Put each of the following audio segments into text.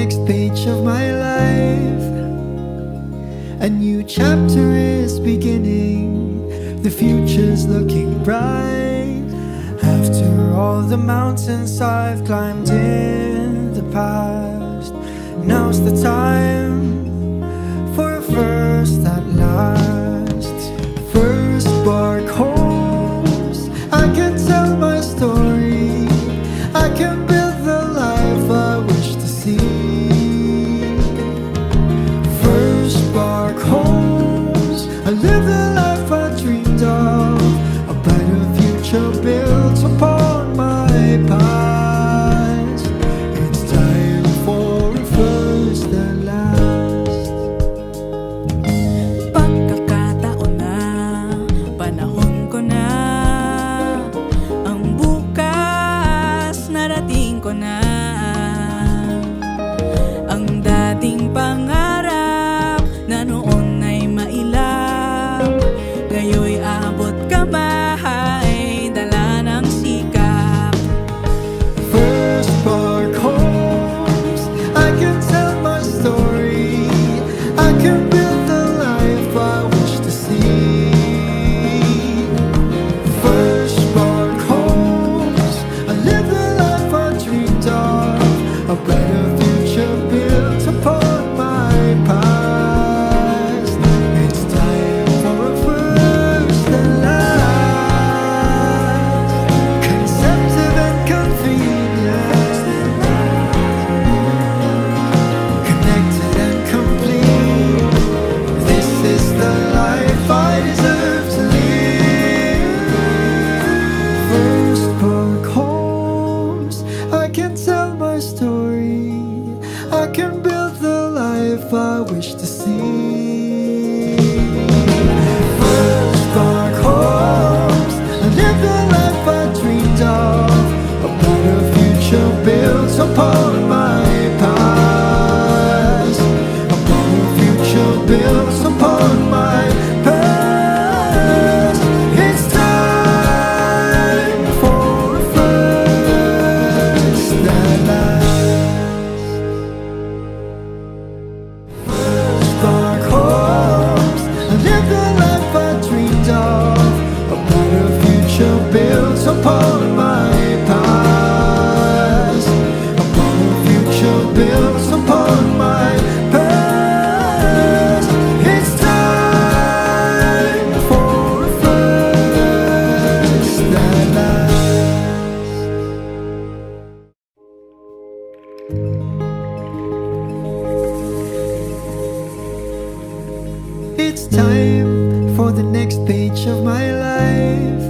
next page of my life. A new chapter is beginning, the future's looking bright. After all the mountains I've climbed in the past, now's the time for a first at last. First spark homes, I can tell my story, I can build the life I wish to see. First spark homes, I live the life I dreamed of, a brighter future built upon my past. It's time for a first and last. Pagkakataon na, panahon ko na, ang bukas narating ko na. Ang dating pangarap na noon ay mailap, ngayoy abot kamay, dala ng sikap. First spark homes, I can tell my story, I can build the life I wish to see. First spark homes, I live the life I dreamed of, a brighter future built upon my past. It's time for a first and last, conceptive and convenient, connected and complete. This is the life I deserve to live. First spark homes, I can tell my story, I can build the life I wish to see. First spark homes, I live the life I dreamed of, a brighter future built upon my past. A brighter future built upon my past. It's time for a first and last. First spark homes, I live the life I dreamed of, a brighter future built upon my past. A brighter future built upon my past. It's time for a first and last. It's time for the next page of my life.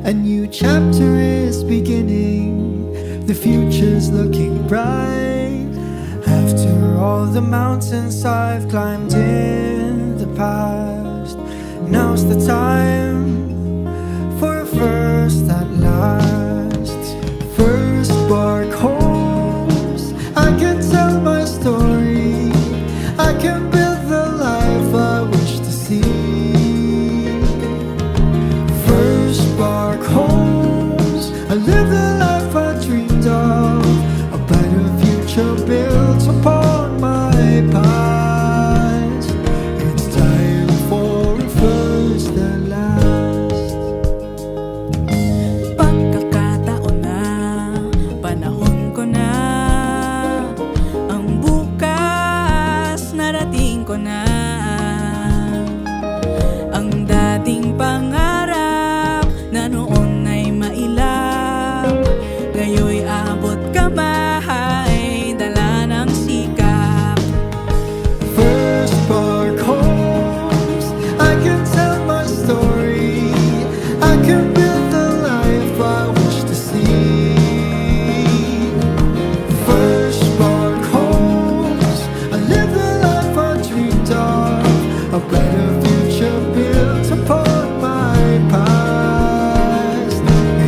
A new chapter is beginning, the future's looking bright. After all the mountains I've climbed in the past, now's the time for a first at last. First spark homes, I can tell my story, I can build the life I wish to see. First spark homes, I live the life I dreamed of, a brighter future built upon my past. It's time for a first and last. Pagkakataon na, panahon ko na, ang bukas narating ko na. Ang dating pangarap na noon ay mailap, ngayoy abot kamay, dala ng sikap. First spark homes, I can tell my story, I can build the life I wish to see. First spark homes, I live the life I dreamed of, a brighter future built upon my past.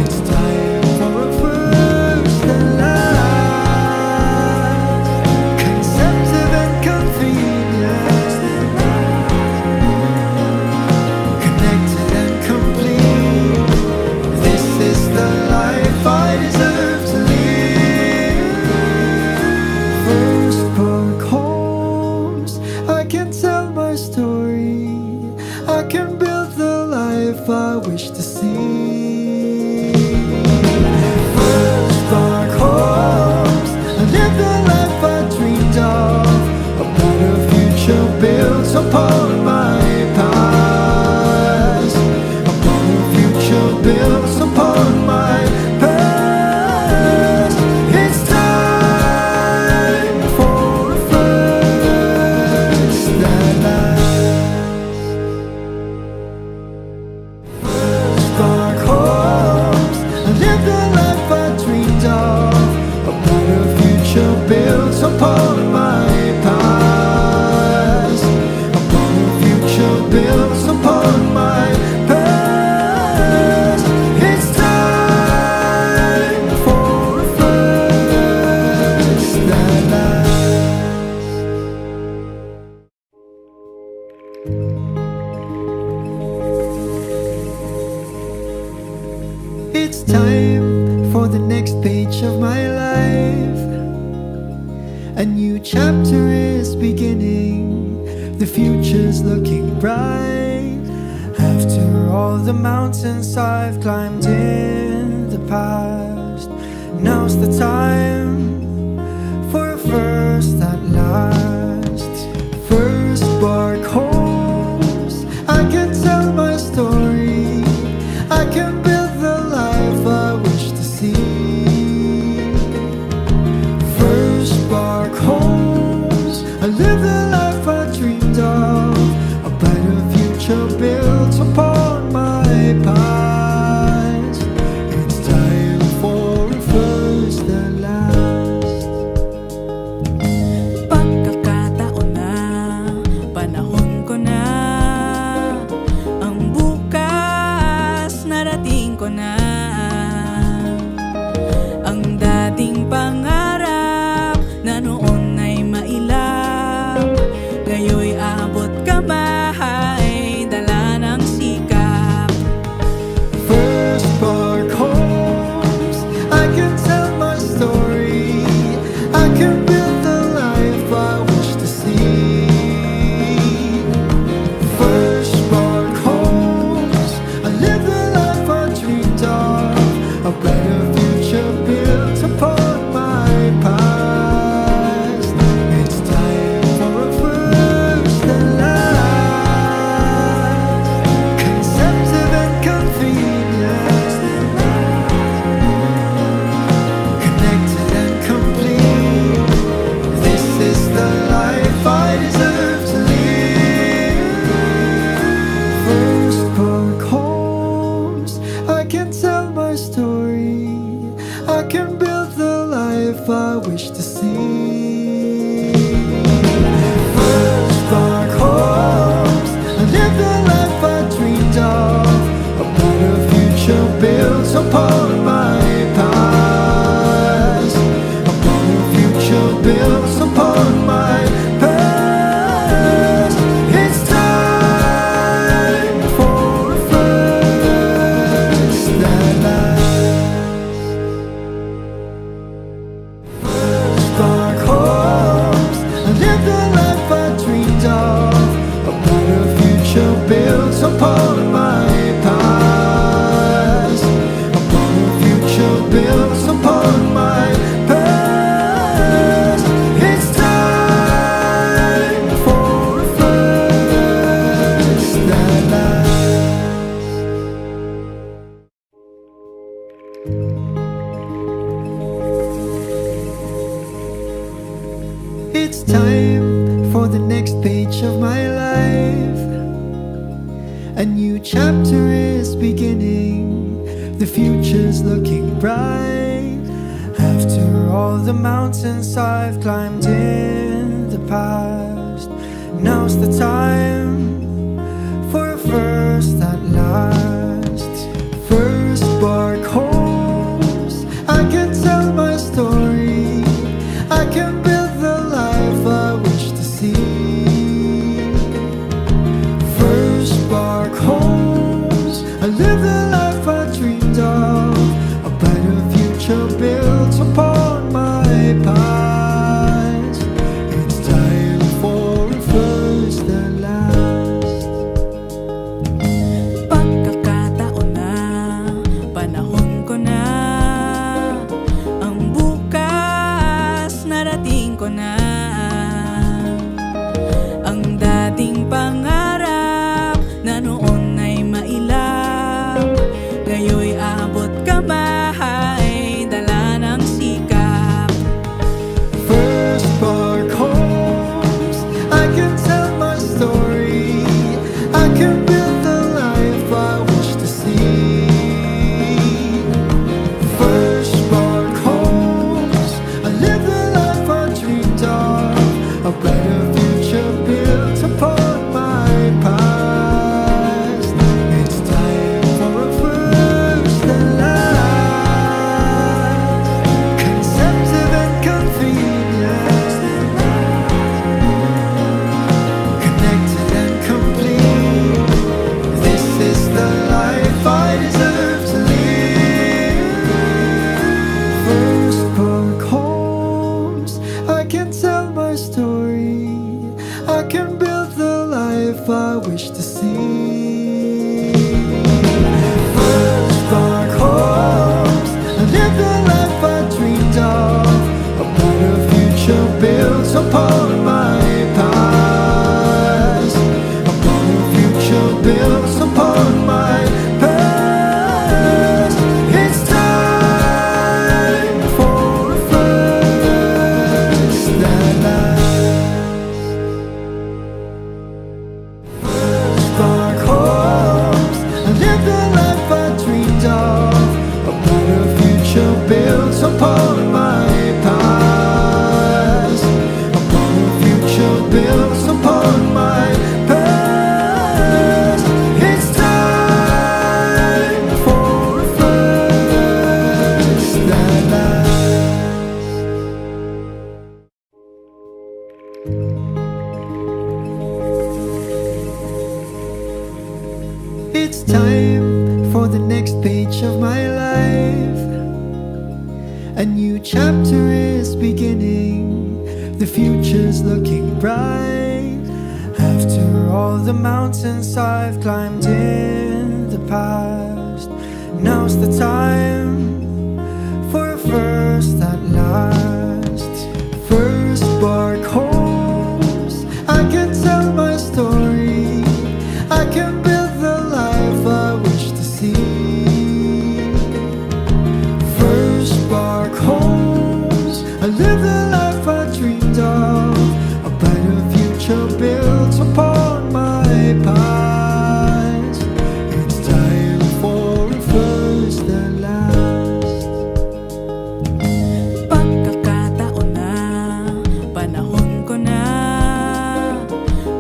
It's time for a first and last, conceptive and convenient, connected and complete. This is the life I deserve to live. wish to see. First dark hopes, I live the life I dreamed of. A better future built upon my past. A better future built upon my past. It's time for a first that lasts. First dark hopes, I live the life I dreamed of. A better future built upon my past. A better future built upon my past. It's time for a first that lasts. It's time for the next page of my life. A new chapter is beginning. The future's looking bright. After all the mountains I've climbed in the past, now's the time for a first that lasts. First spark hopes, I can tell my story. I can build the life I wish to see. First spark hopes, I live the life I dreamed of. A better future built upon my past. It's time for a first that lasts. Pagkakataon na, panahon ko na. Ang bukas, narating ko na. Ang dating pangarap na noon ay mailap, ngayoy abot kamay, dala ng sikap. First spark hopes, I can tell my story. I can build the life I wish to see. First spark hopes, I live the life I dreamed of. A better future built upon my past. It's time for a first that lasts. Conceptive and convenient, connected and complete. This is the life I deserve to live. First spark hopes, I can tell my story. I can build the life I wish to see. First spark hopes, I live the life I dreamed of. A better future built upon my past. A better future built upon my past. It's time for a first that lasts. First spark hopes, I live the life I dreamed of. A better future built upon my past. A better future built upon my past. It's time for a first that lasts. It's time for the next page of my life. A new chapter is beginning. The future's looking bright. After all the mountains I've climbed in the past, now's the time for a first that lasts. First spark hopes, I can tell my story. I can build the life I wish to see. First spark hopes, I live the life I dreamed of. A better future built upon my past. It's time for a first that lasts. life I wish to see. First spark homes, I live the life I dreamed of. A better future built upon my past. A better future built upon my past. It's time for a first that lasts. First spark homes, I live the life I dreamed of. A better future built upon my past. A better future built upon my past. It's time for a first that lasts. It's time for the next page of my life. A new chapter is beginning. The future's looking bright. After all the mountains I've climbed in the past, now's the time for a first that lasts. First spark homes, I can tell my story. I can build the life I wish to see. First spark homes, I live the life I dreamed of. A better future built upon my past. It's time for a first that lasts. Pagkakataon na, panahon ko na.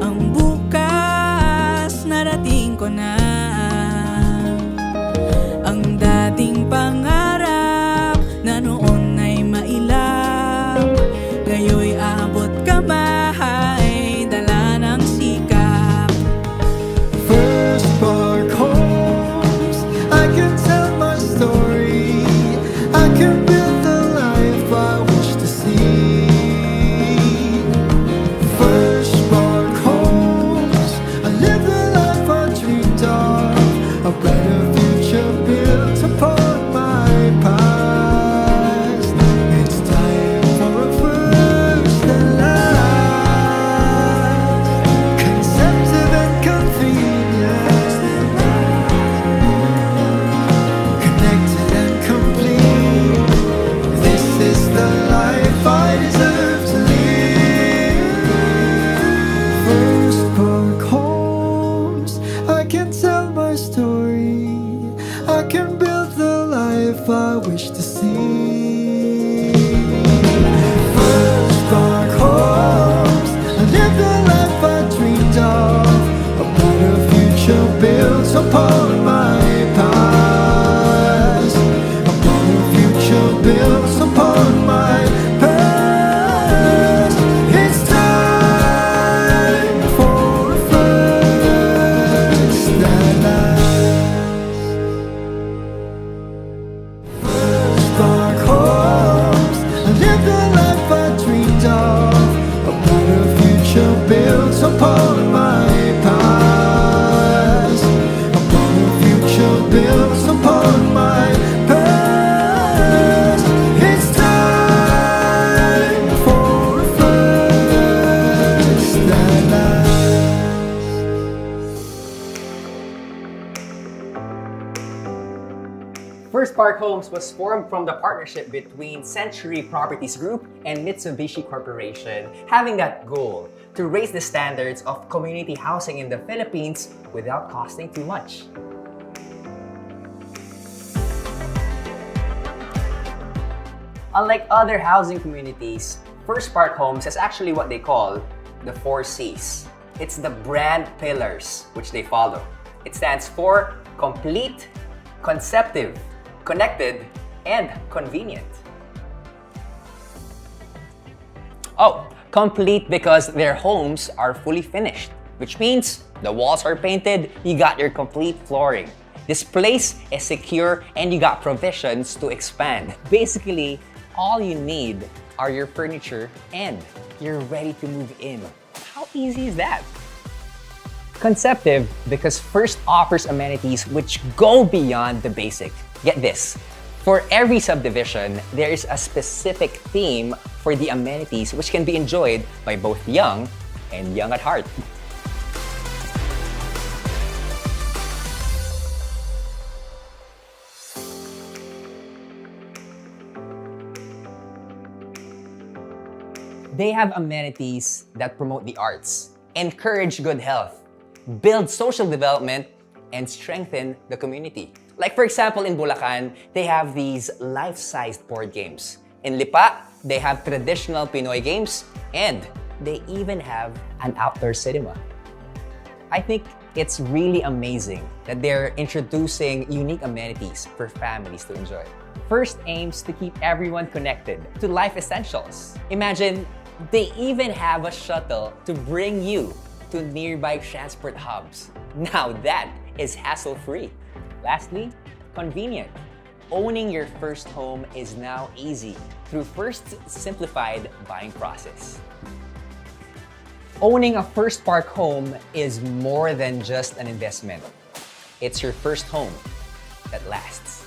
Ang bukas, narating ko na. Ang dating pangarap na noon ay mailap, ngayoy abot kamay, dala ng sikap. First spark homes, I can tell my story. I can build the life I wish to see. First spark homes, I live the life I dreamed of. A better future built upon my past. It's time for a first that lasts. Conceptive and convenient, connected and complete. This is the life I deserve to live. First spark homes, I can tell my story. I can build the life I wish to see. First spark homes, I live the life I dreamed of. A better future built upon my past. A better future built upon my past. It's time for a first that lasts. First spark homes, I live the life I dreamed of. A better future built upon my past. A better future built upon my past. It's time for a first that lasts. First Spark Homes was formed from the partnership between Century Properties Group and Mitsubishi Corporation, having that goal to raise the standards of community housing in the Philippines without costing too much. Unlike other housing communities, First Spark Homes is actually what they call the 4 C's. It's the brand pillars which they follow. It stands for complete, conceptive, connected, and convenient. Oh, complete because their homes are fully finished, which means the walls are painted, you got your complete flooring. This place is secure and you got provisions to expand. Basically, all you need are your furniture and you're ready to move in. How easy is that? Conceptive because First offers amenities which go beyond the basic. Get this. For every subdivision, there is a specific theme for the amenities which can be enjoyed by both young and young at heart. They have amenities that promote the arts, encourage good health, build social development, and strengthen the community. Like for example, in Bulacan, they have these life-sized board games. In Lipa, they have traditional Pinoy games, and they even have an outdoor cinema. I think it's really amazing that they're introducing unique amenities for families to enjoy. First aims to keep everyone connected to life essentials. Imagine, they even have a shuttle to bring you to nearby transport hubs. Now that is hassle-free. Lastly, convenient. Owning your first home is now easy through First's simplified buying process. Owning a First Park home is more than just an investment. It's your first home that lasts.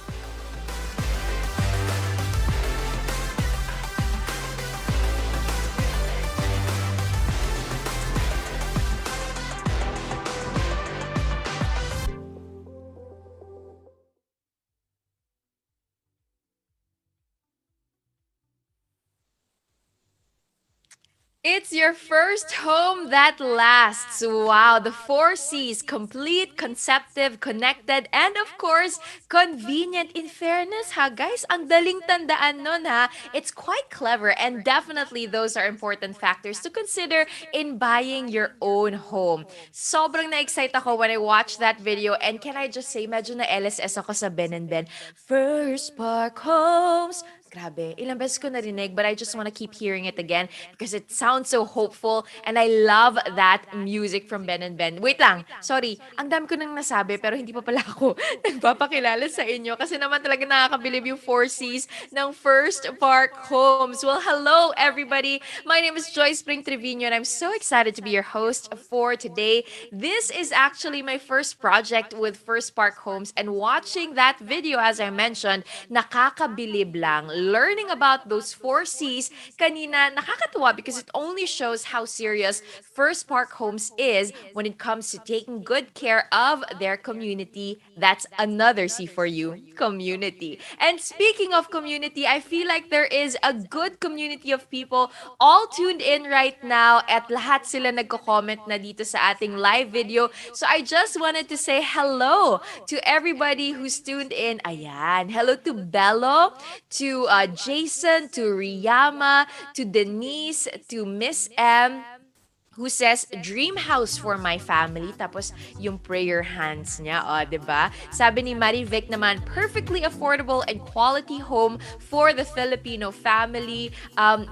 It's your first home that lasts. Wow, the four C's: complete, conceptive, connected, and of course, convenient. In fairness ha, guys, ang daling tandaan nun ha. It's quite clever and definitely those are important factors to consider in buying your own home. Sobrang na-excite ako when I watched that video and can I just say, medyo na LSS ako sa Ben and Ben. First Park Homes. Grabe, ilang beses ko narinig but I just want to keep hearing it again because it sounds so hopeful and I love that music from Ben and Ben. Wait lang, sorry, ang dami ko nang nasabi pero hindi pa pala ako nagpapakilala sa inyo kasi naman talaga nakakabilib yung 4 C's ng First Park Homes. Well, hello everybody! My name is Joyce Pring-Triviño and I'm so excited to be your host for today. This is actually my first project with First Park Homes and watching that video, as I mentioned, nakakabilib lang. Learning about those 4 C's kanina nakakatuwa because it only shows how serious First Park Homes is when it comes to taking good care of their community. That's another C for you, community. And speaking of community, I feel like there is a good community of people all tuned in right now at lahat sila nagko-comment na dito sa ating live video. So I just wanted to say hello to everybody who's tuned in. Ayan, hello to Bello, to Jayson, to Riyama, to Denise, to Miss M, who says, dream house for my family. Tapos, yung prayer hands niya, diba? Sabi ni Marivic naman, perfectly affordable and quality home for the Filipino family.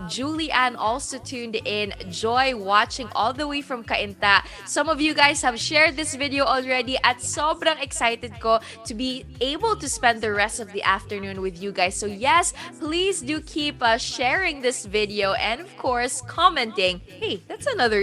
Julie Ann also tuned in. Joy watching all the way from Cainta. Some of you guys have shared this video already at sobrang excited ko to be able to spend the rest of the afternoon with you guys. So yes, please do keep sharing this video and of course, commenting. Hey, that's another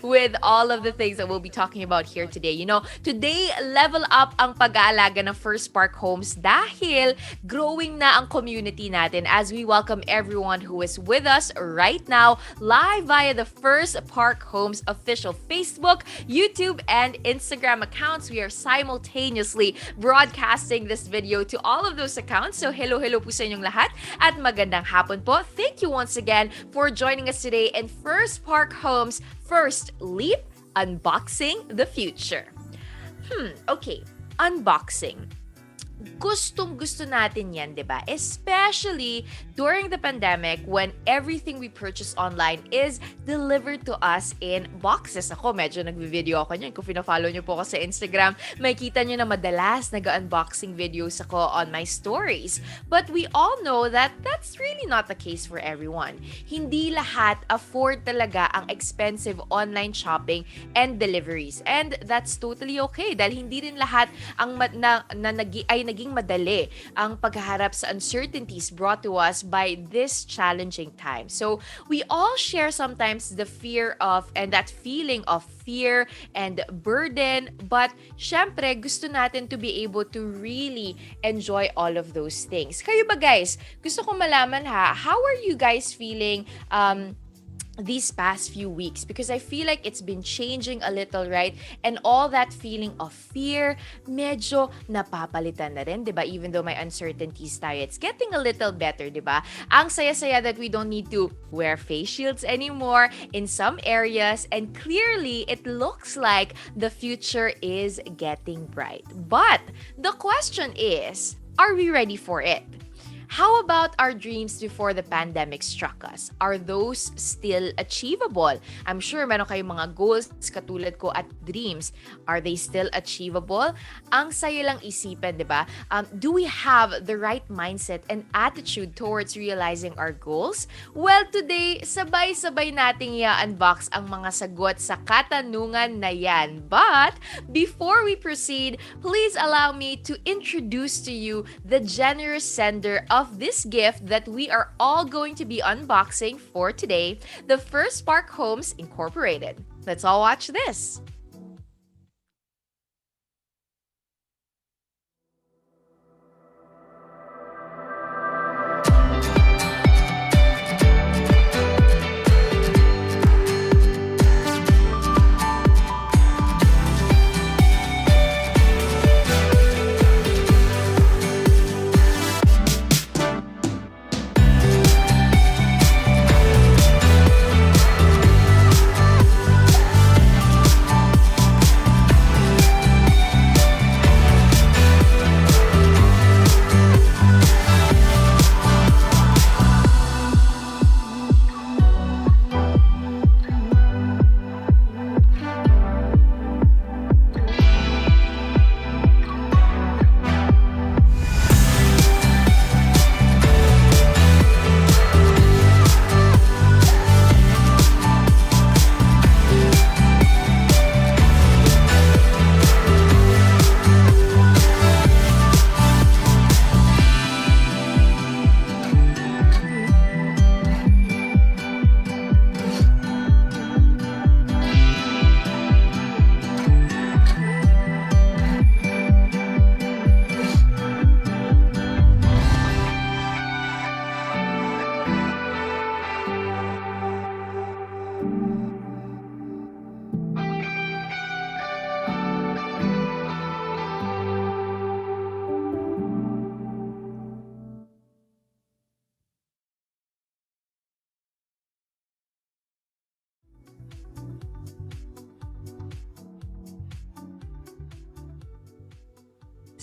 with all of the things that we'll be talking about here today. You know, today, level up ang pag-aalaga ng First Park Homes dahil growing na ang community natin as we welcome everyone who is with us right now live via the First Park Homes official Facebook, YouTube, and Instagram accounts. We are simultaneously broadcasting this video to all of those accounts. So hello po sa inyong lahat at magandang hapon po. Thank you once again for joining us today in First Park Homes First Leap, Unboxing the Future. Okay, unboxing. Gustong-gusto natin yan, di ba? Especially during the pandemic when everything we purchase online is delivered to us in boxes. Ako, medyo nagvi-video ako niyan. Kung fina-follow niyo po ako sa Instagram, makikita niyo na madalas nag-unboxing videos ako on my stories. But we all know that that's really not the case for everyone. Hindi lahat afford talaga ang expensive online shopping and deliveries. And that's totally okay dahil hindi rin lahat ang ay naging madali ang paghaharap sa uncertainties brought to us by this challenging time. So, we all share sometimes the fear of and that feeling of fear and burden, but syempre gusto natin to be able to really enjoy all of those things. Kayo ba guys? Gusto ko malaman ha, how are you guys feeling these past few weeks? Because I feel like it's been changing a little, right? And all that feeling of fear, medyo napapalitan na rin, di ba? Even though may uncertainties tayo, it's getting a little better, di ba? Ang saya-saya that we don't need to wear face shields anymore in some areas, and clearly, it looks like the future is getting bright. But the question is, are we ready for it? How about our dreams before the pandemic struck us? Are those still achievable? I'm sure meron kayong mga goals katulad ko at dreams. Are they still achievable? Ang saya lang isipin, di ba? Do we have the right mindset and attitude towards realizing our goals? Well, today, sabay-sabay nating i-unbox ang mga sagot sa katanungan na yan. But, before we proceed, please allow me to introduce to you the generous sender of this gift that we are all going to be unboxing for today, the PHirst Spark Homes Incorporated. Let's all watch this.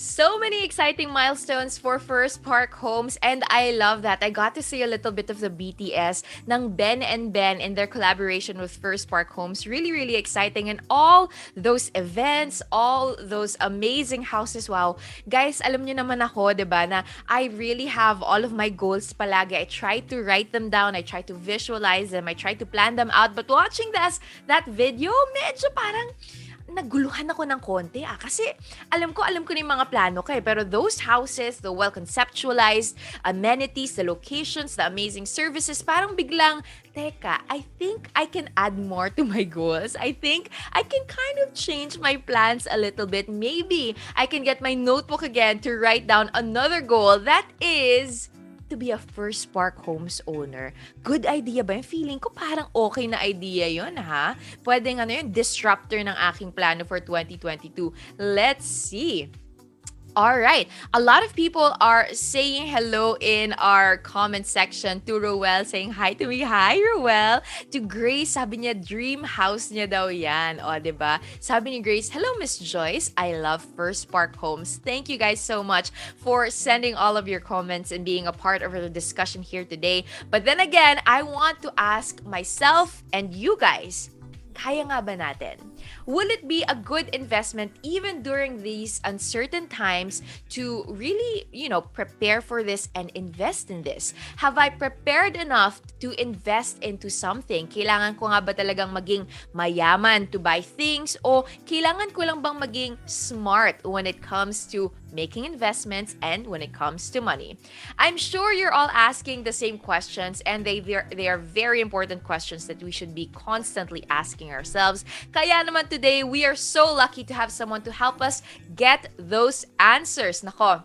So many exciting milestones for PHirst Spark Homes, and I love that. I got to see a little bit of the BTS ng Ben and Ben in their collaboration with PHirst Spark Homes. Really, really exciting. And all those events, all those amazing houses. Wow. Guys, alam niyo naman ako, diba, na I really have all of my goals palagi. I try to write them down. I try to visualize them. I try to plan them out. But watching that video, medyo parang naguluhan ako ng konti kasi alam ko na yung mga plano ko pero those houses, the well-conceptualized amenities, the locations, the amazing services, parang biglang, teka, I think I can add more to my goals. I think I can kind of change my plans a little bit. Maybe I can get my notebook again to write down another goal that is to be a PHirst Spark Homes owner. Good idea ba yun? Feeling ko parang okay na idea yun, ha? Pwedeng yun, disruptor ng aking plano for 2022. Let's see. All right. A lot of people are saying hello in our comment section. To Roel saying hi to me. Hi, Roel. To Grace, sabi niya, dream house niya daw yan. O, diba? Sabi ni Grace, hello, Miss Joyce. I love PHirst Spark Homes. Thank you guys so much for sending all of your comments and being a part of the discussion here today. But then again, I want to ask myself and you guys, kaya nga ba natin? Will it be a good investment even during these uncertain times to really, prepare for this and invest in this? Have I prepared enough to invest into something? Kailangan ko nga ba talagang maging mayaman to buy things o kailangan ko lang bang maging smart when it comes to making investments and when it comes to money? I'm sure you're all asking the same questions, and they are very important questions that we should be constantly asking ourselves. Kaya naman today, we are so lucky to have someone to help us get those answers. Nako,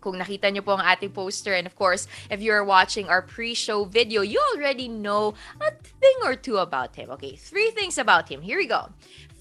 kung nakita nyo po ang ating poster, and of course, if you're watching our pre-show video, you already know a thing or two about him. Okay, 3 things about him. Here we go.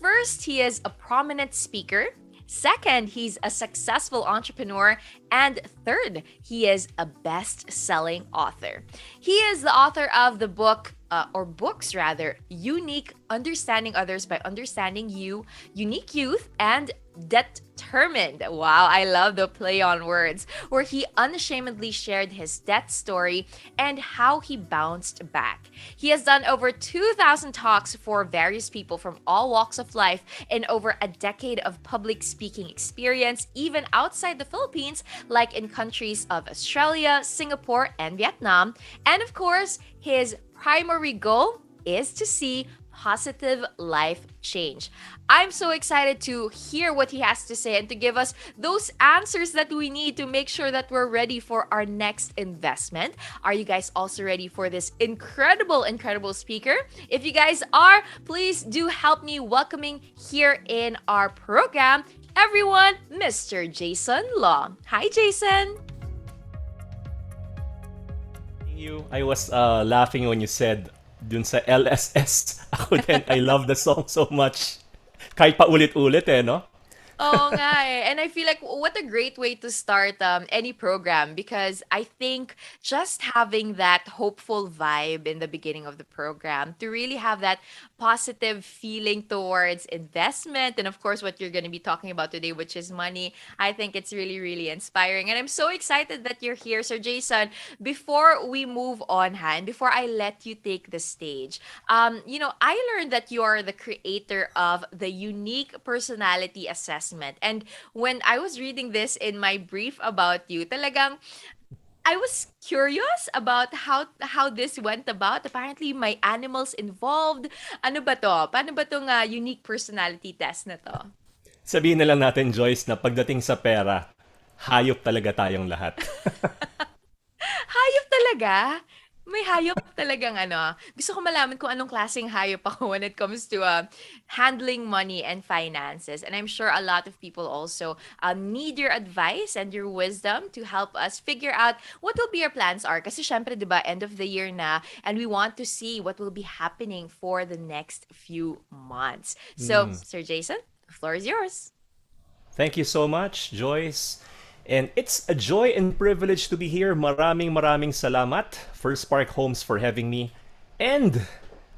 First, he is a prominent speaker. Second, he's a successful entrepreneur. And third, he is a best-selling author. He is the author of the book, or books rather, Unique: Understanding Others by Understanding You, Unique Youth, and Determined. Wow, I love the play on words, where he unashamedly shared his death story and how he bounced back. He has done over 2,000 talks for various people from all walks of life and over a decade of public speaking experience, even outside the Philippines, like in countries of Australia, Singapore, and Vietnam. And of course, his primary goal is to see positive life change. I'm so excited to hear what he has to say and to give us those answers that we need to make sure that we're ready for our next investment. Are you guys also ready for this incredible speaker? If you guys are, please do help me welcoming here in our program, everyone, Mr. Jayson Lo. Hi, Jayson. I was laughing when you said dun sa LSS. Ako din, I love the song so much. Kahit pa ulit-ulit no? Oo nga eh. And I feel like what a great way to start any program, because I think just having that hopeful vibe in the beginning of the program to really have that positive feeling towards investment and of course what you're going to be talking about today, which is money, I think it's really inspiring. And I'm so excited that you're here. So Jayson, before we move on, Han, before I let you take the stage, I learned that you are the creator of the Unique Personality Assessment. And when I was reading this in my brief about you, talagang I was curious about how this went about. Apparently, may animals involved. Ano ba to? Paano ba tong unique personality test na to? Sabihin na lang natin, Joyce, na pagdating sa pera, hayop talaga tayong lahat. Hayop talaga? May hayop talagang Gusto ko malaman kung anong klaseng hayop ako when it comes to handling money and finances. And I'm sure a lot of people also need your advice and your wisdom to help us figure out what will be our plans are. Kasi syempre, di ba, end of the year na, and we want to see what will be happening for the next few months. So, Sir Jayson, the floor is yours. Thank you so much, Joyce. And it's a joy and privilege to be here. Maraming salamat, First Park Homes, for having me. And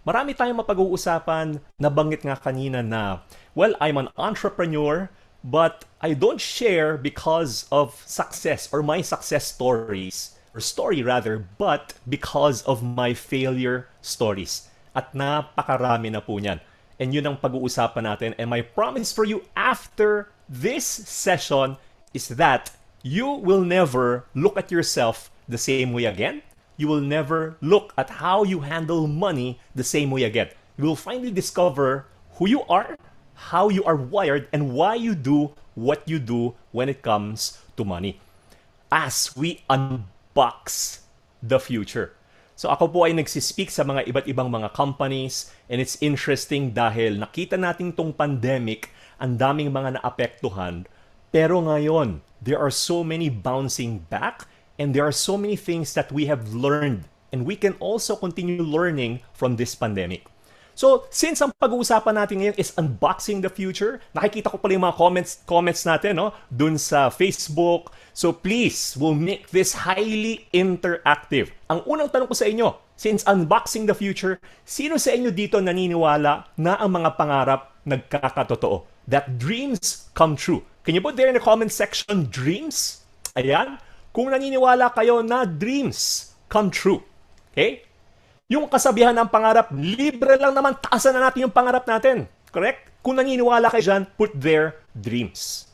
marami tayong mapag-uusapan. Nabanggit nga kanina na, well, I'm an entrepreneur, but I don't share because of success or my success stories, or story rather, but because of my failure stories. At napakarami na po niyan. And yun ang pag-uusapan natin. And my promise for you after this session is that you will never look at yourself the same way again. You will never look at how you handle money the same way again. You will finally discover who you are, how you are wired, and why you do what you do when it comes to money. As we unbox the future. So ako po ay nagsispeak sa mga iba't ibang mga companies, and it's interesting dahil nakita natin tong pandemic, ang daming mga naapektuhan. Pero ngayon, there are so many bouncing back, and there are so many things that we have learned, and we can also continue learning from this pandemic. So, since ang pag-uusapan natin ngayon is unboxing the future, nakikita ko pala yung mga comments natin, dun sa Facebook. So, please, we'll make this highly interactive. Ang unang tanong ko sa inyo, since unboxing the future, sino sa inyo dito naniniwala na ang mga pangarap nagkakatotoo? That dreams come true. Can you put there in the comment section, dreams? Ayan. Kung naniniwala kayo na dreams come true. Okay? Yung kasabihan ng pangarap, libre lang naman, taasan na natin yung pangarap natin. Correct? Kung naniniwala kayo dyan, put their dreams.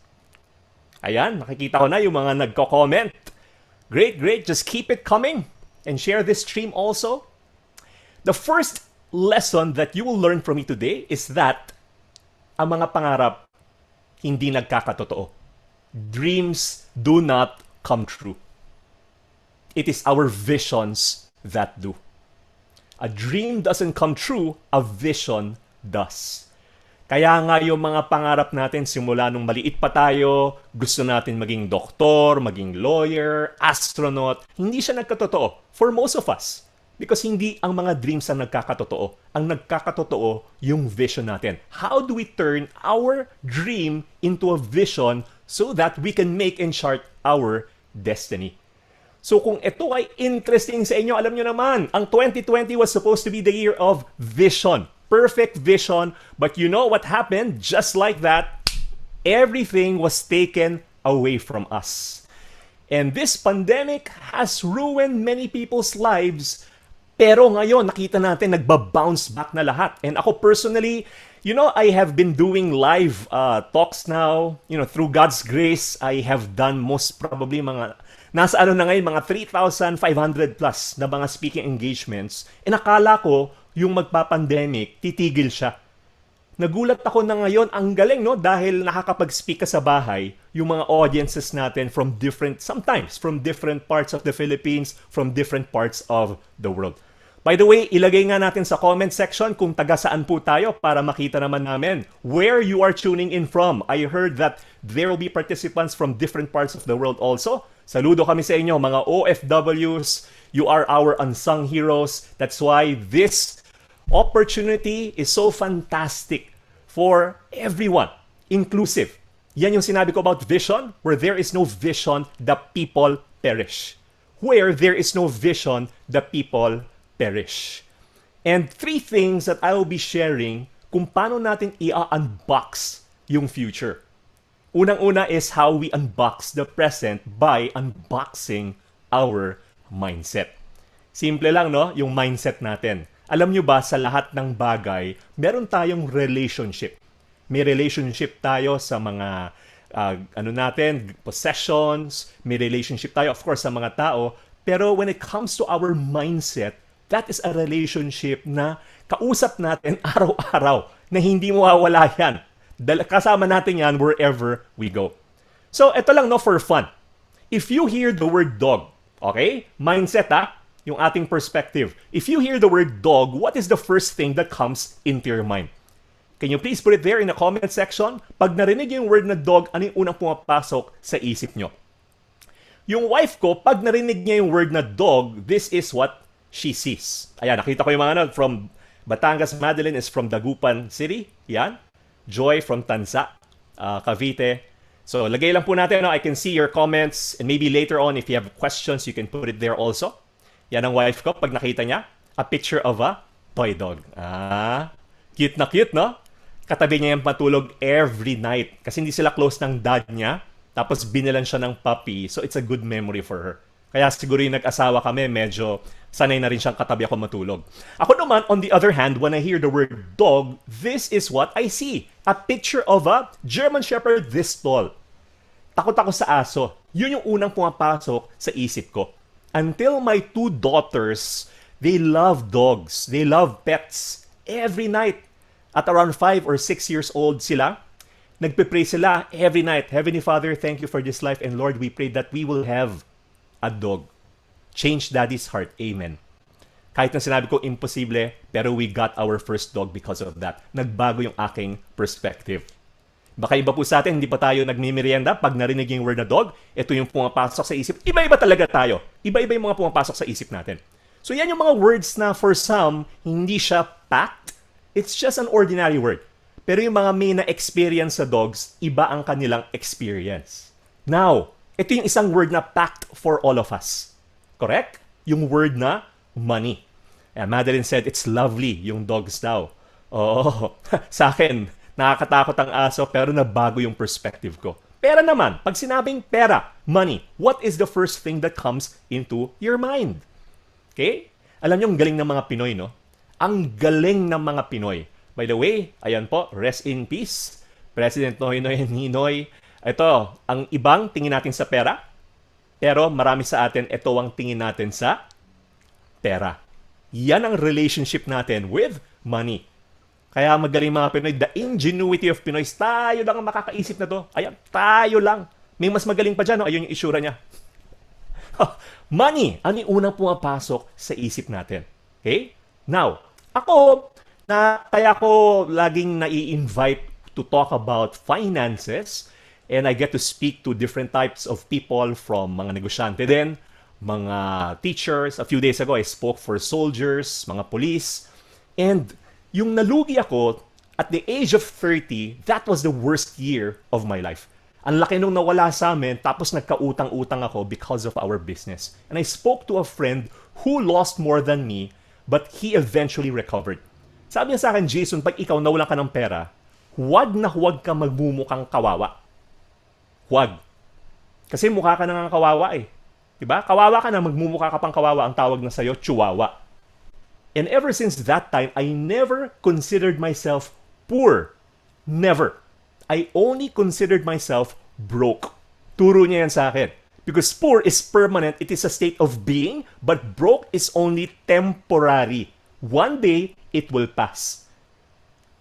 Ayan, nakikita ko na yung mga nagko-comment. Great, great. Just keep it coming and share this stream also. The first lesson that you will learn from me today is that ang mga pangarap hindi nagkakatotoo. Dreams do not come true. It is our visions that do. A dream doesn't come true, a vision does. Kaya nga yung mga pangarap natin simula nung maliit pa tayo, gusto natin maging doktor, maging lawyer, astronaut, hindi siya nagkatotoo for most of us. Because hindi ang mga dreams ang nagkakatotoo. Ang nagkakatotoo yung vision natin. How do we turn our dream into a vision so that we can make and chart our destiny? So kung ito ay interesting sa inyo, alam nyo naman, ang 2020 was supposed to be the year of vision. Perfect vision. But you know what happened? Just like that, everything was taken away from us. And this pandemic has ruined many people's lives. Pero ngayon, nakita natin, nagba-bounce back na lahat. And ako personally, you know, I have been doing live talks now. You know, through God's grace, I have done most probably nasa na ngayon, mga 3,500 plus na mga speaking engagements. And akala ko, yung magpa-pandemic, titigil siya. Nagulat ako na ngayon, ang galing, no? Dahil nakakapag-speak ka sa bahay, yung mga audiences natin sometimes from different parts of the Philippines, from different parts of the world. By the way, ilagay nga natin sa comment section kung taga saan po tayo para makita naman namin where you are tuning in from. I heard that there will be participants from different parts of the world also. Saludo kami sa inyo, mga OFWs. You are our unsung heroes. That's why this opportunity is so fantastic for everyone, inclusive. Yan yung sinabi ko about vision. Where there is no vision, the people perish. Where there is no vision, the people perish. And 3 things that I will be sharing kung paano natin i-unbox yung future. Unang-una is how we unbox the present by unboxing our mindset. Simple lang, no? Yung mindset natin. Alam nyo ba, sa lahat ng bagay, meron tayong relationship. May relationship tayo sa mga, possessions. May relationship tayo, of course, sa mga tao. Pero when it comes to our mindset, that is a relationship na kausap natin araw-araw na hindi mawawala yan. Kasama natin yan wherever we go. So, ito lang, no, for fun. If you hear the word dog, okay? Mindset, yung ating perspective. If you hear the word dog, what is the first thing that comes into your mind? Can you please put it there in the comment section? Pag narinig yung word na dog, ano yung unang pumapasok sa isip nyo? Yung wife ko, pag narinig niya yung word na dog, this is what she sees. Ayan, nakita ko yung mga from Batangas. Madeline is from Dagupan City. Yan. Joy from Tanza, Cavite. So, lagay lang po natin, I can see your comments, and maybe later on, if you have questions, you can put it there also. Yan ang wife ko, pag nakita niya, a picture of a toy dog. Cute na cute, no? Katabi niya yung matulog every night. Kasi hindi sila close ng dad niya, tapos binilan siya ng puppy, so it's a good memory for her. Kaya siguro yung nag-asawa kami, medyo sanay na rin siyang katabi ako matulog. Ako naman, on the other hand, when I hear the word dog, this is what I see. A picture of a German Shepherd this tall. Takot ako sa aso. Yun yung unang pumapasok sa isip ko. Until my 2 daughters, they love dogs. They love pets. Every night. At around 5 or 6 years old sila, nagpe-pray sila every night. Heavenly Father, thank you for this life. And Lord, we pray that we will have a dog. Change Daddy's heart. Amen. Kahit na sinabi ko imposible, pero we got our first dog because of that. Nagbago yung aking perspective. Baka iba po sa atin, hindi pa tayo nagmimerienda. Pag narinig yung word na dog, ito yung pumapasok sa isip. Iba-iba talaga tayo. Iba-iba yung mga pumapasok sa isip natin. So yan yung mga words na for some, hindi siya packed. It's just an ordinary word. Pero yung mga may na-experience sa dogs, iba ang kanilang experience. Now, ito yung isang word na packed for all of us. Correct? Yung word na money. Madeline said, it's lovely, yung dogs daw. Oo, sa akin, nakakatakot ang aso pero nabago yung perspective ko. Pera naman, pag sinabing pera, money, what is the first thing that comes into your mind? Okay? Alam niyo, ang galing ng mga Pinoy, no? Ang galing ng mga Pinoy. By the way, ayan po, rest in peace, President Noynoy Ninoy. Ito, ang ibang tingin natin sa pera, pero marami sa atin, ito ang tingin natin sa pera. Yan ang relationship natin with money. Kaya magaling mga Pinoy, the ingenuity of Pinoy, tayo lang ang makakaisip na to. Ayan, tayo lang. May mas magaling pa dyan, no? Ayun yung isura niya. Money, ano yung unang pumapasok sa isip natin? Okay? Now, kaya ko laging nai-invite to talk about finances, and I get to speak to different types of people, from mga negosyante din, mga teachers. A few days ago, I spoke for soldiers, mga police. And yung nalugi ako, at the age of 30, that was the worst year of my life. Ang laki nung nawala sa amin, tapos nagkautang-utang ako because of our business. And I spoke to a friend who lost more than me, but he eventually recovered. Sabi niya sa akin, Jason, pag ikaw nawalan ka ng pera, huwag ka magmumukhang kawawa. Huwag. Kasi mukha ka na ng kawawa eh. Diba? Kawawa ka na, magmumukha ka pang kawawa, ang tawag na sa'yo, chihuahua. And ever since that time, I never considered myself poor. Never. I only considered myself broke. Turo niya yan sa akin. Because poor is permanent, it is a state of being, but broke is only temporary. One day, it will pass.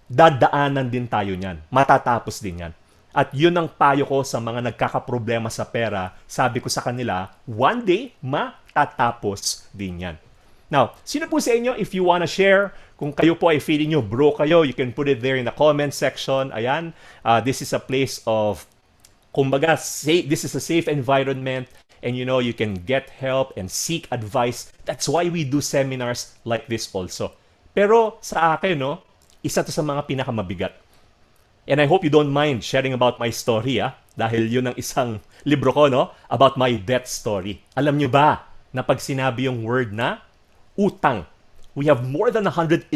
Dadaanan din tayo niyan. Matatapos din yan. At yun ang payo ko sa mga nagkakaproblema sa pera. Sabi ko sa kanila, one day, matatapos din yan. Now, sino po sa inyo, if you wanna share, kung kayo po ay feeling nyo broke kayo, you can put it there in the comment section. Ayan, this is a place of, kumbaga, this is a safe environment, and you know, you can get help and seek advice. That's why we do seminars like this also. Pero sa akin, no, isa to sa mga pinakamabigat. And I hope you don't mind sharing about my story, dahil yun ang isang libro ko, no, about my death story. Alam nyo ba na pag sinabi yung word na utang, we have more than 111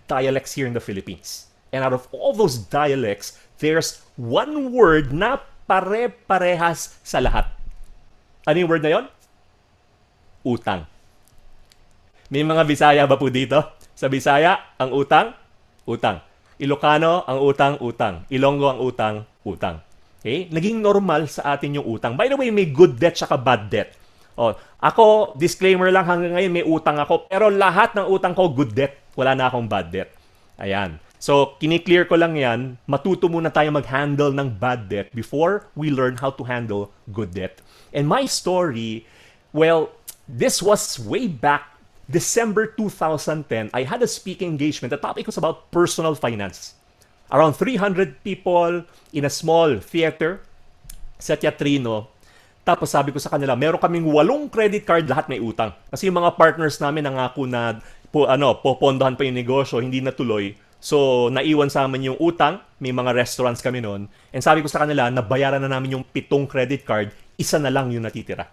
dialects here in the Philippines. And out of all those dialects, there's one word na pare-parehas sa lahat. Ano yung word na yon? Utang. May mga Bisaya ba po dito? Sa Bisaya, ang utang, utang. Ilocano, ang utang, utang. Ilonggo, ang utang, utang. Okay? Naging normal sa atin yung utang. By the way, may good debt saka bad debt. Ako, disclaimer lang, hanggang ngayon may utang ako, pero lahat ng utang ko, good debt. Wala na akong bad debt. Ayan. So, kiniklear ko lang yan, matuto muna tayo mag-handle ng bad debt before we learn how to handle good debt. And my story, well, this was way back, December 2010. I had a speaking engagement. The topic was about personal finance. Around 300 people in a small theater sa Teatrino. Tapos sabi ko sa kanila, meron kaming 8 credit card, lahat may utang. Kasi yung mga partners namin nangako na popondohan pa yung negosyo, hindi natuloy. So, naiwan sa amin yung utang, may mga restaurants kami noon. And sabi ko sa kanila, nabayaran na namin yung 7 credit card, isa na lang yung natitira.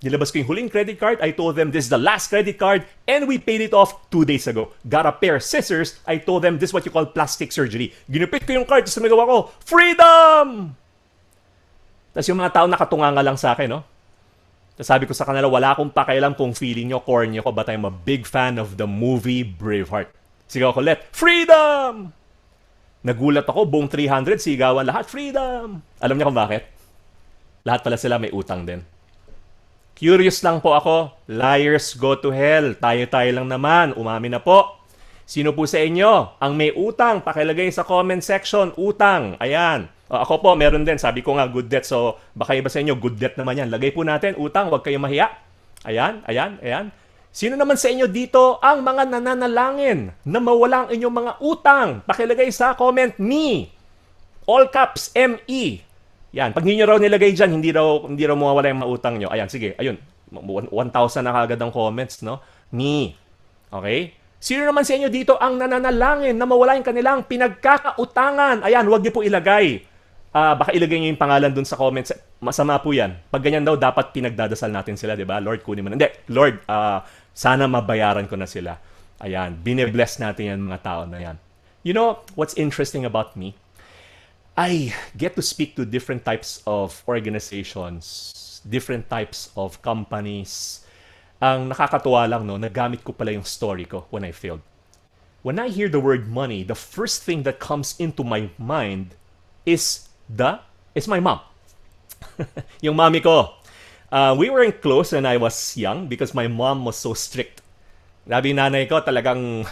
Nilabas ko yung huling credit card, I told them this is the last credit card, and we paid it off 2 days ago. Got a pair of scissors, I told them this is what you call plastic surgery. Ginupit ko yung card, tapos nagawa ko, freedom! Tapos yung mga tao nakatunganga lang sa akin, no? Tapos sabi ko sa kanila, wala akong pakialam kung feeling nyo, corny ko, but I'm a big fan of the movie Braveheart. Sigaw ko ulit, freedom! Nagulat ako, buong 300, sigawan lahat, freedom! Alam niyo kung bakit? Lahat pala sila may utang din. Curious lang po ako, liars go to hell. Tayo-tayo lang naman, umamin na po. Sino po sa inyo ang may utang? Pakilagay sa comment section, utang. Ayan. Ako po, meron din. Sabi ko nga, good debt. So, baka iba sa inyo, good debt naman yan. Lagay po natin, utang, huwag kayong mahiya. Ayan, ayan, ayan. Sino naman sa inyo dito ang mga nananalangin na mawala ang inyong mga utang? Pakilagay sa comment, me. All caps, M-E. Yan. Pag hindi nyo raw nilagay dyan, hindi raw mawawala yung mga utang nyo. Ayan, sige. Ayun. 1,000 na kagad ang comments, no? Me. Okay? Sino naman sa inyo dito ang nananalangin na mawala yung kanilang pinagkakautangan? Ayan, huwag niyo po ilagay. Baka ilagay niyo yung pangalan dun sa comments. Masama po yan. Pag ganyan daw, dapat pinagdadasal natin sila, di ba? Lord, kunin mo na. Hindi, Lord, sana mabayaran ko na sila. Ayan, bine-bless natin yan mga tao na yan. You know, what's interesting about me? I get to speak to different types of organizations, different types of companies. Ang nakakatuwa lang, no, nagamit ko pala yung story ko when I failed. when I hear the word money, the first thing that comes into my mind is my mom. Yung mami ko. We weren't close when I was young because my mom was so strict. Sabi nanay ko talagang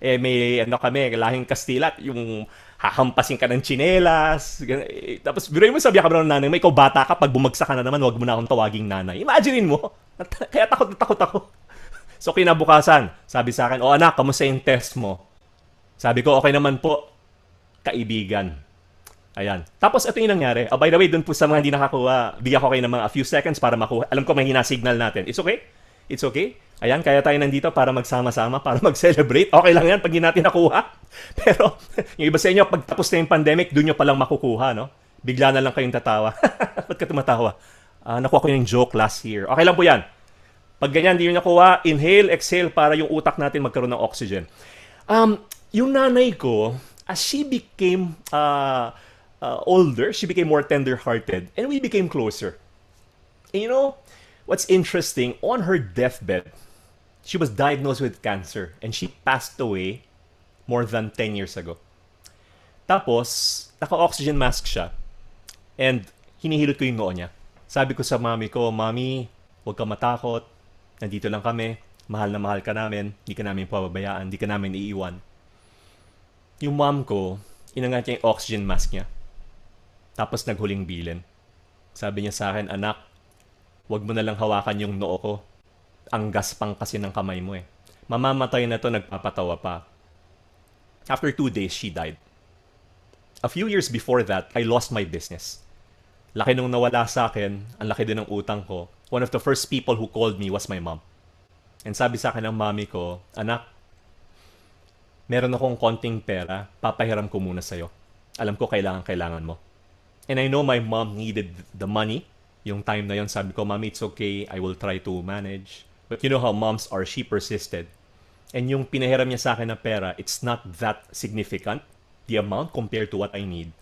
may kami, lahing Kastilat, yung hahampasin ka ng tsinelas. Tapos biruin mo sabi ka ba ng nanay, may ikaw bata ka, pag bumagsak ka na naman, wag mo na akong tawaging nanay. Imaginein mo. Kaya takot ako. So kinabukasan, sabi sa akin, anak, kamusta yung test mo? Sabi ko, okay naman po, kaibigan. Ayan. Tapos ito yung nangyari. By the way, dun po sa mga hindi nakakuha, bigyan ko kayo ng mga a few seconds para makuha. Alam ko may hina-signal natin. It's okay? It's okay? Ayan, kaya tayo nandito para magsama-sama, para mag-celebrate. Okay lang yan pag hindi natin nakuha. Pero yung iba sa inyo, pag tapos na yung pandemic, doon nyo palang makukuha, no? Bigla na lang kayong tatawa. Ba't ka tumatawa? Nakuha ko yung joke last year. Okay lang po yan. Pag ganyan, hindi nyo nakuha, inhale, exhale para yung utak natin magkaroon ng oxygen. Yung nanay ko, as she became older, she became more tender-hearted, and we became closer. And you know, what's interesting, on her deathbed, she was diagnosed with cancer, and she passed away more than 10 years ago. Tapos, naka-oxygen mask siya, and hinihilot ko yung noo niya. Sabi ko sa mami ko, Mami, huwag ka matakot, nandito lang kami, mahal na mahal ka namin, hindi ka namin pababayaan, hindi ka namin iiwan. Yung mom ko, inangat niya yung oxygen mask niya. Tapos naghuling bilin. Sabi niya sa akin, anak, wag mo na lang hawakan yung noo ko. Ang gaspang kasi ng kamay mo eh. Mamamatay na to, nagpapatawa pa. After 2 days, she died. A few years before that, I lost my business. Laki nung nawala sa akin, ang laki din ng utang ko. One of the first people who called me was my mom. And sabi sa akin ng mami ko, anak, meron akong konting pera, papahiram ko muna sa'yo. Alam ko kailangan mo. And I know my mom needed the money. Yung time na yon, sabi ko, Mommy, it's okay. I will try to manage. But you know how moms are. She persisted. And yung pinahiram niya sa akin na pera, it's not that significant, the amount compared to what I need.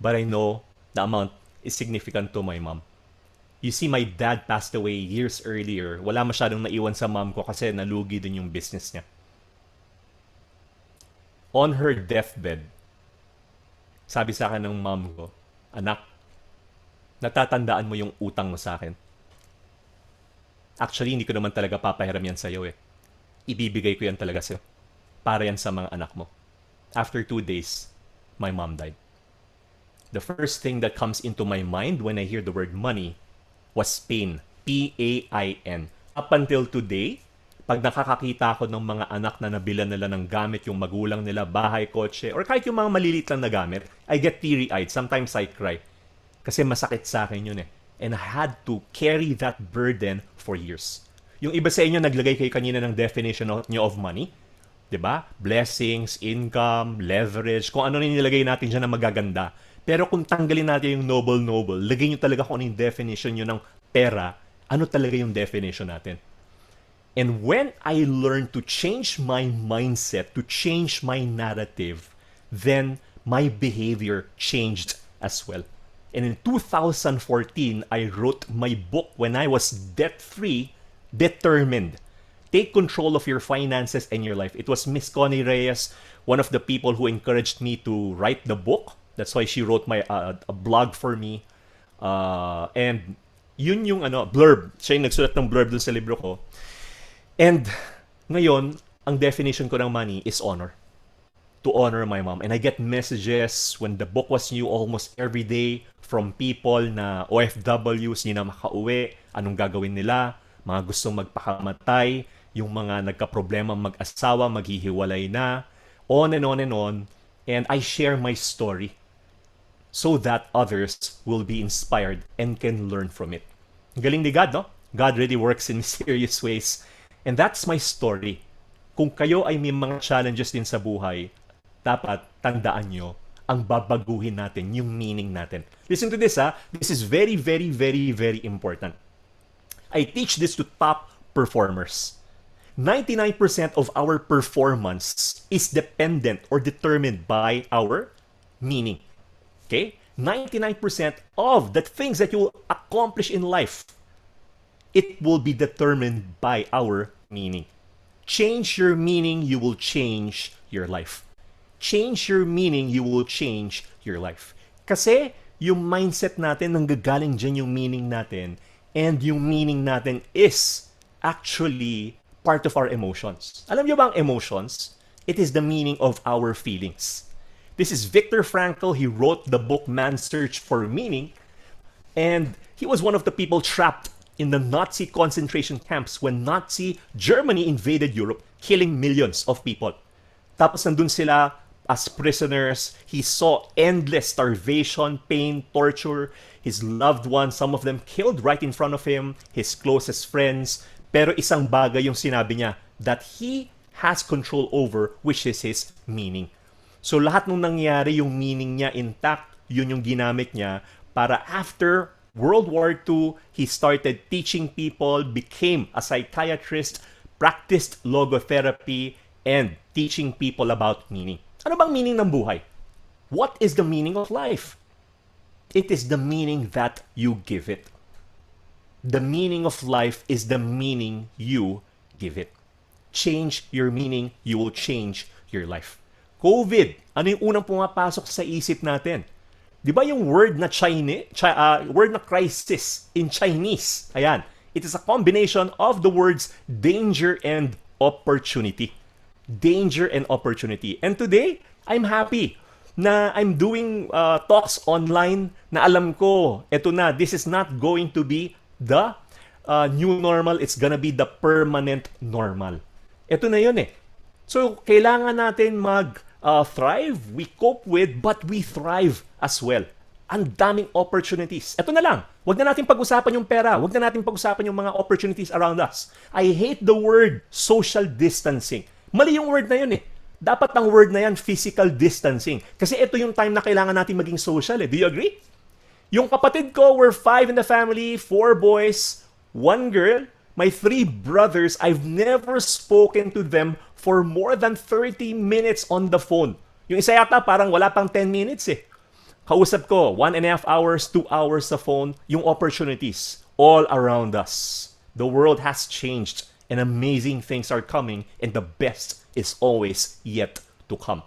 But I know the amount is significant to my mom. You see, my dad passed away years earlier. Wala masyadong naiwan sa mom ko kasi nalugi din yung business niya. On her deathbed, sabi sa akin ng mom ko, anak, natatandaan mo yung utang mo sa akin. Actually, hindi ko naman talaga papahiram yan sa'yo eh. Ibibigay ko yan talaga sa'yo. Para yan sa mga anak mo. After 2 days, my mom died. The first thing that comes into my mind when I hear the word money was pain. P-A-I-N. Up until today, pag nakakakita ako ng mga anak na nabilan nila ng gamit, yung magulang nila, bahay, kotse, or kahit yung mga maliliit lang na gamit, I get teary-eyed. Sometimes I cry. Kasi masakit sa akin yun eh. And I had to carry that burden for years. Yung iba sa inyo, naglagay kayo kanina ng definition nyo of money. 'Di ba? Blessings, income, leverage, kung ano nilagay natin dyan na magaganda. Pero kung tanggalin natin yung noble, lagay nyo talaga kung ano yung definition nyo ng pera, ano talaga yung definition natin. And when I learned to change my mindset, to change my narrative, then my behavior changed as well. And in 2014, I wrote my book when I was debt-free, determined. Take control of your finances and your life. It was Miss Connie Reyes, one of the people who encouraged me to write the book. That's why she wrote my a blog for me. And yun yung blurb. Siya yung nagsulat ng blurb dun sa libro ko. And ngayon, ang definition ko ng money is honor. To honor my mom. And I get messages when the book was new almost every day from people na OFWs, hindi na makauwi, anong gagawin nila, mga gustong magpakamatay, yung mga nagka-problema mag-asawa, maghihiwalay na, on and on and on. And I share my story so that others will be inspired and can learn from it. Galing ni God, no? God really works in mysterious ways. And that's my story. Kung kayo ay may mga challenges din sa buhay, dapat tandaan nyo, ang babaguhin natin yung meaning natin. Listen to this, ha? This is very, very, very, very important. I teach this to top performers. 99% of our performance is dependent or determined by our meaning. Okay? 99% of the things that you will accomplish in life, it will be determined by our meaning. Change your meaning, you will change your life. Change your meaning, you will change your life. Kasi yung mindset natin, nanggagaling dyan yung meaning natin, and yung meaning natin is actually part of our emotions. Alam niyo ba ang emotions? It is the meaning of our feelings. This is Viktor Frankl. He wrote the book Man's Search for Meaning, and he was one of the people trapped in the Nazi concentration camps when Nazi Germany invaded Europe, killing millions of people. Tapos nandun sila as prisoners. He saw endless starvation, pain, torture. His loved ones, some of them killed right in front of him, his closest friends. Pero isang bagay yung sinabi niya, that he has control over, which is his meaning. So lahat nung nangyari, yung meaning niya intact, yun yung ginamit niya para after World War II, he started teaching people, became a psychiatrist, practiced logotherapy, and teaching people about meaning. Ano bang meaning ng buhay? What is the meaning of life? It is the meaning that you give it. The meaning of life is the meaning you give it. Change your meaning, you will change your life. COVID, ano yung unang pumapasok sa isip natin? Di ba yung word na word na crisis in Chinese? Ayan. It is a combination of the words danger and opportunity. Danger and opportunity. And today, I'm happy na I'm doing talks online na alam ko, eto na, this is not going to be the new normal. It's gonna be the permanent normal. Ito na yun eh. So, kailangan natin mag-thrive, we cope with, but we thrive as well. Ang daming opportunities. Ito na lang. Huwag na natin pag-usapan yung pera. Huwag na natin pag-usapan yung mga opportunities around us. I hate the word social distancing. Mali yung word na yun eh. Dapat ang word na yan, physical distancing. Kasi ito yung time na kailangan natin maging social eh. Do you agree? Yung kapatid ko, we're 5 in the family, 4 boys, 1 girl. My 3 brothers, I've never spoken to them for more than 30 minutes on the phone. Yung isa yata parang wala pang 10 minutes eh. Kausap ko, 1.5 hours, 2 hours sa phone, yung opportunities all around us. The world has changed and amazing things are coming and the best is always yet to come.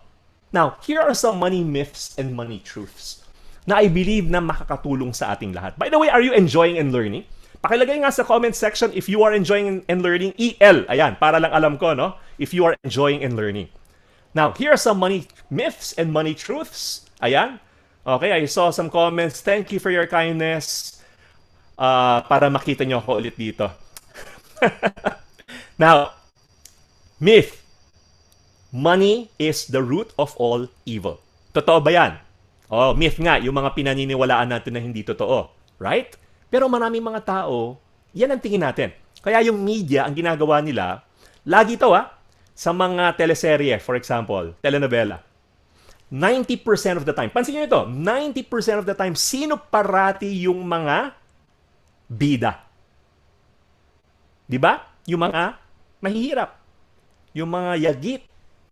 Now, here are some money myths and money truths na I believe na makakatulong sa ating lahat. By the way, are you enjoying and learning? Pakilagay nga sa comment section if you are enjoying and learning. EL, ayan, para lang alam ko, no? If you are enjoying and learning. Now, here are some money myths and money truths. Ayan. Okay, I saw some comments. Thank you for your kindness. Para makita nyo ako ulit dito. Now, myth. Money is the root of all evil. Totoo ba yan? Oh, myth nga, yung mga pinaniniwalaan natin na hindi totoo. Right? Pero maraming mga tao, yan ang tingin natin. Kaya yung media, ang ginagawa nila, lagi to sa mga teleserye, for example, telenovela. 90% of the time, pansin nyo ito, 90% of the time, sino parati yung mga bida? Di ba? Yung mga mahihirap. Yung mga yagit.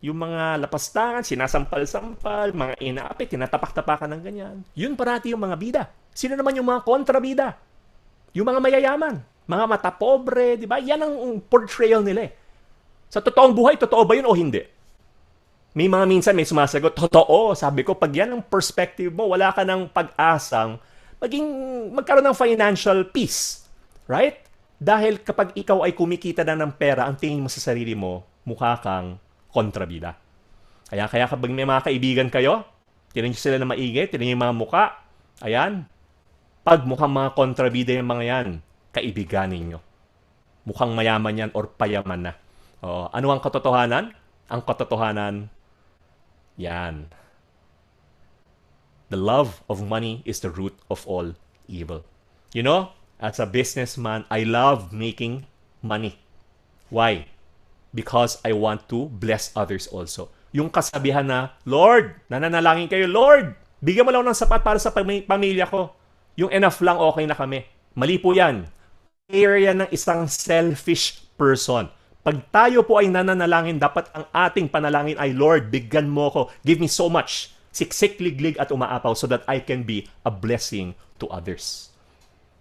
Yung mga lapastangan, sinasampal-sampal, mga inaapit, tinatapak-tapakan ng ganyan. Yun parati yung mga bida. Sino naman yung mga kontrabida? Yung mga mayayaman, mga matapobre, di ba? Yan ang portrayal nila eh. Sa totoong buhay, totoo ba yun o hindi? May mga minsan may sumasagot, totoo. Sabi ko, pag yan ang perspective mo, wala ka ng pag-asang magkaroon ng financial peace. Right? Dahil kapag ikaw ay kumikita na ng pera, ang tingin mo sa sarili mo, mukha kang kontrabida. Kaya kapag may mga kaibigan kayo, tinan nyo sila na maigi, tinan nyo yung mga muka, ayan, pag mukhang mga kontrabida yung mga yan, kaibiganin nyo. Mukhang mayaman yan or payaman na. Ano ang katotohanan? Ang katotohanan, yan. The love of money is the root of all evil. You know, as a businessman, I love making money. Why? Because I want to bless others also. Yung kasabihan na, Lord, nananalangin kayo, Lord, bigyan mo lang ng sapat para sa pamilya ko. Yung enough lang, okay na kami. Mali po yan. Area ng isang selfish person. Pag tayo po ay nananalangin, dapat ang ating panalangin ay, Lord, bigyan mo ko. Give me so much. Siksik, liglig at umaapaw so that I can be a blessing to others.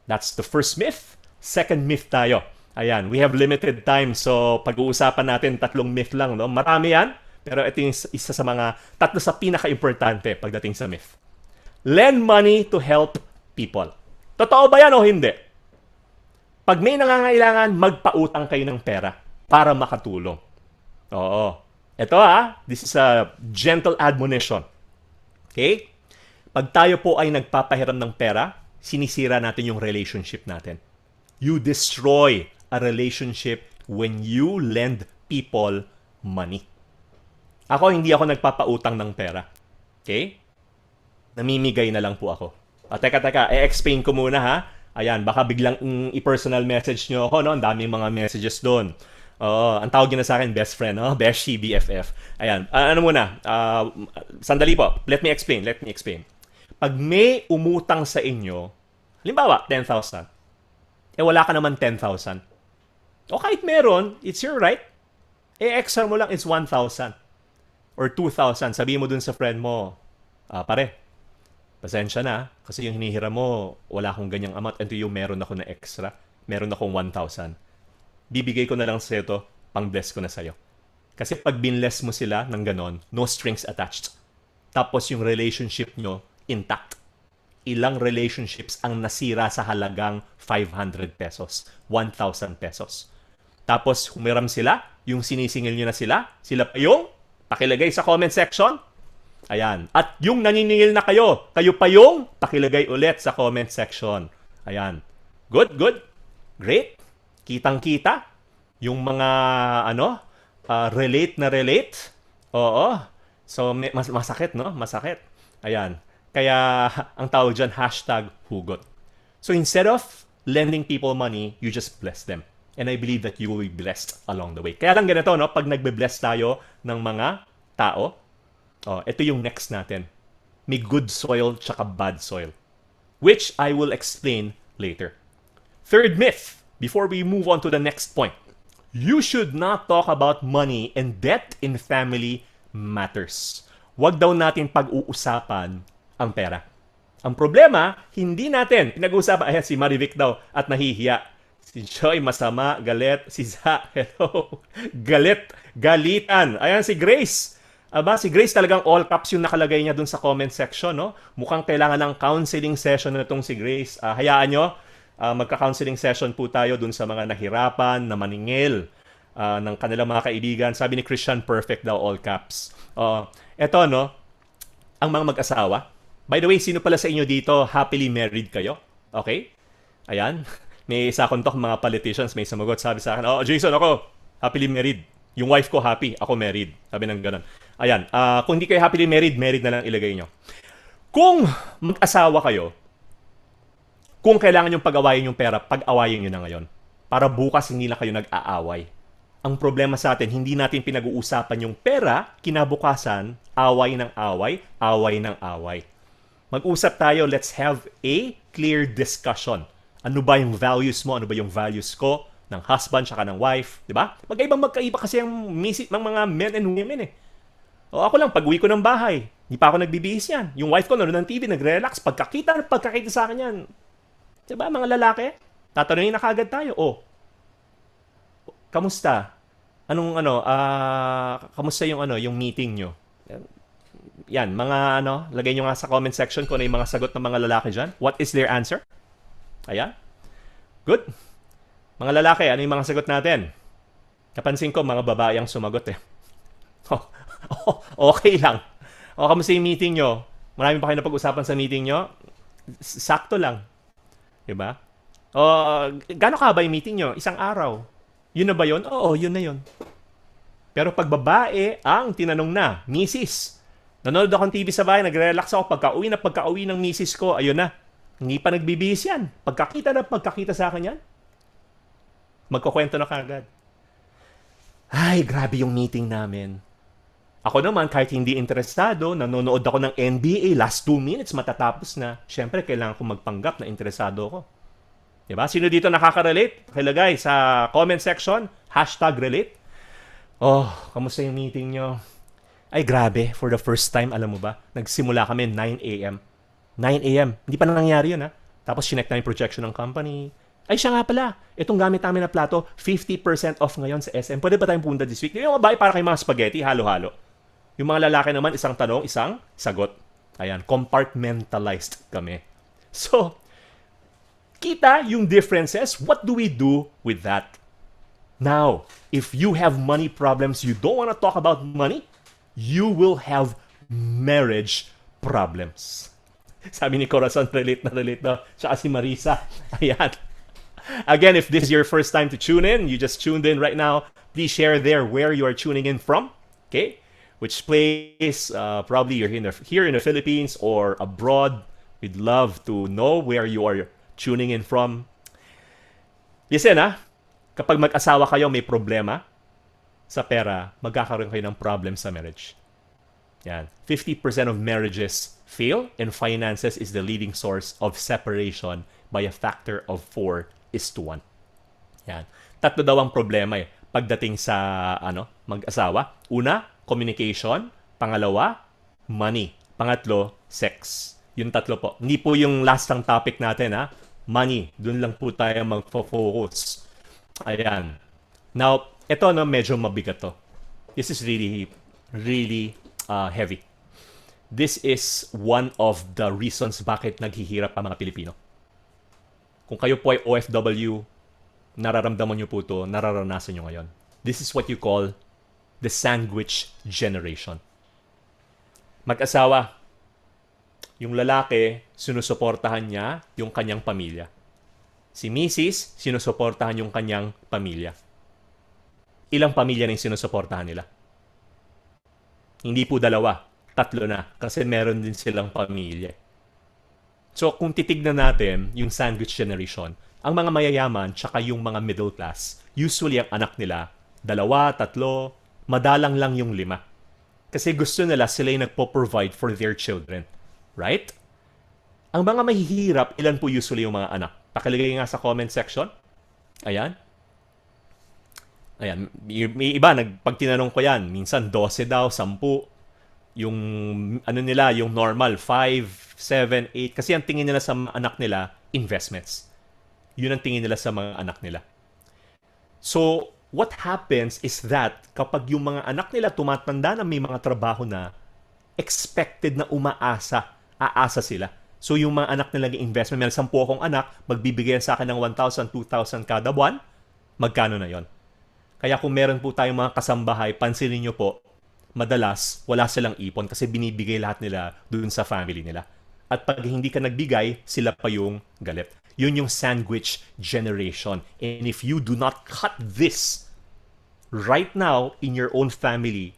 That's the first myth. Second myth tayo. Ayan, we have limited time, so pag-uusapan natin 3 myth lang, no? Marami yan, Pero ito yung isa sa mga tatlo sa pinaka-importante pagdating sa myth. Lend money to help people. Totoo ba yan o hindi? Pag may nangangailangan, magpautang kayo ng pera para makatulong. Oo. Ito this is a gentle admonition. Okay? Pag tayo po ay nagpapahiram ng pera, sinisira natin yung relationship natin. You destroy a relationship when you lend people money. Ako, hindi ako nagpapautang ng pera. Okay? Namimigay na lang po ako. Teka, i-explain ko muna Ayan, baka biglang i-personal message nyo ako, no? Ang daming mga messages doon. Ang tawag na sa akin, best friend, no? Beshi, BFF. Ayan, ano muna? Sandali po. Let me explain. Pag may umutang sa inyo, halimbawa, 10,000. Wala ka naman 10,000. O kahit meron, it's your right. Extra mo lang is 1,000 or 2,000. Sabihin mo dun sa friend mo, pare, pasensya na, kasi yung hinihiram mo, wala akong ganyang amount. Ito yung meron ako na extra. Meron akong 1,000. Bibigay ko na lang sa'yo to, pang-bless ko na sa'yo. Kasi pag binless mo sila ng ganon, no strings attached. Tapos yung relationship nyo, intact. Ilang relationships ang nasira sa halagang 500 pesos, 1,000 pesos. Tapos humiram sila, yung sinisingil nyo na sila pa yung pakilagay sa comment section. Ayan. At yung naniningil na kayo pa yung pakilagay ulit sa comment section. Ayan. Good. Great. Kitang-kita. Yung mga, relate na relate. Oo. So, masakit, no? Masakit. Ayan. Kaya, ang tawag dyan, #hugot. So, instead of lending people money, you just bless them. And I believe that you will be blessed along the way. Kaya lang ganito, no? Pag nagbe-bless tayo ng mga tao, ito yung next natin. May good soil tsaka bad soil. Which I will explain later. Third myth, before we move on to the next point. You should not talk about money and debt in family matters. Huwag daw natin pag-uusapan ang pera. Ang problema, hindi natin pinag-uusapan. Ayan, si Marivic daw at nahihiya. Si Joy, masama, galit. Si Za, hello. Galitan. Ayan, si Grace. Si Grace talagang all caps yung nakalagay niya dun sa comment section, no? Mukhang kailangan ng counseling session na itong si Grace. Hayaan nyo, magka-counseling session po tayo dun sa mga nahirapan, na maningil ng kanilang mga kaibigan. Sabi ni Christian, perfect daw, all caps. Eto, no? Ang mga mag-asawa. By the way, sino pala sa inyo dito happily married kayo? Okay? Ayan. May isa kontok mga politicians, may sumagot. Sabi sa akin, Jayson, ako, happily married. Yung wife ko happy, ako married. Sabi ng ganun. Ayan, kung hindi kayo happily married, married na lang ilagay nyo. Kung mag-asawa kayo, kung kailangan yung pag-awayin yung pera, pag-awayin nyo na ngayon. Para bukas hindi na kayo nag-aaway. Ang problema sa atin, hindi natin pinag-uusapan yung pera, kinabukasan, away ng away, away ng away. Mag-usap tayo, let's have a clear discussion. Ano ba yung values mo? Ano ba yung values ko? Ng husband, tsaka ng wife, di ba? Magkaiba kasi ang mga men and women ako lang, pag-uwi ko ng bahay, hindi pa ako nagbibihis yan. Yung wife ko nanonood ng TV, nagre-relax. Pagkakita sa akin yan. Di ba, mga lalaki? Tatanungin na kagad tayo. Kamusta? Kamusta yung meeting nyo? Yan, mga lagay nyo nga sa comment section kung ano yung mga sagot ng mga lalaki dyan. What is their answer? Ayan. Good. Mga lalaki, ano yung mga sagot natin? Napansin ko, mga babae ang sumagot Okay lang. Kamusta yung meeting nyo? Marami pa kayo napag-usapan sa meeting nyo? Sakto lang. Diba? Gano'n ka ba yung meeting nyo? Isang araw. Yun na ba yun? Oo, yun na yun. Pero pag babae ang tinanong na, Mrs., nanonood akong TV sa bahay, nagre-relax ako, pagka-uwi ng misis ko, ayun na. Hindi pa nagbibihis yan. Pagkakita sa akin yan, magkukwento na kagad. Ay, grabe yung meeting namin. Ako naman, kahit hindi interesado, nanonood ako ng NBA, last 2 minutes, matatapos na. Siyempre, kailangan ko magpanggap na interesado ako. Diba? Sino dito nakaka-relate? Pakilagay sa comment section, #relate. Kamusta yung meeting nyo? Ay, grabe. For the first time, alam mo ba, nagsimula kami 9 a.m. 9 a.m. Hindi pa nangyari yun, Tapos, sinek namin projection ng company. Ay, siya nga pala. Itong gamit namin na plato, 50% off ngayon sa SM. Pwede ba tayong punta this week? Yung babae para kay mga spaghetti, halo-halo. Yung mga lalaki naman, isang tanong, isang sagot. Ayan, compartmentalized kami. So, kita yung differences. What do we do with that? Now, if you have money problems, you don't want to talk about money, you will have marriage problems. Sabi ni Corazon, relate na. Tsaka si Marisa. Ayan. Again, if this is your first time to tune in, you just tuned in right now, please share there where you are tuning in from. Okay? Which place, probably you're here in the Philippines or abroad. We'd love to know where you are tuning in from. Listen, kapag mag-asawa kayo may problema sa pera, magkakaroon kayo ng problem sa marriage. Yan. 50% of marriages fail and finances is the leading source of separation by a factor of 4:1. Yan. Tatlo daw ang problema pagdating sa mag-asawa. Una, communication. Pangalawa, money. Pangatlo, sex. Yung tatlo po. Hindi po yung last ng topic natin money. Doon lang po tayo mag-focus. Ayan. Now, ito medyo mabigat to. This is really, really heavy. This is one of the reasons bakit naghihirap ang mga Pilipino. Kung kayo po ay OFW, nararamdaman nyo po ito, nararanasan nyo ngayon. This is what you call the sandwich generation. Mag-asawa, yung lalaki, sinusuportahan niya yung kanyang pamilya. Si Mrs., sinusuportahan yung kanyang pamilya. Ilang pamilya na yung sinusuportahan nila? Hindi po 2, 3 na. Kasi meron din silang pamilya. So, kung titignan natin yung sandwich generation, ang mga mayayaman tsaka yung mga middle class, usually ang anak nila, 2, 3, madalang lang yung 5. Kasi gusto nila sila yung nagpo-provide for their children. Right? Ang mga mahihirap, ilan po usually yung mga anak? Pakilagay nga sa comment section. Ayan. Ayan. May iba, pag tinanong ko yan, minsan 12 daw, 10. Yung, nila, yung normal, 5, 7, 8. Kasi ang tingin nila sa mga anak nila, investments. Yun ang tingin nila sa mga anak nila. So, what happens is that kapag yung mga anak nila tumatanda na may mga trabaho na, expected na aasa sila. So, yung mga anak nilang investment, may 10 akong anak, magbibigay sa akin ng 1,000, 2,000 kada buwan, magkano na yon? Kaya kung meron po tayong mga kasambahay, pansinin nyo po, madalas, wala silang ipon kasi binibigay lahat nila dun sa family nila. At pag hindi ka nagbigay, sila pa yung galit. Yun yung sandwich generation. And if you do not cut this right now in your own family,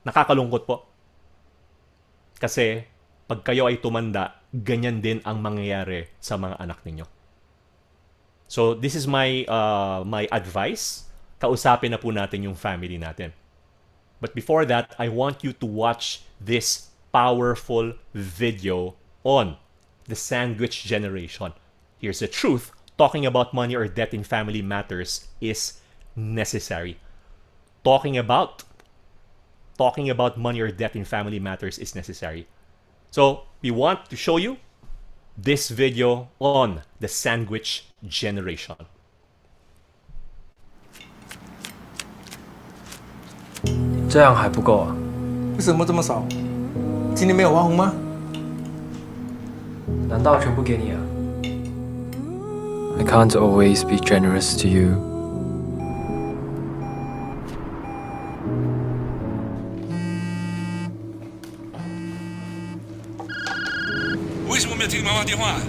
nakakalungkot po. Kasi pag kayo ay tumanda, ganyan din ang mangyayari sa mga anak ninyo. So, this is my advice. Kausapin na po natin yung family natin. But before that, I want you to watch this powerful video on the sandwich generation. Here's the truth. Talking about money or debt in family matters is necessary. Talking about money or debt in family matters is necessary. So, we want to show you this video on the sandwich generation. 这样还不够啊？为什么这么少？今天没有花红吗？难道全部给你啊？ I can't always be generous to you. 为什么没有接妈妈电话？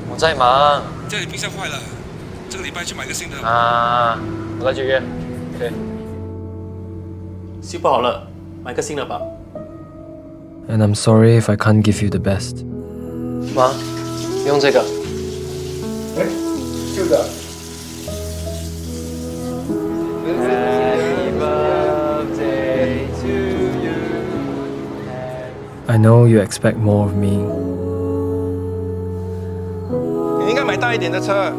我在忙家里冰箱坏了，这个礼拜去买个新的。啊，我来解约。OK。修不好了，买个新的吧。 And I'm sorry if I can't give you the best. 妈，用这个。哎，旧的。 I know you expect more of me, 你应该买大一点的车。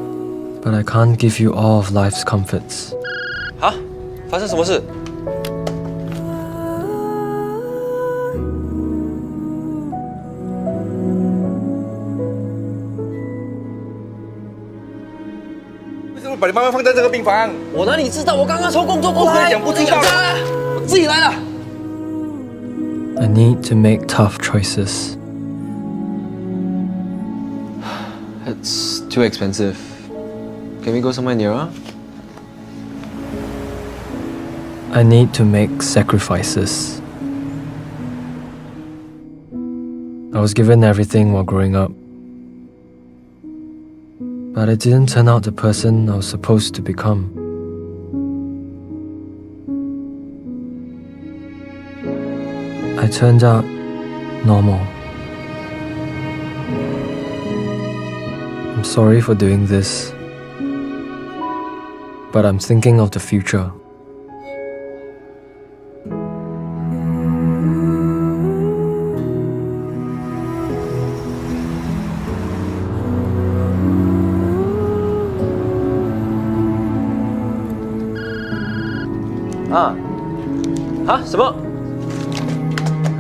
but I can't give you all of life's comforts. 啊，发生什么事？ 为什么把你妈妈放在这个病房？我哪里知道？我刚刚抽空做过不可以来，讲不知道我自己来了。I need to make tough choices. It's too expensive. Can we go somewhere nearer? I need to make sacrifices. I was given everything while growing up, but I didn't turn out the person I was supposed to become. I turned out normal. I'm sorry for doing this, but I'm thinking of the future. Ah. 哈？什么？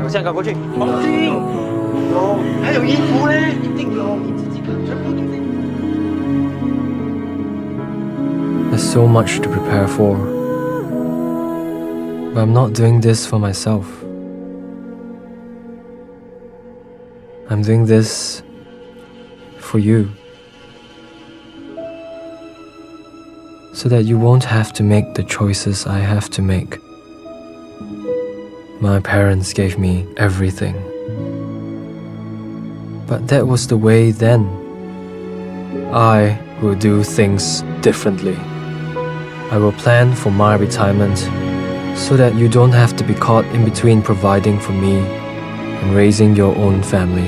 我现在赶过去。还有衣服嘞，一定有，你自己看，全部都是。 There's so much to prepare for, but I'm not doing this for myself. I'm doing this for you, so that you won't have to make the choices I have to make. My parents gave me everything, but that was the way then. I will do things differently. I will plan for my retirement so that you don't have to be caught in between providing for me and raising your own family.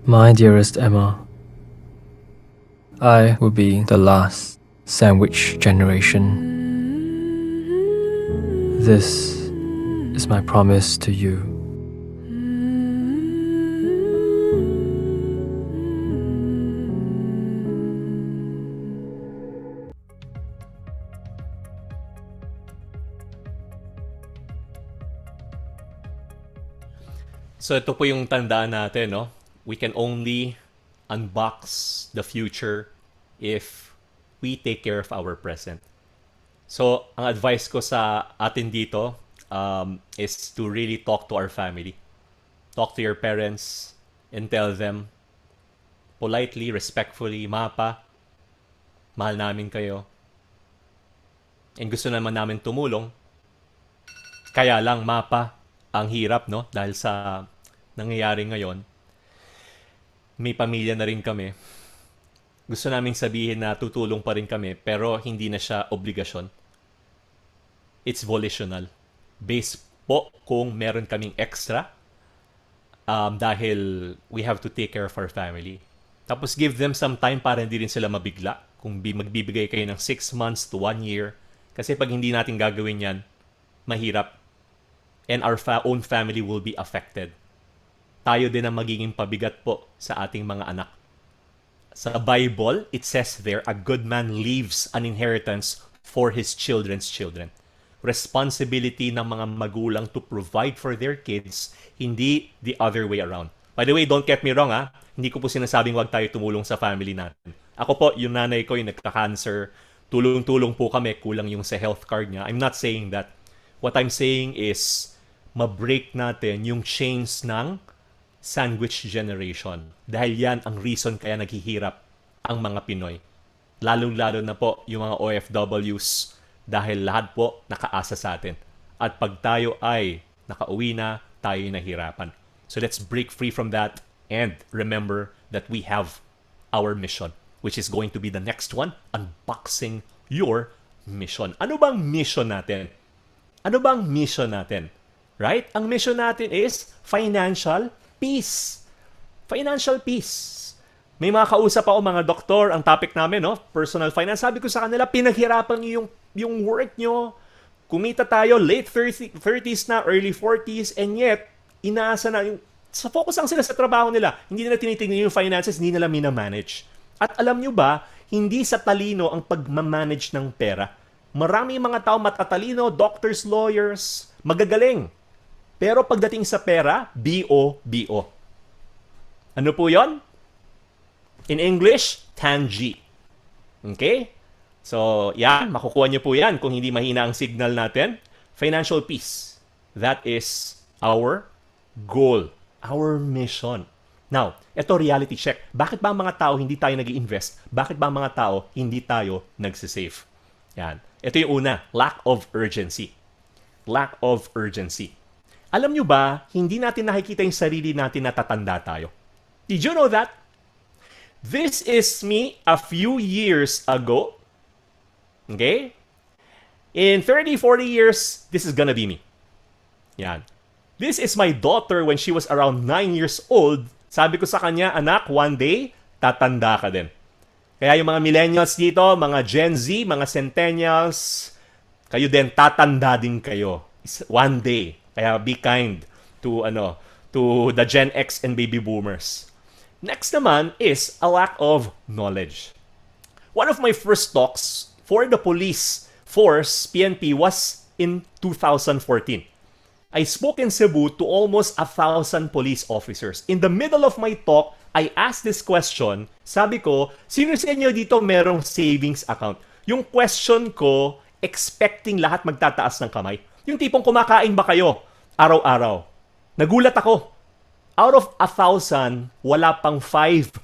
My dearest Emma, I will be the last sandwich generation. This is my promise to you. So ito po yung tandaan natin, no? We can only unbox the future if we take care of our present. So, ang advice ko sa atin dito is to really talk to our family. Talk to your parents and tell them politely, respectfully, Mapa, mahal namin kayo. And gusto naman namin tumulong. Kaya lang, Mapa, ang hirap, no? Dahil sa nangyayari ngayon, may pamilya na rin kami. Gusto naming sabihin na tutulong pa rin kami, pero hindi na siya obligasyon. It's volitional. Based po kung meron kaming extra, dahil we have to take care of our family. Tapos give them some time para hindi rin sila mabigla. Kung magbibigay kayo ng 6 months to 1 year. Kasi pag hindi natin gagawin yan, mahirap. And our own family will be affected. Tayo din ang magiging pabigat po sa ating mga anak. Sa Bible, it says there, a good man leaves an inheritance for his children's children. Responsibility ng mga magulang to provide for their kids, hindi the other way around. By the way, don't get me wrong, ha? Hindi ko po sinasabing wag tayo tumulong sa family natin. Ako po, yung nanay ko yung nagka-cancer, tulong-tulong po kami, kulang yung sa health card niya. I'm not saying that. What I'm saying is, ma-break natin yung chains ng sandwich generation. Dahil yan ang reason kaya naghihirap ang mga Pinoy. Lalong-lalo na po yung mga OFWs dahil lahat po nakaasa sa atin. At pag tayo ay nakauwi na, tayo nahirapan. So let's break free from that and remember that we have our mission, which is going to be the next one, unboxing your mission. Ano bang mission natin? Ano bang mission natin? Right? Ang mission natin is financial peace. Financial peace. May mga kausap ako, mga doktor, ang topic namin, no? Personal finance. Sabi ko sa kanila, pinaghirapan niyo yung work nyo. Kumita tayo, late 30s na, early 40s, and yet, inaasa na yung, sa focus lang sila sa trabaho nila. Hindi nila tinitingnan yung finances, hindi nila minamanage. At alam nyo ba, hindi sa talino ang pagmamanage ng pera. Maraming mga tao matatalino, doctors, lawyers, magagaling. Pero pagdating sa pera, B.O. Ano po yon? In English, Tangi. Okay? So, yan. Makukuha niyo po yan kung hindi mahina ang signal natin. Financial peace. That is our goal. Our mission. Now, ito reality check. Bakit ba ang mga tao hindi tayo nag-i-invest? Bakit ba ang mga tao hindi tayo nagsisave? Yan. Ito yung una. Lack of urgency. Lack of urgency. Alam nyo ba, hindi natin nakikita yung sarili natin na tatanda tayo. Did you know that? This is me a few years ago. Okay? In 30, 40 years, this is gonna be me. Yan. This is my daughter when she was around 9 years old. Sabi ko sa kanya, anak, one day, tatanda ka din. Kaya yung mga millennials dito, mga Gen Z, mga centennials, kayo din, tatanda din kayo. One day. Kaya be kind to the Gen X and baby boomers. Next naman is a lack of knowledge. One of my first talks for the police force, PNP, was in 2014. I spoke in Cebu to almost 1,000 police officers. In the middle of my talk, I asked this question. Sabi ko, sino sa inyo dito merong savings account? Yung question ko, expecting lahat magtataas ng kamay. Yung tipong kumakain ba kayo araw-araw? Nagulat ako. Out of 1,000, wala pang 5%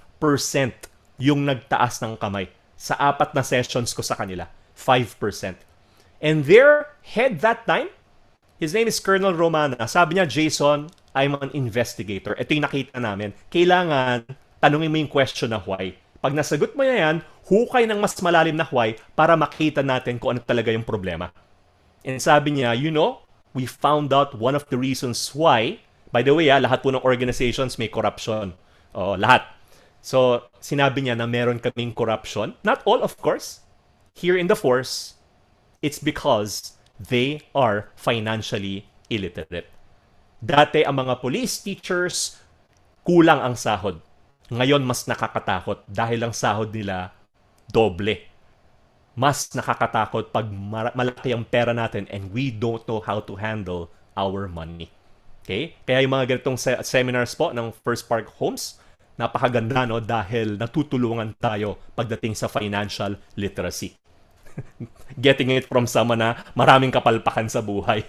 yung nagtaas ng kamay. Sa 4 na sessions ko sa kanila, 5%. And their head that time, his name is Colonel Romana. Sabi niya, Jason, I'm an investigator. Ito yung nakita namin. Kailangan tanungin mo yung question na why. Pag nasagot mo na yan, hukay ng mas malalim na why para makita natin kung ano talaga yung problema. And sabi niya, we found out one of the reasons why. By the way, lahat po ng organizations may corruption. Lahat. So, sinabi niya na meron kaming corruption. Not all, of course. Here in the force, it's because they are financially illiterate. Dati, ang mga police teachers, kulang ang sahod. Ngayon, mas nakakatakot dahil ang sahod nila doble. Mas nakakatakot pag malaki ang pera natin and we don't know how to handle our money. Okay? Kaya yung mga ganitong seminars po ng First Park Homes, napakaganda dahil natutulungan tayo pagdating sa financial literacy. Getting it from someone na maraming kapalpakan sa buhay.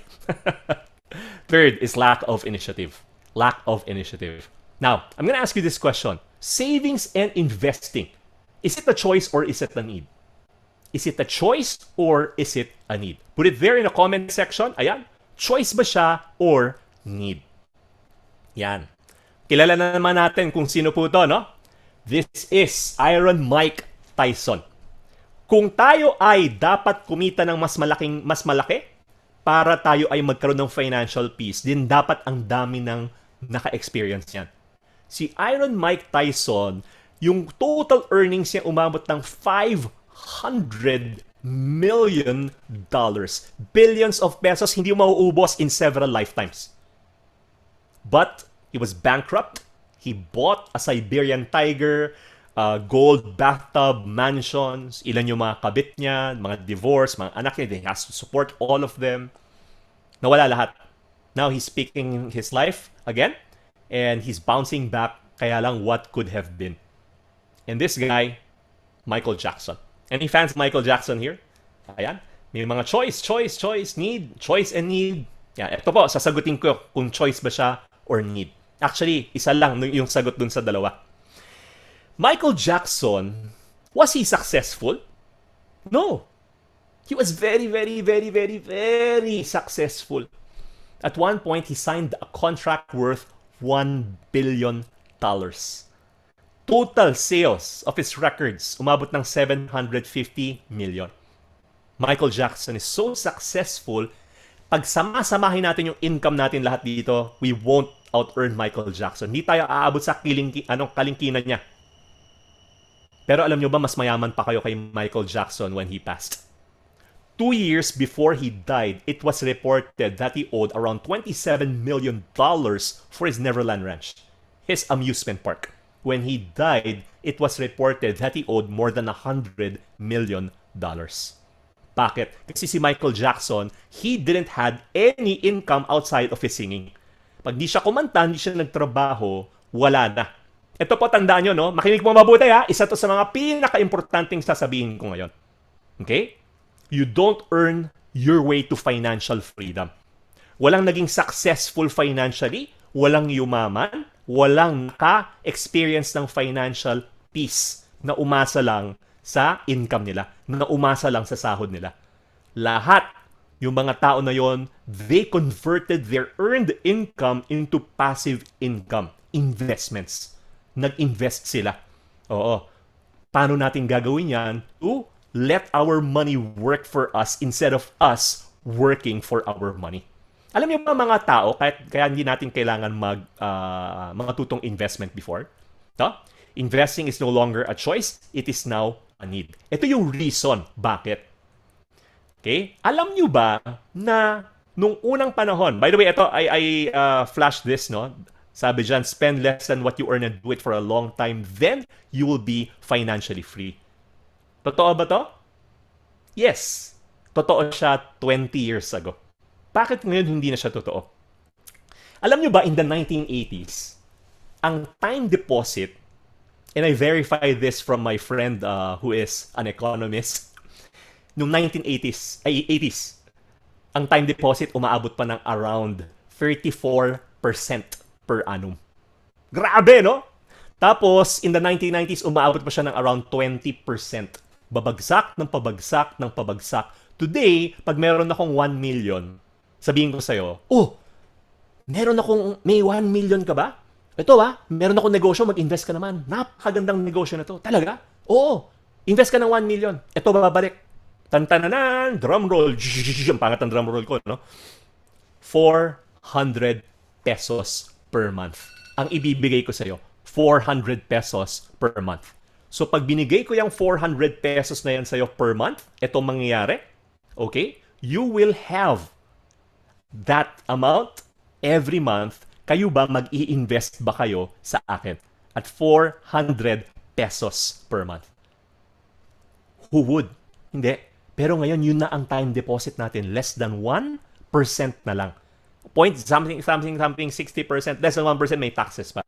Third is lack of initiative. Lack of initiative. Now, I'm gonna ask you this question. Savings and investing, is it a choice or is it a need? Is it a choice or is it a need? Put it there in the comment section. Ayan. Choice ba siya or need? Yan. Kilala na naman natin kung sino po to, no? This is Iron Mike Tyson. Kung tayo ay dapat kumita ng mas malaki para tayo ay magkaroon ng financial peace, din dapat ang dami ng naka-experience yan. Si Iron Mike Tyson, yung total earnings niya umabot ng $500 million. Billions of pesos, hindi mauubos in several lifetimes. But he was bankrupt. He bought a Siberian tiger, gold bathtub mansions, ilan yung mga kabit niya, mga divorce, mga anak niya, he has to support all of them. Nawala lahat. Now he's picking his life again, and he's bouncing back, kaya lang what could have been. And this guy, Michael Jackson. Any fans of Michael Jackson here? Ayan. May mga choice, need, choice and need. Yan. Ito po, sasagutin ko kung choice ba siya or need. Actually, isa lang yung sagot dun sa dalawa. Michael Jackson, was he successful? No. He was very, very, very, very, very successful. At one point, he signed a contract worth $1 billion. Total sales of his records, umabot ng 750 million. Michael Jackson is so successful, pag sama-samahin natin yung income natin lahat dito, we won't out-earn Michael Jackson. Hindi tayo aabot sa kalingkinan niya. Pero alam nyo ba, mas mayaman pa kayo kay Michael Jackson when he passed. 2 years before he died, it was reported that he owed around $27 million for his Neverland Ranch, his amusement park. When he died, it was reported that he owed more than $100 million. Bakit? Kasi si Michael Jackson, he didn't have any income outside of his singing. Pag di siya kumanta, di siya nagtrabaho, wala na. Ito po, tandaan nyo, no? Makinig mo mabuti, ha? Isa to sa mga pinaka-importanting sasabihin ko ngayon. Okay? You don't earn your way to financial freedom. Walang naging successful financially, walang yumaman, walang naka-experience ng financial peace na umasa lang sa income nila, na umasa lang sa sahod nila. Lahat, yung mga tao na yon, they converted their earned income into passive income, investments. Nag-invest sila. Oo. Paano natin gagawin yan? To let our money work for us instead of us working for our money. Alam niyo ba mga tao, kaya hindi natin kailangan mga tutong investment before? No? Investing is no longer a choice, it is now a need. Ito yung reason bakit. Okay? Alam niyo ba na nung unang panahon, by the way, ito, I flashed this, no? Sabi dyan, spend less than what you earn and do it for a long time, then you will be financially free. Totoo ba to? Yes. Totoo siya 20 years ago. Bakit ngayon hindi na siya totoo? Alam nyo ba, in the 1980s, ang time deposit, and I verified this from my friend who is an economist, noong 80s, ang time deposit umaabot pa ng around 34% per annum. Grabe, no? Tapos, in the 1990s, umaabot pa siya ng around 20%. Babagsak ng pabagsak ng pabagsak. Today, pag meron akong 1 million, sabihin ko sa'yo, may 1 million ka ba? Ito meron akong negosyo, mag-invest ka naman. Napakagandang negosyo na to. Talaga? Oo. Invest ka ng 1 million. Ito babalik. Tantananan, drum roll. Ang pangat ng drum roll ko, no? 400 pesos per month. Ang ibibigay ko sa'yo, 400 pesos per month. So, pag binigay ko yung 400 pesos na yan sa'yo per month, ito mangyayari, okay? You will have that amount every month. Kayo ba, mag-i-invest ba kayo sa akin? At 400 pesos per month. Who would? Hindi. Pero ngayon, yun na ang time deposit natin. Less than 1% na lang. Something, 60%, less than 1% may taxes pa.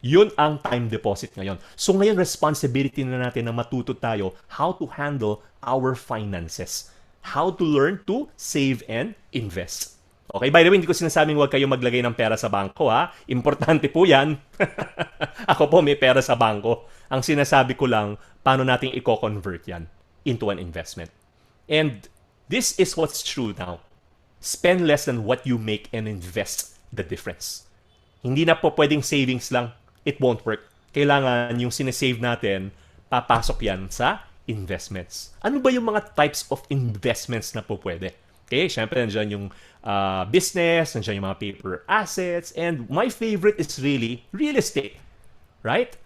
Yun ang time deposit ngayon. So ngayon, responsibility na natin na matuto tayo how to handle our finances. How to learn to save and invest. Okay, by the way, hindi ko sinasabing huwag kayo maglagay ng pera sa bangko, ha? Importante po yan. Ako po may pera sa bangko. Ang sinasabi ko lang, paano natin i-convert yan into an investment. And this is what's true now. Spend less than what you make and invest the difference. Hindi na po pwedeng savings lang. It won't work. Kailangan yung sinesave natin, papasok yan sa investments. Ano ba yung mga types of investments na po pwede? Okay, syempre nandiyan yung business, nandiyan yung mga paper assets, and my favorite is really real estate. Right?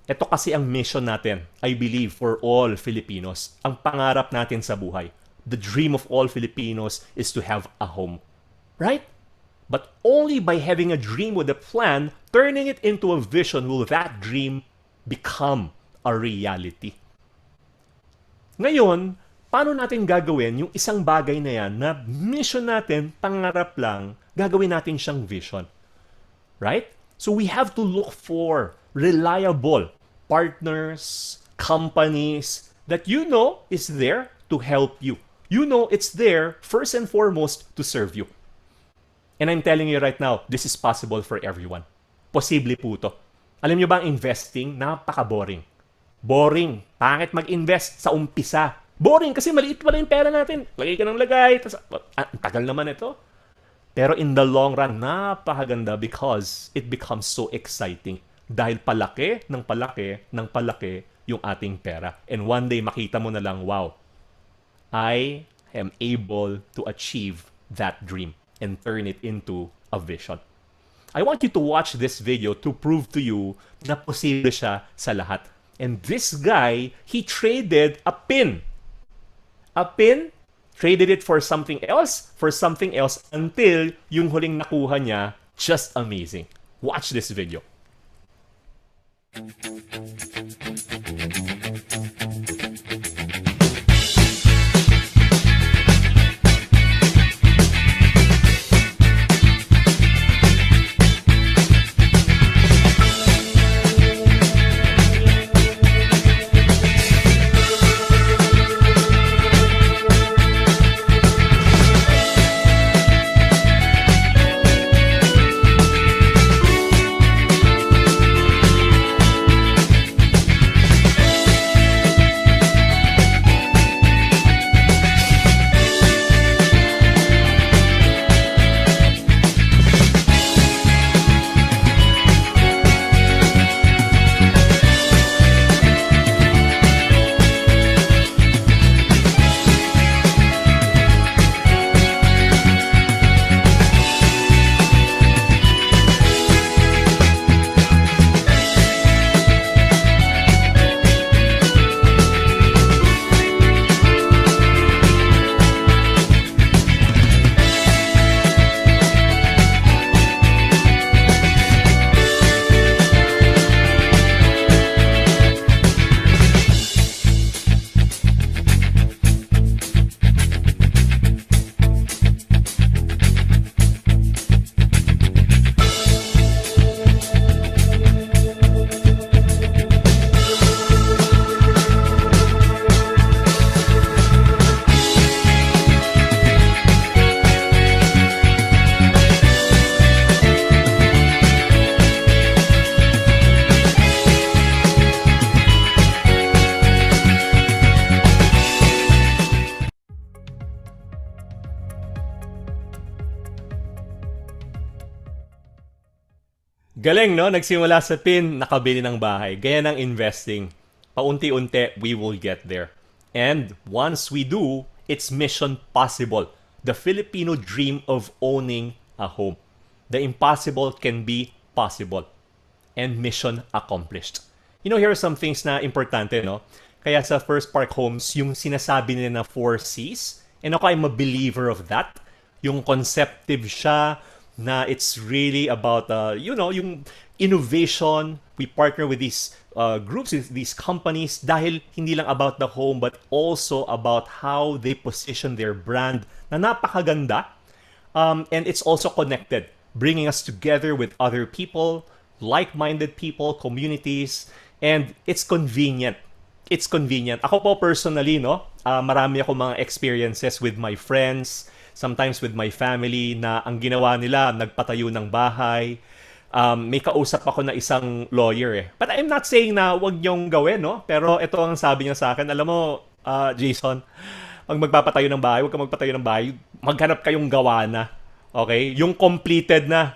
Ito kasi ang mission natin, I believe, for all Filipinos. Ang pangarap natin sa buhay. The dream of all Filipinos is to have a home. Right? But only by having a dream with a plan, turning it into a vision, will that dream become a reality. Ngayon, paano natin gagawin yung isang bagay na yan na mission natin, pangarap lang, gagawin natin siyang vision? Right? So we have to look for reliable partners, companies that you know is there to help you. You know it's there first and foremost to serve you. And I'm telling you right now, this is possible for everyone. Posible po to. Alam niyo ba, investing, napaka-boring. Boring. Pangit mag-invest sa umpisa. Boring kasi maliit pala yung pera natin. Lagay ka ng lagay. Tagal naman ito. Pero in the long run, napakaganda because it becomes so exciting. Dahil palaki ng palaki ng palaki yung ating pera. And one day, makita mo na lang, wow, I am able to achieve that dream and turn it into a vision. I want you to watch this video to prove to you na posible siya sa lahat. And this guy, he traded a pin. A pin, traded it for something else until yung huling nakuha niya, just amazing. Watch this video. Galing, no? Nagsimula sa pin, nakabili ng bahay. Gaya ng investing. Paunti-unti, we will get there. And once we do, it's mission possible. The Filipino dream of owning a home. The impossible can be possible. And mission accomplished. You know, here are some things na importante, no? Kaya sa First Park Homes, yung sinasabi nila na 4 C's, and ako I'm a believer of that. Yung conceptive siya, na it's really about, yung innovation. We partner with these groups, with these companies, dahil hindi lang about the home, but also about how they position their brand na napakaganda. And it's also connected, bringing us together with other people, like-minded people, communities, and it's convenient. It's convenient. Ako po personally, no, marami ako mga experiences with my friends, sometimes with my family, na ang ginawa nila, nagpatayo ng bahay. May kausap ako na isang lawyer eh. But I'm not saying na wag niyong gawin, no? Pero ito ang sabi niya sa akin, alam mo, Jason, pag magpapatayo ng bahay, wag ka magpatayo ng bahay, maghanap kayong gawa na. Okay? Yung completed na.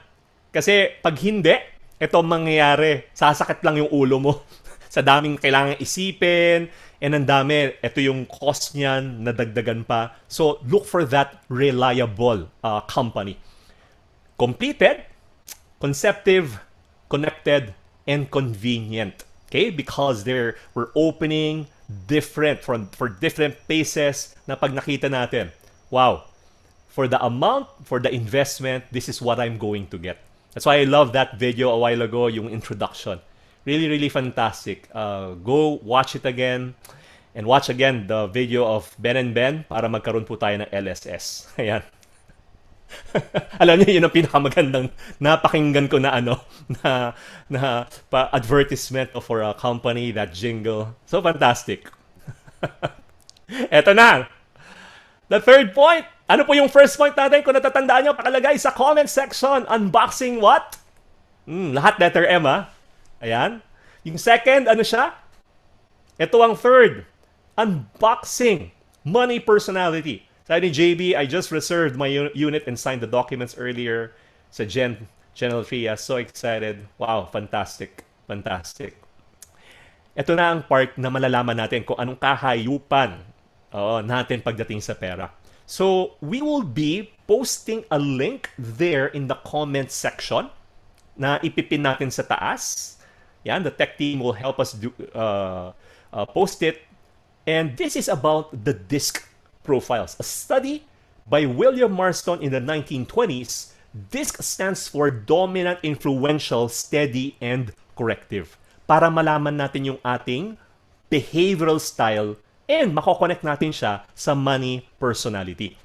Kasi pag hindi, ito ang mangyayari. Sasakit lang yung ulo mo. Sa daming kailangan isipin, and ang dami, ito yung cost niyan, nadagdagan pa. So, look for that reliable company. Completed, conceptive, connected, and convenient. Okay? Because we're opening different, for different paces na pag nakita natin, wow, for the amount, for the investment, this is what I'm going to get. That's why I love that video a while ago, yung introduction. Really, really fantastic. Go watch it again and watch again the video of Ben and Ben para magkaroon po tayo ng LSS. Ayan. Alam niyo, yun ang pinakamagandang napakinggan ko na advertisement for a company, that jingle. So fantastic. Eto na. The third point. Ano po yung first point natin? Kung natatandaan nyo, pakalagay sa comment section. Unboxing what? Lahat letter M, ha? Ayan. Yung second, ano siya? Ito ang third. Unboxing. Money personality. Sabi ni JB, I just reserved my unit and signed the documents earlier sa Channel 3. So excited. Wow, fantastic. Fantastic. Ito na ang part na malalaman natin kung anong kahayupan natin pagdating sa pera. So, we will be posting a link there in the comment section na ipipin natin sa taas. Yan, the tech team will help us post it. And this is about the DISC profiles. A study by William Marston in the 1920s. DISC stands for Dominant, Influential, Steady, and Corrective. Para malaman natin yung ating behavioral style and mako-connect natin siya sa money personality.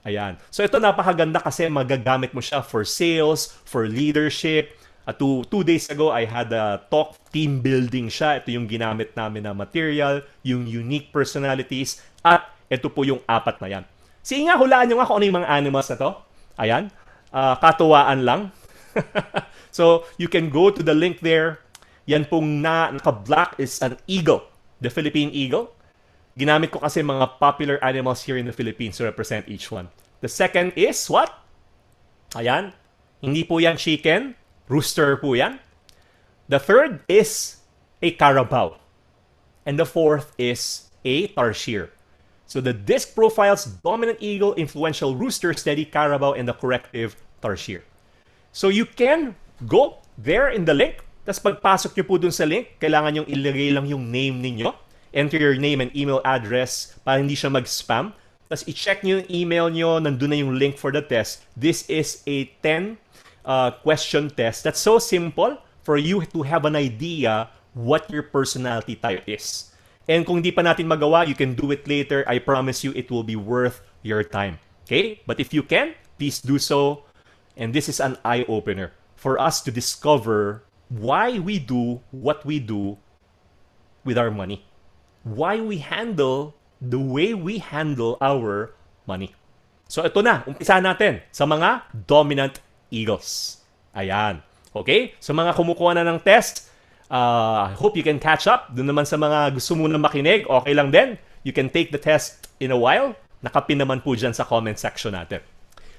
Ayan. So ito napakaganda kasi magagamit mo siya for sales, for leadership. At 2 days ago, I had a talk, team building siya. Ito yung ginamit namin na material, yung unique personalities, at ito po yung 4 na yan. Sige nga, hulaan nyo nga kung ano yung mga animals na to. Ayan. Katuwaan lang. So, you can go to the link there. Yan pong naka-black is an eagle. The Philippine eagle. Ginamit ko kasi mga popular animals here in the Philippines to represent each one. The second is what? Ayan. Hindi po yan chicken. Rooster po yan. The third is a carabao. And the fourth is a tarsier. So the DISC profiles dominant eagle, influential rooster, steady carabao, and the corrective tarsier. So you can go there in the link. Tapos pagpasok nyo po dun sa link, kailangan yung ilagay lang yung name ninyo. Enter your name and email address para hindi siya mag-spam. Tapos i-check nyo yung email nyo, nandun na yung link for the test. This is a 10 question test that's so simple for you to have an idea what your personality type is. And kung di pa natin magawa, you can do it later. I promise you it will be worth your time. Okay? But if you can, please do so. And this is an eye-opener for us to discover why we do what we do with our money. Why we handle the way we handle our money. So ito na, umpisa natin sa mga dominant eagles. Ayan. Okay? So mga kumukuha na ng test, I hope you can catch up. Doon naman sa mga gusto muna makinig, okay lang din. You can take the test in a while. Nakapin naman po dyan sa comment section natin.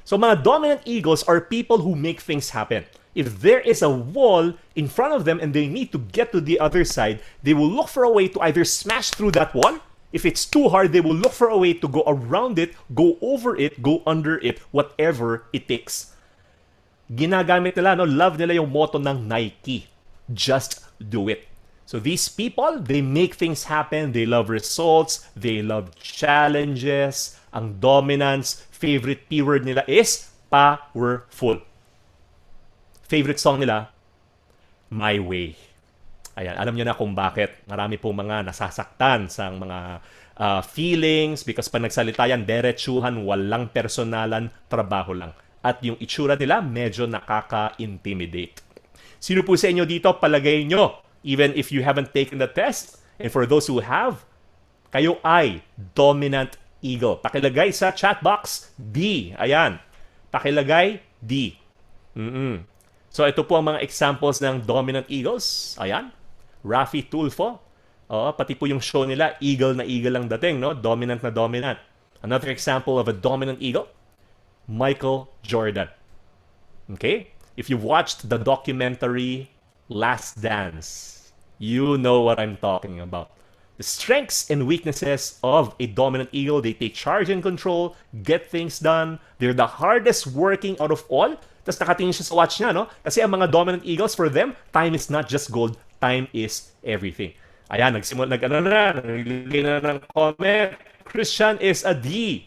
So mga dominant eagles are people who make things happen. If there is a wall in front of them and they need to get to the other side, they will look for a way to either smash through that wall. If it's too hard, they will look for a way to go around it, go over it, go under it, whatever it takes. Ginagamit nila, no? Love nila yung motto ng Nike. Just do it. So these people, they make things happen. They love results. They love challenges. Ang dominance, favorite keyword nila is powerful. Favorite song nila, My Way. Ayan, alam nyo na kung bakit. Marami pong mga nasasaktan sa mga feelings because pag nagsalita yan, derechuhan, walang personalan, trabaho lang. At yung itsura nila, medyo nakaka-intimidate. Sino po sa inyo dito, palagay nyo, even if you haven't taken the test, and for those who have, kayo ay dominant eagle. Pakilagay sa chat box, D. Ayan. Pakilagay, D. So ito po ang mga examples ng dominant eagles. Ayan. Rafi Tulfo. Pati po yung show nila, eagle na eagle ang dating, no? Dominant na dominant. Another example of a dominant eagle, Michael Jordan. Okay? If you've watched the documentary Last Dance, you know what I'm talking about. The strengths and weaknesses of a dominant eagle, they take charge and control, get things done. They're the hardest working out of all. Tapos nakatingin siya sa watch niya, no? Kasi ang mga dominant eagles, for them, time is not just gold, time is everything. Ayan, naglagay na ng comment. Christian is a D.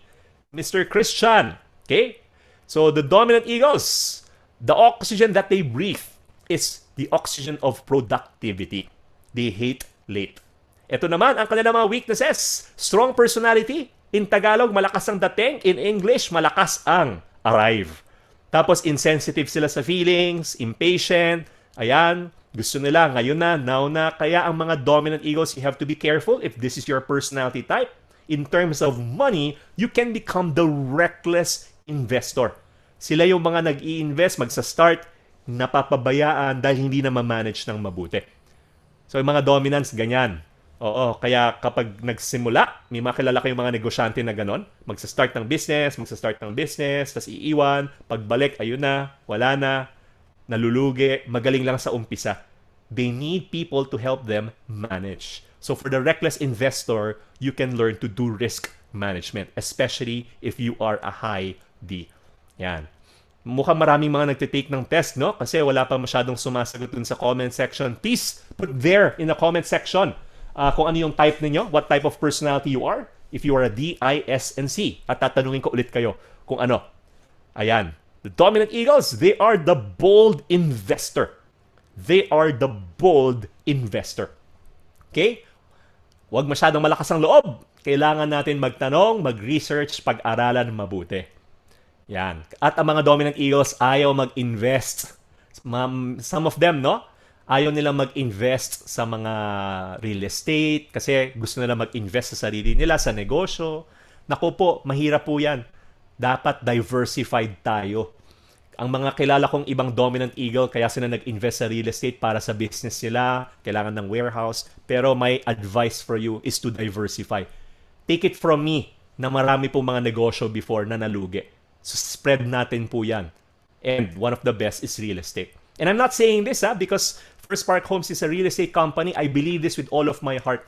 Mr. Christian. Okay? So, the dominant eagles, the oxygen that they breathe is the oxygen of productivity. They hate late. Ito naman ang kanilang mga weaknesses. Strong personality. In Tagalog, malakas ang dating. In English, malakas ang arrive. Tapos, insensitive sila sa feelings, impatient. Ayan, gusto nila ngayon na, now na. Kaya ang mga dominant eagles, you have to be careful if this is your personality type. In terms of money, you can become the reckless investor. Sila yung mga nag-i-invest, magsa-start, napapabayaan dahil hindi na ma-manage ng mabuti. So, yung mga dominants, ganyan. Oo, kaya kapag nagsimula, may makilala kayong mga negosyante na ganon, magsa-start ng business, tas iiwan, pagbalik, ayun na, wala na, nalulugi, magaling lang sa umpisa. They need people to help them manage. So for the reckless investor, you can learn to do risk management, especially if you are a high D. Yan. Mukhang maraming mga nagtitake ng test, no? Kasi wala pa masyadong sumasagot dun sa comment section. Please put there in the comment section kung ano yung type ninyo, what type of personality you are. If you are a D, I, S, and C. At tatanungin ko ulit kayo kung ano. Ayan. The dominant eagles, they are the bold investor. They are the bold investor. Okay? Huwag masyadong malakas ang loob. Kailangan natin magtanong, mag-research, pag-aralan mabuti. Yan. At ang mga dominant eagles, ayaw mag-invest. Some of them, no? Ayaw nilang mag-invest sa mga real estate kasi gusto nila mag-invest sa sarili nila, sa negosyo. Naku po, mahirap po yan. Dapat diversified tayo. Ang mga kilala kong ibang dominant eagle, kaya sila nag-invest sa real estate para sa business nila, kailangan ng warehouse. Pero my advice for you is to diversify. Take it from me na marami pong mga negosyo before na nalugi. So spread natin po yan. And one of the best is real estate. And I'm not saying this because First Park Homes is a real estate company. I believe this with all of my heart.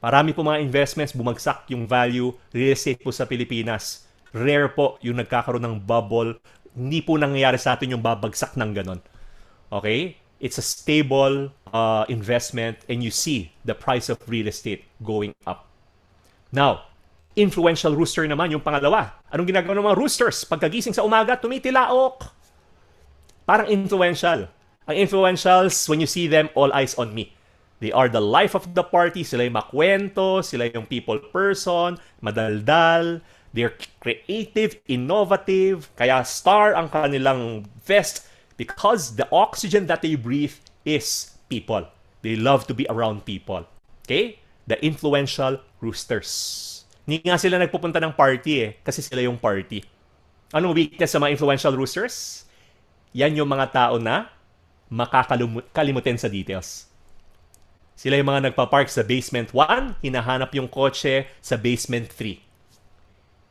Marami po mga investments, bumagsak yung value. Real estate po sa Pilipinas. Rare po yung nagkakaroon ng bubble. Hindi po nangyayari sa atin yung babagsak ng ganon. Okay? It's a stable investment and you see the price of real estate going up. Now, influential rooster naman yung pangalawa. Anong ginagawa ng mga roosters? Pagkagising sa umaga, tumitilaok. Parang influential. Ang influentials, when you see them, all eyes on me. They are the life of the party. Sila yung makwento, sila yung people person, madaldal. They're creative, innovative. Kaya star ang kanilang vest because the oxygen that they breathe is people. They love to be around people. Okay? The influential roosters. Hindi nga sila nagpupunta ng party kasi sila yung party. Anong weakness sa mga influential roosters? Yan yung mga tao na makakalimutin sa details. Sila yung mga nagpa-park sa basement 1, hinahanap yung kotse sa basement 3.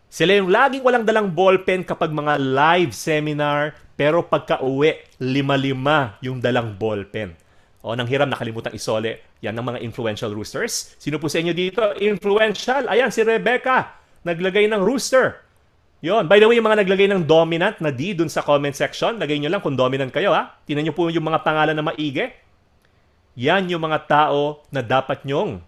Sila yung laging walang dalang ballpen kapag mga live seminar, Pero pagka-uwi, lima-lima yung dalang ballpen. O, nang hiram, nakalimutan isole. Yan ang mga influential roosters. Sino po sa inyo dito? Influential. Ayan, si Rebecca. Naglagay ng rooster. Yon. By the way, yung mga naglagay ng dominant na D dun sa comment section, lagay nyo lang kung dominant kayo, ha? Tingnan nyo po yung mga pangalan na maigi. Yan yung mga tao na dapat nyong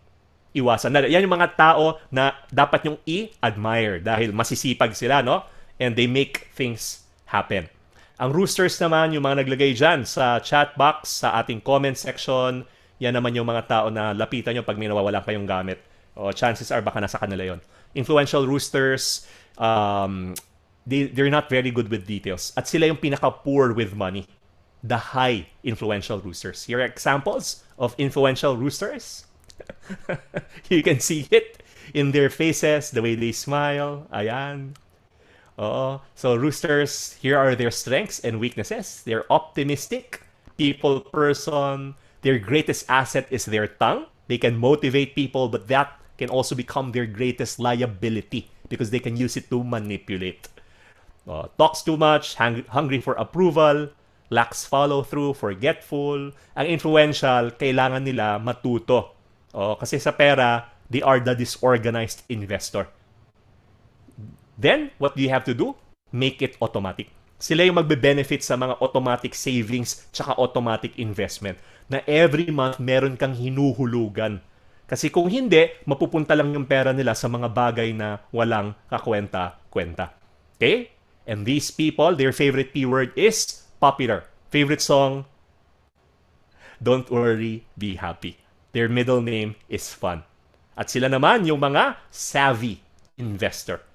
iwasan. Yan yung mga tao na dapat nyong i-admire dahil masisipag sila, no? And they make things happen. Ang roosters naman, yung mga naglagay dyan sa chat box, sa ating comment section, yan naman yung mga tao na lapitan nyo pag may nawawalan kayong gamit. O chances are baka nasa kanila yon. Influential roosters, they're not very good with details. At sila yung pinaka-poor with money. The high influential roosters. Here are examples of influential roosters. You can see it in their faces, the way they smile. Ayan. Oo. So roosters, here are their strengths and weaknesses. They're optimistic, people person. Their greatest asset is their tongue. They can motivate people, but that can also become their greatest liability because they can use it to manipulate. Talks too much, hungry for approval, lacks follow-through, forgetful. Ang influential, kailangan nila matuto. Kasi sa pera, they are the disorganized investor. Then, what do you have to do? Make it automatic. Sila yung magbe-benefit sa mga automatic savings tsaka automatic investment na every month meron kang hinuhulugan. Kasi kung hindi, mapupunta lang yung pera nila sa mga bagay na walang kakwenta-kwenta. Okay? And these people, their favorite P-word is popular. Favorite song, Don't Worry, Be Happy. Their middle name is fun. At sila naman yung mga savvy investor.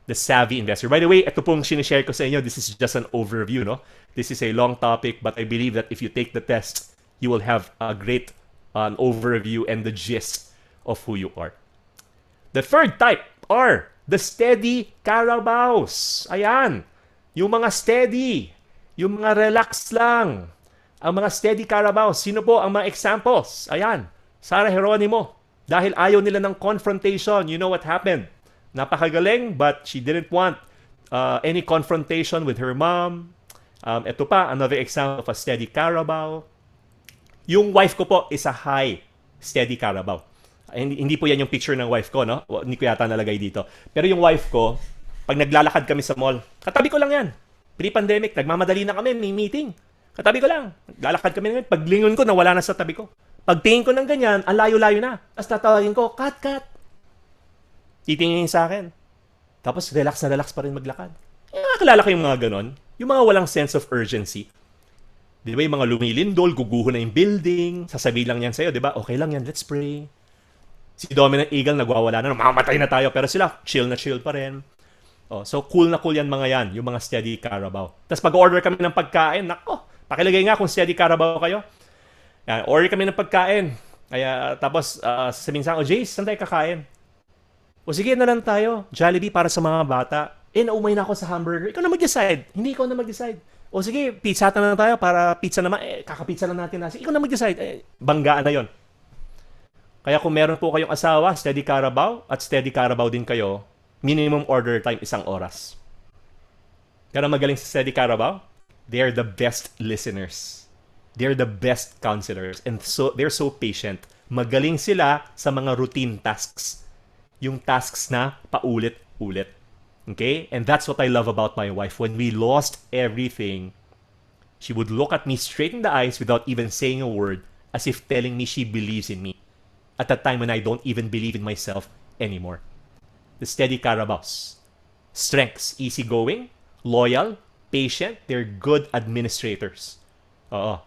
The savvy investor. By the way, ito pong sinishare ko sa inyo, this is just an overview, no? This is a long topic, but I believe that if you take the test, you will have a great overview and the gist of who you are. The third type are the steady Carabaos. Ayan. Yung mga steady. Yung mga relax lang. Ang mga steady Carabaos. Sino po ang mga examples? Ayan. Sarah Geronimo. Dahil ayaw nila ng confrontation. You know what happened? Napakagaling, but she didn't want any confrontation with her mom. Ito pa, another example of a steady Carabao. Yung wife ko po is a high steady Carabao. Hindi po yan yung picture ng wife ko, no? Hindi ko yata nalagay dito. Pero yung wife ko, pag naglalakad kami sa mall, katabi ko lang yan. Pre-pandemic, nagmamadali na kami, may meeting. Katabi ko lang. Naglalakad kami ngayon. Paglingon ko, nawala na sa tabi ko. Pagtingin ko ng ganyan, ang layo-layo na. Tapos tatawagin ko, cut. Titingin sa akin. Tapos relax na relax pa rin maglakad. Nakakilala ko yung mga ganon. Yung mga walang sense of urgency. Di ba yung mga lumilindol, guguho na yung building, sasabihin lang yan sa'yo, di ba? Okay lang yan, let's pray. Si Dominant Eagle nagwawala na, mamamatay na tayo, pero sila chill na chill pa rin. So cool na cool yan mga yan, yung mga steady Carabao. Tapos pag-order kami ng pagkain, nako, pakilagay nga kung steady Carabao kayo. Yan, order kami ng pagkain. Tapos sasabihin sa akin, Jace, saan tayo kakain? O sige na lang tayo, Jollibee para sa mga bata. Naumay na ako sa hamburger. Ikaw na mag-decide. Hindi ikaw na mag-decide. O sige, pizza na lang tayo para pizza naman. Kakapizza lang natin. Ikaw na mag-decide. Banggaan na yon. Kaya kung meron po kayong asawa, steady Carabao, at steady Carabao din kayo, minimum order time 1 oras. Pero magaling sa steady Carabao, they are the best listeners. They're the best counselors. And so they're so patient. Magaling sila sa mga routine tasks. Yung tasks na paulit-ulit. Okay? And that's what I love about my wife. When we lost everything, she would look at me straight in the eyes without even saying a word, as if telling me she believes in me. At a time when I don't even believe in myself anymore. The steady Carabaos. Strengths, easygoing, loyal, patient, they're good administrators. Oo.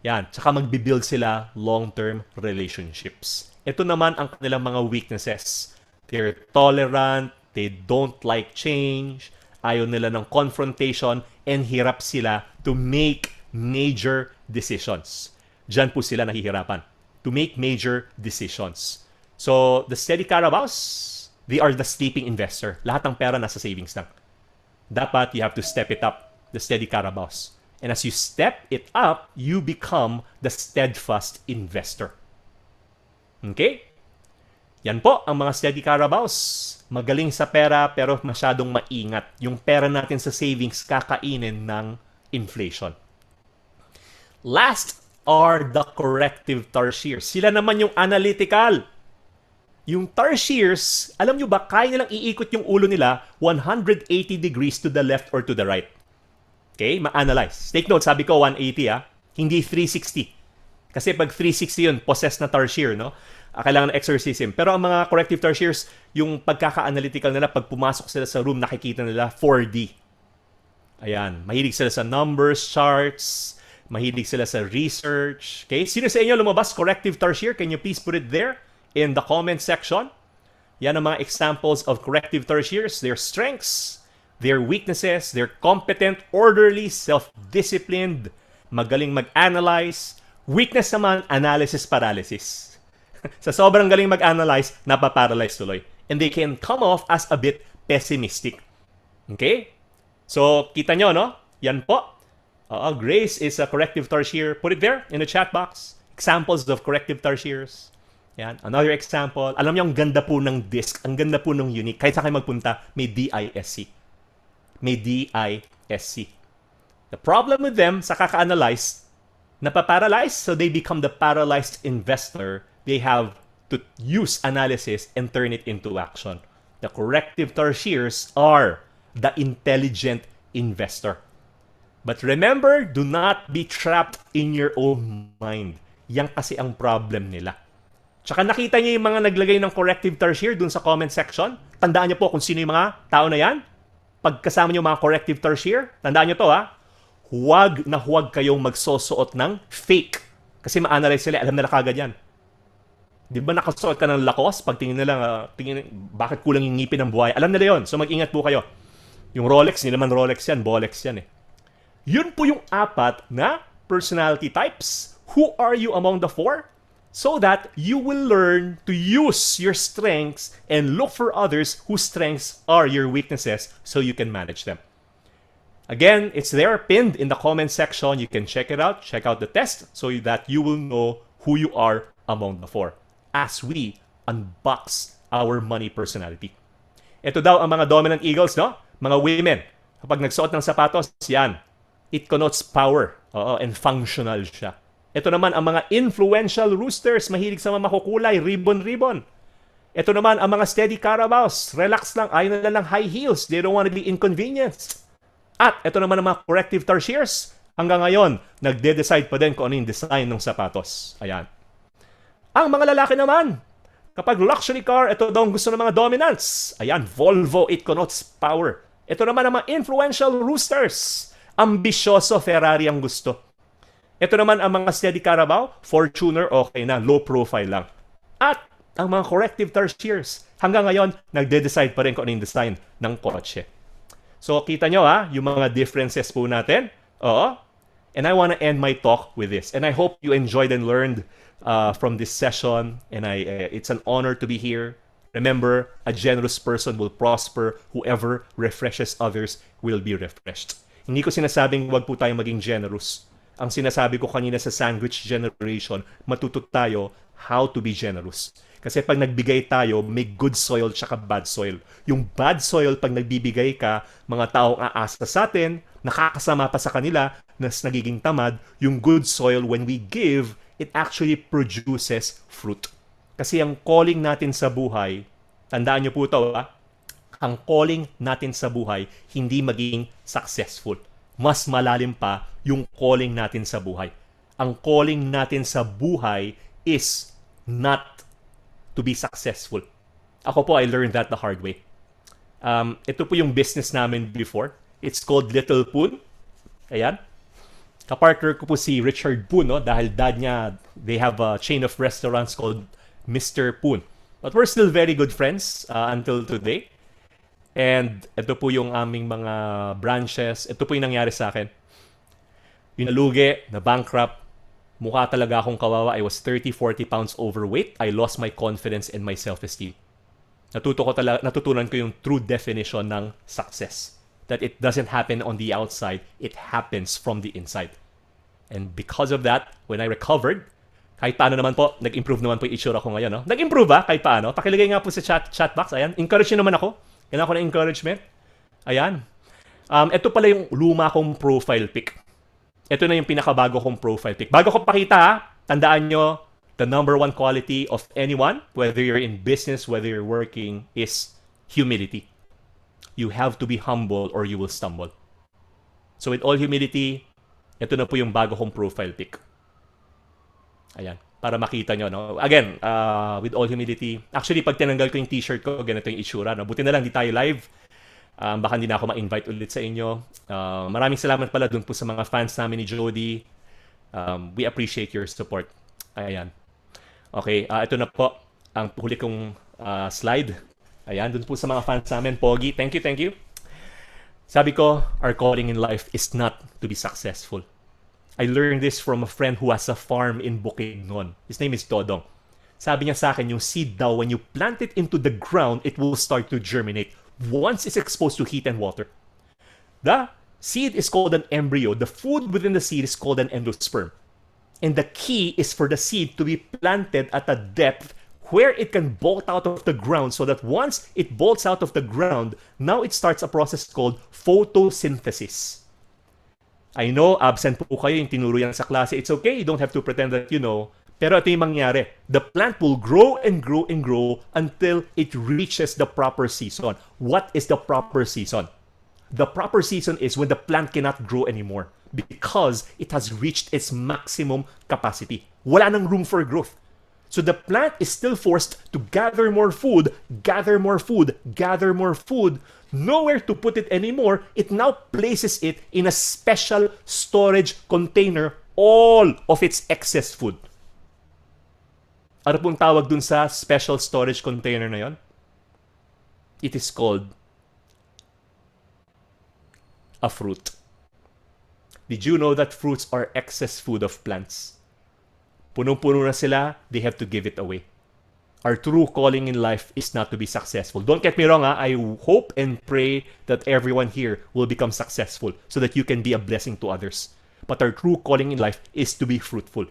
Yan. Tsaka magbibuild sila long-term relationships. Ito naman ang kanilang mga weaknesses. They're tolerant, they don't like change, ayaw nila ng confrontation, and hirap sila to make major decisions. Diyan po sila nahihirapan. To make major decisions. So, the steady Carabaos, they are the sleeping investor. Lahat ng pera nasa savings lang. Dapat, you have to step it up, the steady Carabaos. And as you step it up, you become the steadfast investor. Okay? Yan po ang mga steady Carabaos. Magaling sa pera pero masyadong maingat. Yung pera natin sa savings kakainin ng inflation. Last are the corrective tertiaries. Sila naman yung analytical. Yung tertiaries, alam nyo ba, kaya nilang iikot yung ulo nila 180 degrees to the left or to the right. Okay? Ma-analyze. Take note, sabi ko 180 hindi 360. Kasi pag 360 yun, possessed na tertiary, no? Kailangan ng exorcism. Pero ang mga corrective tertiaries, yung pagkaka-analytical nila, pag pumasok sila sa room, nakikita nila 4D. Ayan. Mahilig sila sa numbers, charts, mahilig sila sa research. Okay? Sino sa inyo lumabas corrective tertiary? Can you please put it there in the comment section? Yan ang mga examples of corrective tertiaries. Their strengths, their weaknesses, they're competent, orderly, self-disciplined, magaling mag-analyze. Weakness naman, analysis paralysis. Sa sobrang galing mag-analyze, napaparalyze tuloy. And they can come off as a bit pessimistic. Okay? So, kita nyo, no? Yan po. Grace is a corrective tertiary. Put it there in the chat box. Examples of corrective tertiaries. Yan. Another example. Alam niyo, ang ganda po ng disc. Ang ganda po ng unique. Kahit saan kayo magpunta, may DISC. May DISC. The problem with them, sa kaka-analyze, napaparalyze, so they become the paralyzed investor. They have to use analysis and turn it into action. The corrective tertiaries are the intelligent investor. But remember, do not be trapped in your own mind. Yan kasi ang problem nila. Tsaka nakita niyo yung mga naglagay ng corrective tertiary dun sa comment section. Tandaan niyo po kung sino yung mga tao na yan. Pagkasama niyo mga corrective tertiary, tandaan niyo to huwag na huwag kayong magsosuot ng fake. Kasi ma-analyze sila, alam nila kagad yan. Di ba nakasuot ka ng lakos? Pag tingin nila, bakit kulang yung ngipin ng buhay? Alam nila yon. So mag-ingat po kayo. Yung Rolex, hindi naman Rolex yan, Bolex yan eh. Yun po yung 4 na personality types. Who are you among the 4? So that you will learn to use your strengths and look for others whose strengths are your weaknesses so you can manage them. Again, it's there pinned in the comment section. You can check it out. Check out the test so that you will know who you are among the 4 as we unbox our money personality. Ito daw ang mga dominant eagles, no? Mga women. Kapag nagsuot ng sapatos, yan. It connotes power. And functional siya. Ito naman ang mga influential roosters. Mahilig sa mga makukulay. Ribbon-ribbon. Ito naman ang mga steady carabaos. Relax lang. Ayaw nila ng high heels. They don't want to be inconvenienced. At ito naman ang mga corrective tertiaries. Hanggang ngayon, nagde-decide pa din kung ano yung design ng sapatos. Ayan. Ang mga lalaki naman, kapag luxury car, ito daw ang gusto ng mga dominants. Ayan, Volvo, it connotes power. Ito naman ang mga influential roosters. Ambisyoso, Ferrari ang gusto. Ito naman ang mga steady carabao, Fortuner, okay na, low profile lang. At ang mga corrective tertiaries, hanggang ngayon, nagde-decide pa rin kung ano yung design ng kotse. So, kita nyo yung mga differences po natin. And I want to end my talk with this. And I hope you enjoyed and learned from this session. And it's an honor to be here. Remember, a generous person will prosper. Whoever refreshes others will be refreshed. Hindi ko sinasabing wag po tayo maging generous. Ang sinasabi ko kanina sa sandwich generation, matuto tayo how to be generous. Kasi pag nagbigay tayo, may good soil tsaka bad soil. Yung bad soil, pag nagbibigay ka, mga taong aasa sa atin, nakakasama pa sa kanila, nas nagiging tamad. Yung good soil, when we give, it actually produces fruit. Kasi ang calling natin sa buhay, tandaan nyo po ito, ang calling natin sa buhay, hindi maging successful. Mas malalim pa yung calling natin sa buhay. Ang calling natin sa buhay is not to be successful. Ako po, I learned that the hard way. Ito po yung business namin before. It's called Little Poon. Ayan. Kapartner ko po si Richard Poon, no? Dahil dad niya, they have a chain of restaurants called Mr. Poon. But we're still very good friends until today. And ito po yung aming mga branches. Ito po yung nangyari sa akin. Yung nalugi, na bankrupt, mukha talaga akong kawawa. I was 30-40 pounds overweight. I lost my confidence and my self-esteem. Natutunan ko yung true definition ng success. That it doesn't happen on the outside. It happens from the inside. And because of that, when I recovered, kahit paano naman po, nag-improve naman po yung itsura ko ngayon. No? Nag-improve ba? Kahit paano? Pakilagay nga po sa chat box. Ayan. Encourage nyo naman ako. Kailangan ko ng encouragement. Ayan. Ito pala yung luma kong profile pic. Ito na yung pinakabago kong profile pic. Bago ko pakita, ha, tandaan nyo, the number one quality of anyone, whether you're in business, whether you're working, is humility. You have to be humble or you will stumble. So with all humility, ito na po yung bago kong profile pic. Ayan, para makita nyo. No? Again, with all humility, actually pag tinanggal ko yung t-shirt ko, ganito yung itsura. No? Buti na lang, di tayo live. Baka hindi na ako ma-invite ulit sa inyo. Maraming salamat pala dun po sa mga fans namin ni Jody. We appreciate your support. Ayan. Okay, ito na po ang huli kong slide. Ayan, dun po sa mga fans namin. Pogi, thank you. Sabi ko, our calling in life is not to be successful. I learned this from a friend who has a farm in Bukidnon. His name is Dodong. Sabi niya sa akin, yung seed daw, when you plant it into the ground, it will start to germinate once it's exposed to heat and water. The seed is called an embryo. The food within the seed is called an endosperm. And the key is for the seed to be planted at a depth where it can bolt out of the ground so that once it bolts out of the ground, now it starts a process called photosynthesis. I know, absent po kayo yung tinuro yan sa klase. It's okay, you don't have to pretend that you know. Pero ito yung mangyari. The plant will grow and grow and grow until it reaches the proper season. What is the proper season? The proper season is when the plant cannot grow anymore because it has reached its maximum capacity. Wala nang room for growth. So the plant is still forced to gather more food, nowhere to put it anymore. It now places it in a special storage container, all of its excess food. Ano pong tawag dun sa special storage container na yon? It is called a fruit. Did you know that fruits are excess food of plants? Punong-puno na sila, they have to give it away. Our true calling in life is not to be successful. Don't get me wrong, I hope and pray that everyone here will become successful so that you can be a blessing to others. But our true calling in life is to be fruitful.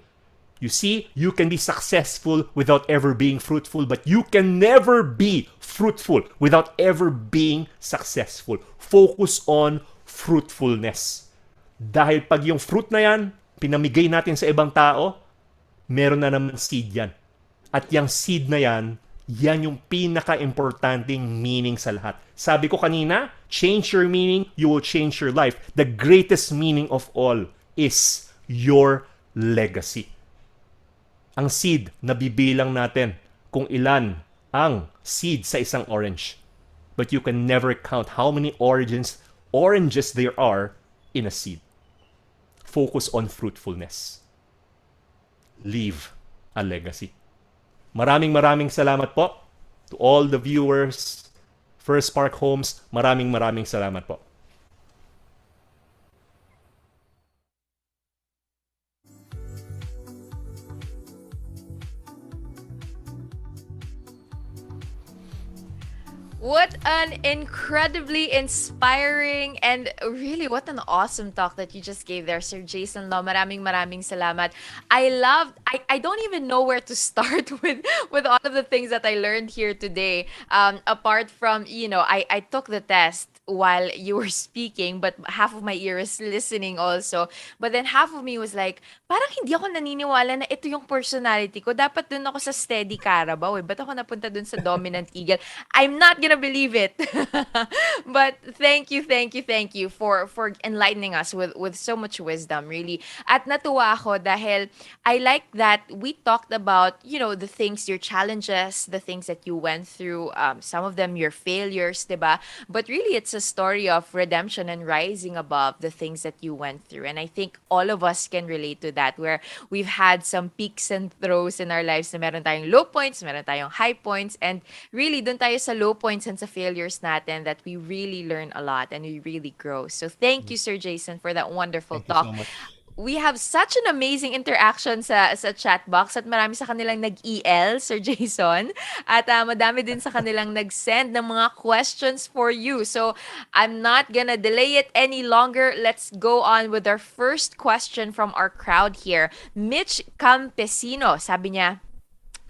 You see, you can be successful without ever being fruitful, but you can never be fruitful without ever being successful. Focus on fruitfulness. Dahil pag yung fruit na yan, pinamigay natin sa ibang tao, meron na naman seed yan. At yung seed na yan, yan yung pinaka-importanting meaning sa lahat. Sabi ko kanina, change your meaning, you will change your life. The greatest meaning of all is your legacy. Ang seed, nabibilang natin kung ilan ang seed sa isang orange. But you can never count how many oranges there are in a seed. Focus on fruitfulness. Leave a legacy. Maraming salamat po to all the viewers, First Park Homes. Maraming salamat po. What an incredibly inspiring and really what an awesome talk that you just gave there, Sir Jayson Lo. Maraming salamat. I don't even know where to start with all of the things that I learned here today. Apart from, I took the test while you were speaking, but half of my ear is listening also. But then half of me was like, parang hindi ako naniniwala na ito yung personality ko. Dapat dun ako sa steady Carabao eh. Ba't ako napunta dun sa dominant eagle? I'm not gonna believe it. But thank you for enlightening us with so much wisdom, really. At natuwa ako dahil I like that we talked about, the things, your challenges, the things that you went through, some of them your failures, diba? But really, it's a story of redemption and rising above the things that you went through. And I think all of us can relate to that, where we've had some peaks and throws in our lives na meron tayong low points, meron tayong high points, and really, dun tayo sa low points and sa failures natin that we really learn a lot and we really grow. So thank you, Sir Jayson, for that wonderful talk. Thank you so much. We have such an amazing interaction sa chat box at marami sa kanilang nag-EL, Sir Jayson. At madami din sa kanilang nag-send ng mga questions for you. So I'm not gonna delay it any longer. Let's go on with our first question from our crowd here. Mitch Campesino, sabi niya,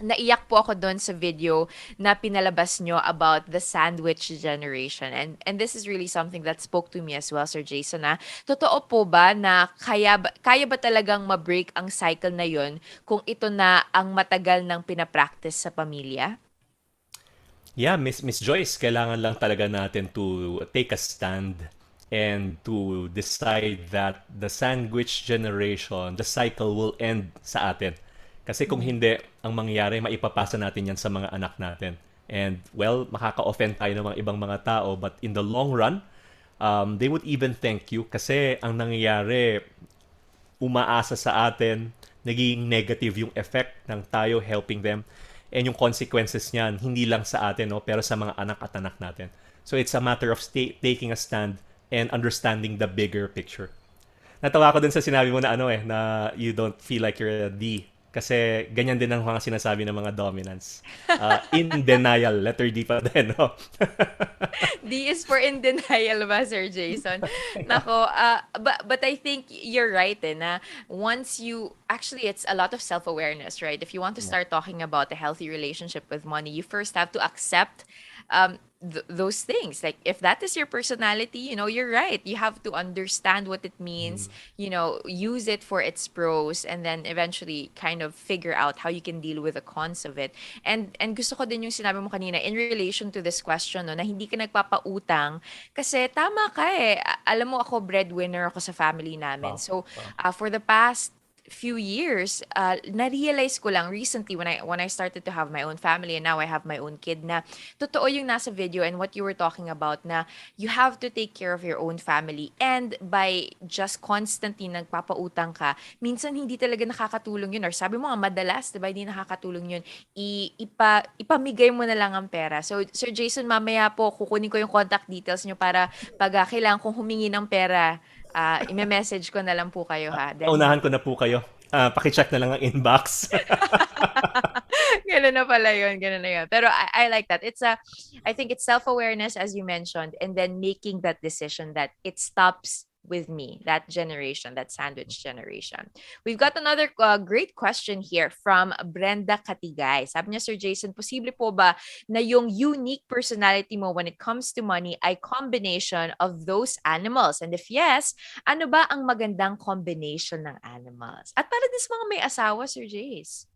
naiyak po ako doon sa video na pinalabas nyo about the sandwich generation. And this is really something that spoke to me as well, Sir Jayson. Na totoo po ba na kaya ba talagang ma-break ang cycle na yon kung ito na ang matagal ng pinapractice sa pamilya? Yeah, Miss Joyce, kailangan lang talaga natin to take a stand and to decide that the sandwich generation, the cycle will end sa atin. Kasi kung hindi, ang mangyayari, maipapasa natin yan sa mga anak natin. And well, makaka-offend tayo ng mga ibang mga tao, but in the long run, they would even thank you kasi ang nangyayari, umaasa sa atin, naging negative yung effect ng tayo helping them. And yung consequences niyan, hindi lang sa atin, no, pero sa mga anak at anak natin. So it's a matter of taking a stand and understanding the bigger picture. Natawa ko dun sa sinabi mo na na you don't feel like you're a D. Kasi ganyan din ang mga sinasabi ng mga dominants. In denial, letter D pa din, no? D is for in denial ba, Sir Jayson? Nako, but I think you're right na once you, actually it's a lot of self-awareness, right? If you want to start talking about a healthy relationship with money, you first have to accept those things. Like if that is your personality, you're right. You have to understand what it means, use it for its pros, and then eventually kind of figure out how you can deal with the cons of it. And gusto ko din yung sinabi mo kanina in relation to this question, no, na hindi ka nagpapautang kasi tama ka eh. Alam mo ako, breadwinner ako sa family namin. So for the past few years, na-realize ko lang recently when I started to have my own family and now I have my own kid na totoo yung nasa video and what you were talking about na you have to take care of your own family, and by just constantly nagpapautang ka, minsan hindi talaga nakakatulong yun, or sabi mo nga madalas, diba, hindi nakakatulong yun. Ipamigay mo na lang ang pera. So Sir Jayson, mamaya po kukunin ko yung contact details nyo para pag kailangan kong humingi ng pera, i-message ko na lang po kayo ha. Then, Unahan ko na po kayo. Pakicheck na lang ang inbox. ganun na pala yun, ganun na yun. Pero I like that. I think it's self-awareness as you mentioned, and then making that decision that it stops with me, that generation, that sandwich generation. We've got another great question here from Brenda Katigay. Sabi niya, Sir Jayson, posible po ba na yung unique personality mo when it comes to money ay combination of those animals? And if yes, ano ba ang magandang combination ng animals? At para din sa mga may asawa, Sir Jace.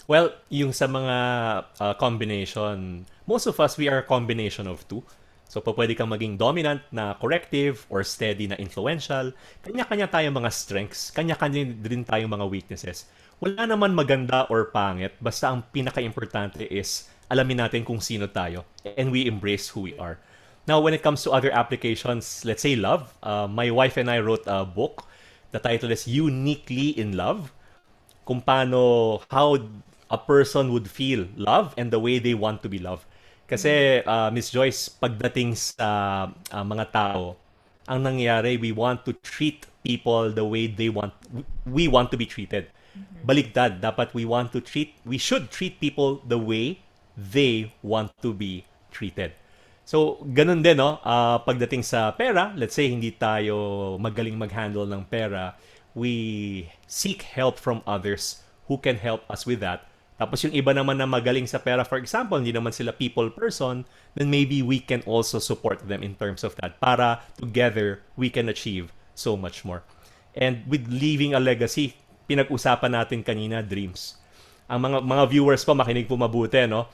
Well, yung sa mga combination, most of us, we are a combination of two. So, pwede kang maging dominant na corrective or steady na influential. Kanya-kanya tayong mga strengths. Kanya-kanya din tayong mga weaknesses. Wala naman maganda or pangit. Basta ang pinaka-importante is alamin natin kung sino tayo and we embrace who we are. Now, when it comes to other applications, let's say love, my wife and I wrote a book. The title is Uniquely in Love. Kung paano, how a person would feel love and the way they want to be loved. Kasi, Miss Joyce, pagdating sa mga tao, ang nangyayari, we want to treat people the way we want to be treated. Baliktad, dapat we should treat people the way they want to be treated. So, ganun din, no? Pagdating sa pera, let's say, hindi tayo magaling mag-handle ng pera, we seek help from others who can help us with that. Tapos yung iba naman na magaling sa pera, for example, hindi naman sila people person, then maybe we can also support them in terms of that para together we can achieve so much more. And with leaving a legacy, pinag-usapan natin kanina, dreams. Ang mga viewers po, makinig po mabuti, no?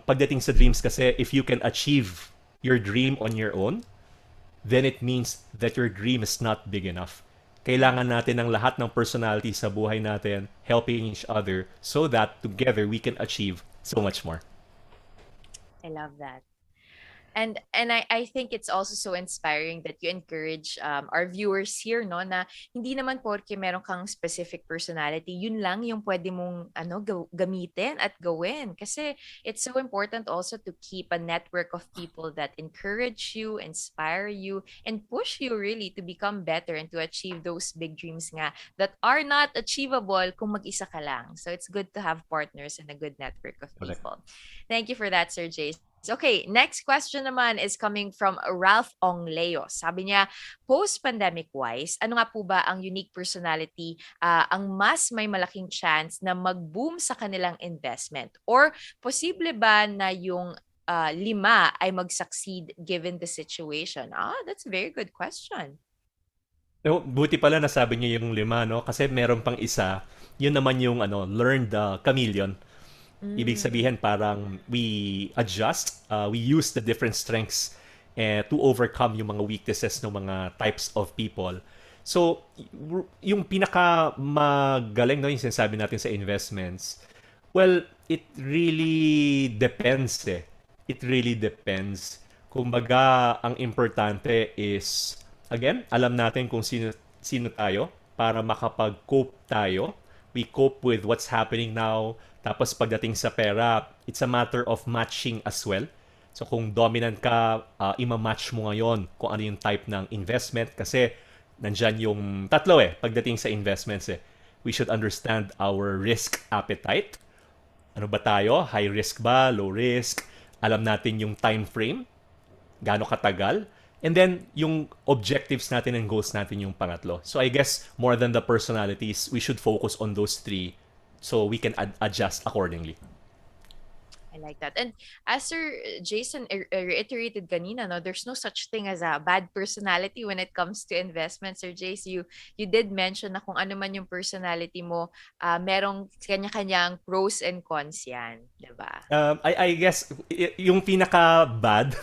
Pagdating sa dreams kasi, if you can achieve your dream on your own, then it means that your dream is not big enough. Kailangan natin ng lahat ng personality sa buhay natin, helping each other so that together we can achieve so much more. I love that. And I think it's also so inspiring that you encourage our viewers here, no, na hindi naman porke meron kang specific personality, yun lang yung pwede mong gamitin at gawin. Kasi it's so important also to keep a network of people that encourage you, inspire you, and push you really to become better and to achieve those big dreams nga that are not achievable kung mag-isa ka lang. So it's good to have partners and a good network of people. Thank you for that, Sir Jason. Okay, next question naman is coming from Ralph Ongleo. Sabi niya, post-pandemic wise, ano nga po ba ang unique personality ang mas may malaking chance na mag-boom sa kanilang investment? Or posible ba na yung 5 ay mag-succeed given the situation? That's a very good question. No, buti pala nasabi niyo yung 5, no? Kasi meron pang isa, yun naman yung learned chameleon. Ibig sabihin parang we adjust, we use the different strengths to overcome yung mga weaknesses ng mga types of people. So, yung pinaka magaling no, yung sinasabi natin sa investments, well, it really depends eh. It really depends. Kumbaga, ang importante is, again, alam natin kung sino tayo para makapag-cope tayo. We cope with what's happening now. Tapos pagdating sa pera, it's a matter of matching as well. So kung dominant ka, ima-match mo ngayon kung ano yung type ng investment kasi nandyan yung tatlo pagdating sa investments We should understand our risk appetite. Ano ba tayo? High risk ba? Low risk? Alam natin yung time frame? Gaano katagal? And then, yung objectives natin and goals natin yung pangatlo. So I guess, more than the personalities, we should focus on those 3 so we can adjust accordingly. I like that. And as Sir Jayson reiterated kanina, no, there's no such thing as a bad personality when it comes to investments. Sir Jace, you did mention na kung ano man yung personality mo, merong kanya-kanyang pros and cons yan, diba? I guess, yung pinaka-bad,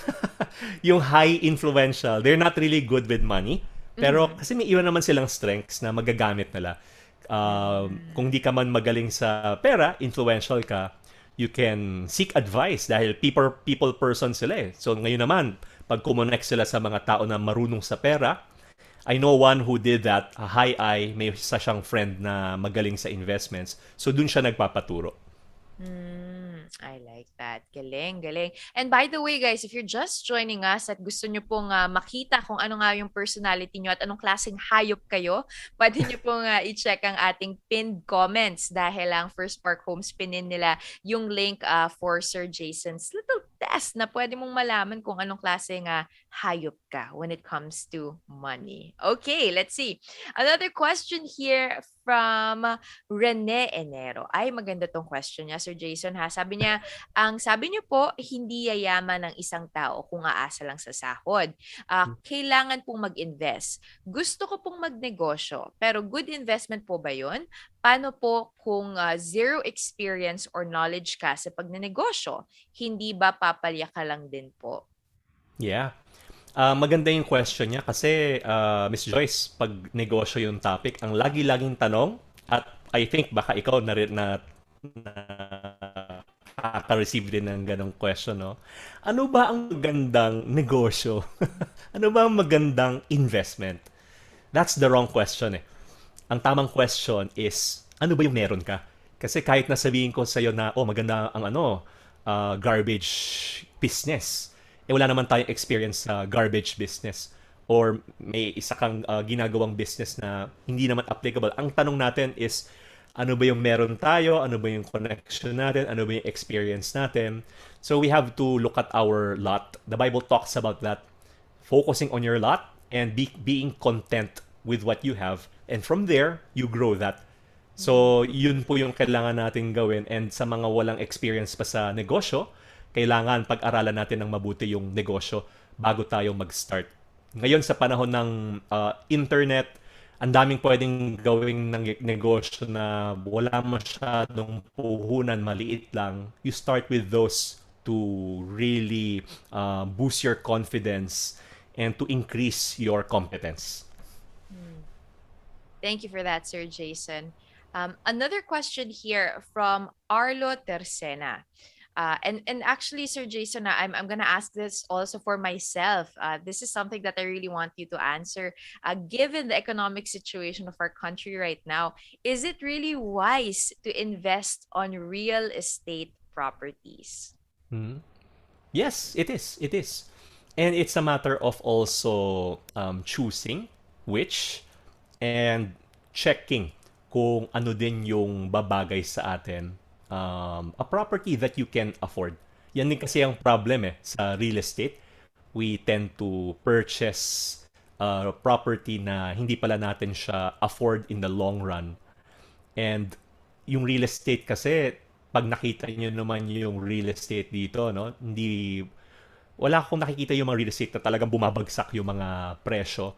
yung high influential, they're not really good with money. Pero kasi may iwan naman silang strengths na magagamit nila. Kung di ka man magaling sa pera, influential ka, you can seek advice dahil people person sila So ngayon naman, pag kumonect sila sa mga tao na marunong sa pera, I know one who did that, a high eye, may isa siyang friend na magaling sa investments. So dun siya nagpapaturo. I like that. Galing, galing. And by the way, guys, if you're just joining us at gusto nyo pong makita kung ano nga yung personality nyo at anong klaseng hayop kayo, pwede nyo pong i-check ang ating pinned comments dahil ang First Park Homes pinin nila yung link for Sir Jayson's little test na pwede mong malaman kung anong klaseng hayop ka when it comes to money. Okay, let's see. Another question here from Rene Enero. Ay, maganda tong question niya, Sir Jayson ha. Sabi niya, ang sabi niyo po, hindi yayaman ng isang tao kung aasa lang sa sahod. Kailangan pong mag-invest. Gusto ko pong magnegosyo, pero good investment po ba yun? Paano po kung zero experience or knowledge ka sa pagnenegosyo? Hindi ba papalya ka lang din po? Yeah. Maganda yung question niya kasi Miss Joyce, pag negosyo yung topic, ang lagi-laging tanong at I think baka ikaw na rin na nakaka-receive din ng ganong question, no? Ano ba ang magandang negosyo? Ano ba ang magandang investment? That's the wrong question Ang tamang question is, ano ba yung meron ka? Kasi kahit nasabihin ko sa'yo na, maganda ang garbage business. Wala naman tayong experience sa garbage business or may isa kang ginagawang business na hindi naman applicable. Ang tanong natin is, ano ba yung meron tayo? Ano ba yung connection natin? Ano ba yung experience natin? So we have to look at our lot. The Bible talks about that. Focusing on your lot and being content with what you have. And from there, you grow that. So yun po yung kailangan natin gawin. And sa mga walang experience pa sa negosyo, kailangan pag-aralan natin ng mabuti yung negosyo bago tayo mag-start. Ngayon sa panahon ng internet, ang daming pwedeng gawing ng negosyo na wala masyadong puhunan, maliit lang. You start with those to really boost your confidence and to increase your competence. Thank you for that, Sir Jayson. Another question here from Arlo Tercena. And actually, Sir Jayson, I'm gonna ask this also for myself. This is something that I really want you to answer. Given the economic situation of our country right now, is it really wise to invest on real estate properties? Yes, it is. It is. And it's a matter of also choosing which and checking kung ano din yung babagay sa atin. A property that you can afford. Yan din kasi ang problem sa real estate. We tend to purchase property na hindi pala natin siya afford in the long run. And yung real estate kasi, pag nakita niyo naman yung real estate dito, no, wala akong nakikita yung mga real estate na talagang bumabagsak yung mga presyo.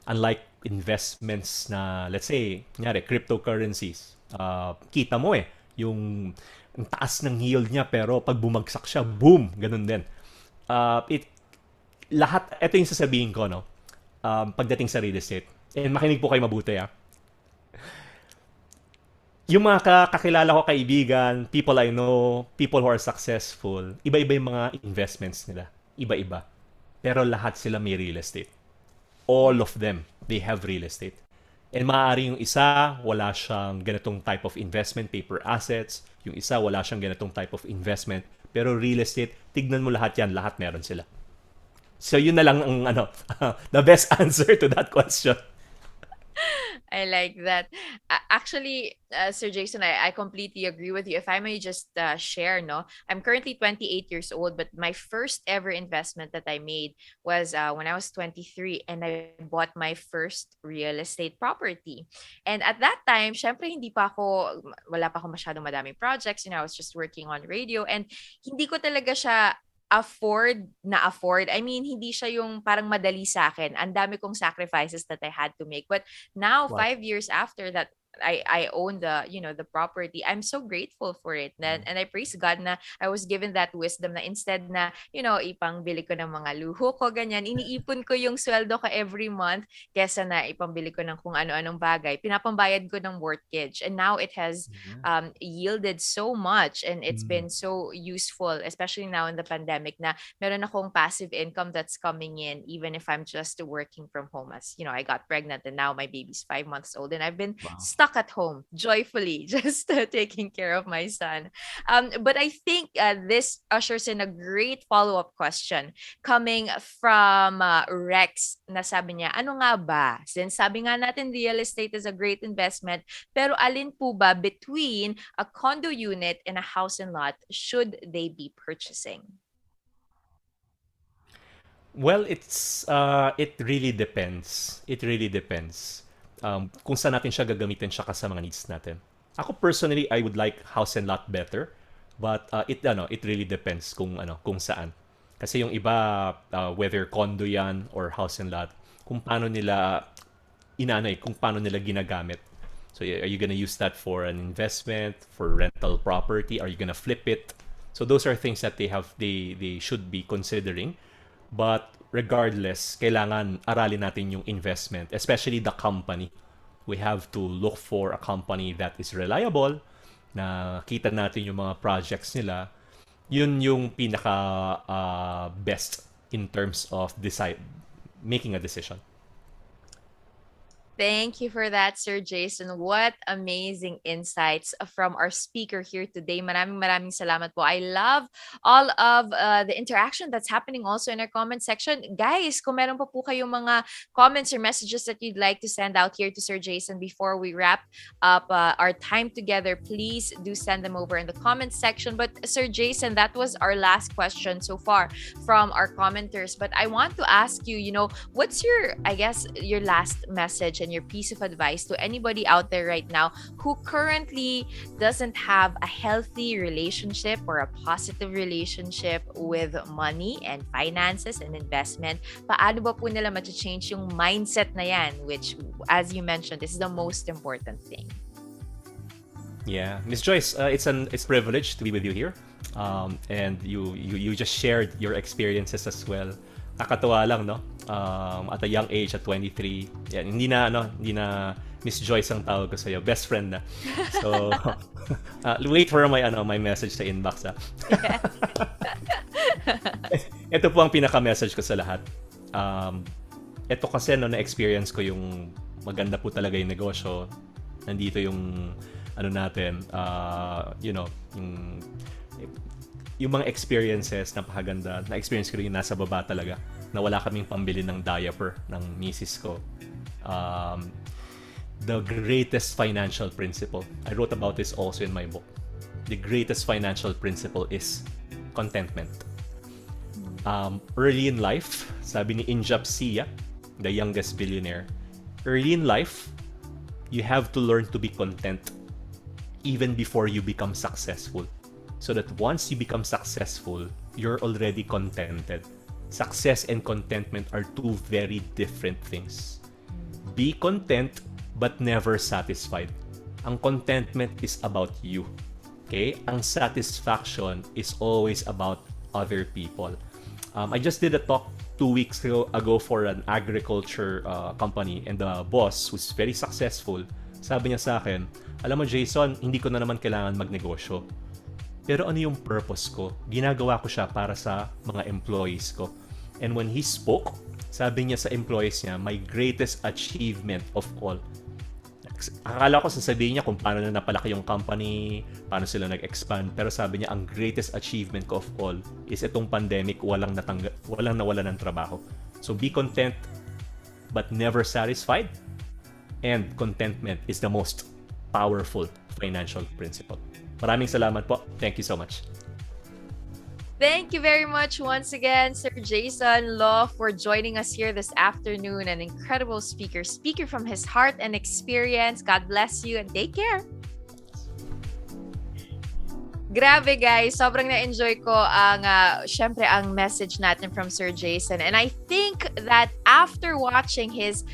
Unlike investments na, let's say, kunyari, cryptocurrencies. Kita mo yung ang taas ng yield niya, pero pag bumagsak siya, boom, ganun din. Ito yung sasabihin ko, no, pagdating sa real estate. And makinig po kayo mabuti, Yung mga kakilala ko, kaibigan, people I know, people who are successful, iba-iba yung mga investments nila. Iba-iba. Pero lahat sila may real estate. All of them, they have real estate. And maaari yung isa, wala siyang ganitong type of investment, paper assets. Yung isa, wala siyang ganitong type of investment. Pero real estate, tignan mo lahat yan, lahat meron sila. So yun na lang ang the best answer to that question. I like that. Actually, Sir Jayson, I completely agree with you. If I may just share, no, I'm currently 28 years old, but my first ever investment that I made was when I was 23, and I bought my first real estate property. And at that time, syempre wala pa ako masyadong madaming projects. I was just working on radio, and hindi ko talaga siya afford. I mean, hindi siya yung parang madali sa akin. Ang dami kong sacrifices that I had to make. But now, 5 years after that, I own the property. I'm so grateful for it. And I praise God na I was given that wisdom na instead na, ipangbili ko ng mga luho ko, ganyan, iniipon ko yung sweldo ko every month kesa na ipambili ko ng kung ano-anong bagay. Pinapambayad ko ng mortgage. And now it has yielded so much, and it's been so useful, especially now in the pandemic, na meron akong passive income that's coming in even if I'm just working from home. As I got pregnant and now my baby's 5 months old, and I've been stuck at home joyfully just taking care of my son. But I think this ushers in a great follow-up question coming from Rex, na sabi niya, ano nga ba? Since sabi nga natin real estate is a great investment, pero alin po ba between a condo unit and a house and lot should they be purchasing? Well, it really depends. It really depends. Kung saan natin siya gagamitin siya sa mga needs natin. Ako personally, I would like house and lot better, but it really depends kung saan. Kasi yung iba, whether condo yan or house and lot, kung paano nila kung paano nila ginagamit. So are you gonna use that for an investment, for rental property? Are you gonna flip it? So those are things that they should be considering. But regardless, kailangan aralin natin yung investment, especially the company. We have to look for a company that is reliable, na kita natin yung mga projects nila. Yun yung pinaka best in terms of making a decision. Thank you for that, Sir Jayson. What amazing insights from our speaker here today. Maraming salamat po. I love all of the interaction that's happening also in our comment section. Guys, kung meron pa po kayong mga comments or messages that you'd like to send out here to Sir Jayson before we wrap up our time together, please do send them over in the comment section. But Sir Jayson, that was our last question so far from our commenters. But I want to ask you, what's your last message and your piece of advice to anybody out there right now who currently doesn't have a healthy relationship or a positive relationship with money and finances and investment? Paano ba po nila ma-change yung mindset na yan, which, as you mentioned, is the most important thing? Yeah, Miss Joyce, it's a privilege to be with you here, and you just shared your experiences as well. Nakakatuwa lang, no? At a young age, at 23, yan, hindi na Miss Joyce ang tawag ko sa'yo, best friend na. So, wait for my message sa inbox, Yeah. Ito po ang pinaka-message ko sa lahat. Ito kasi na-experience ko yung maganda po talaga yung negosyo. Nandito yung natin, yung mga experiences napakaganda. Na-experience ko rin yung nasa baba talaga, na wala kaming pambili ng diaper ng misis ko. The greatest financial principle, I wrote about this also in my book. The greatest financial principle is contentment. Early in life, sabi ni Injap Sia, the youngest billionaire, early in life, you have to learn to be content even before you become successful. So that once you become successful, you're already contented. Success and contentment are two very different things. Be content but never satisfied. Ang contentment is about you. Okay? Ang satisfaction is always about other people. I just did a talk 2 weeks ago for an agriculture company, and the boss, who's very successful, sabi niya sa akin, alam mo Jason, hindi ko na naman kailangan magnegosyo. Pero ano yung purpose ko? Ginagawa ko siya para sa mga employees ko. And when he spoke, sabi niya sa employees niya, my greatest achievement of all. Akala ko sasabihin niya kung paano na napalaki yung company, paano sila nag-expand. Pero sabi niya, ang greatest achievement ko of all is itong pandemic, walang nawala ng trabaho. So be content, but never satisfied. And contentment is the most powerful financial principle. Maraming salamat po. Thank you so much. Thank you very much once again, Sir Jayson Lo, for joining us here this afternoon. An incredible speaker from his heart and experience. God bless you and take care. Grabe guys, sobrang na-enjoy ko syempre ang message natin from Sir Jayson. And I think that after watching his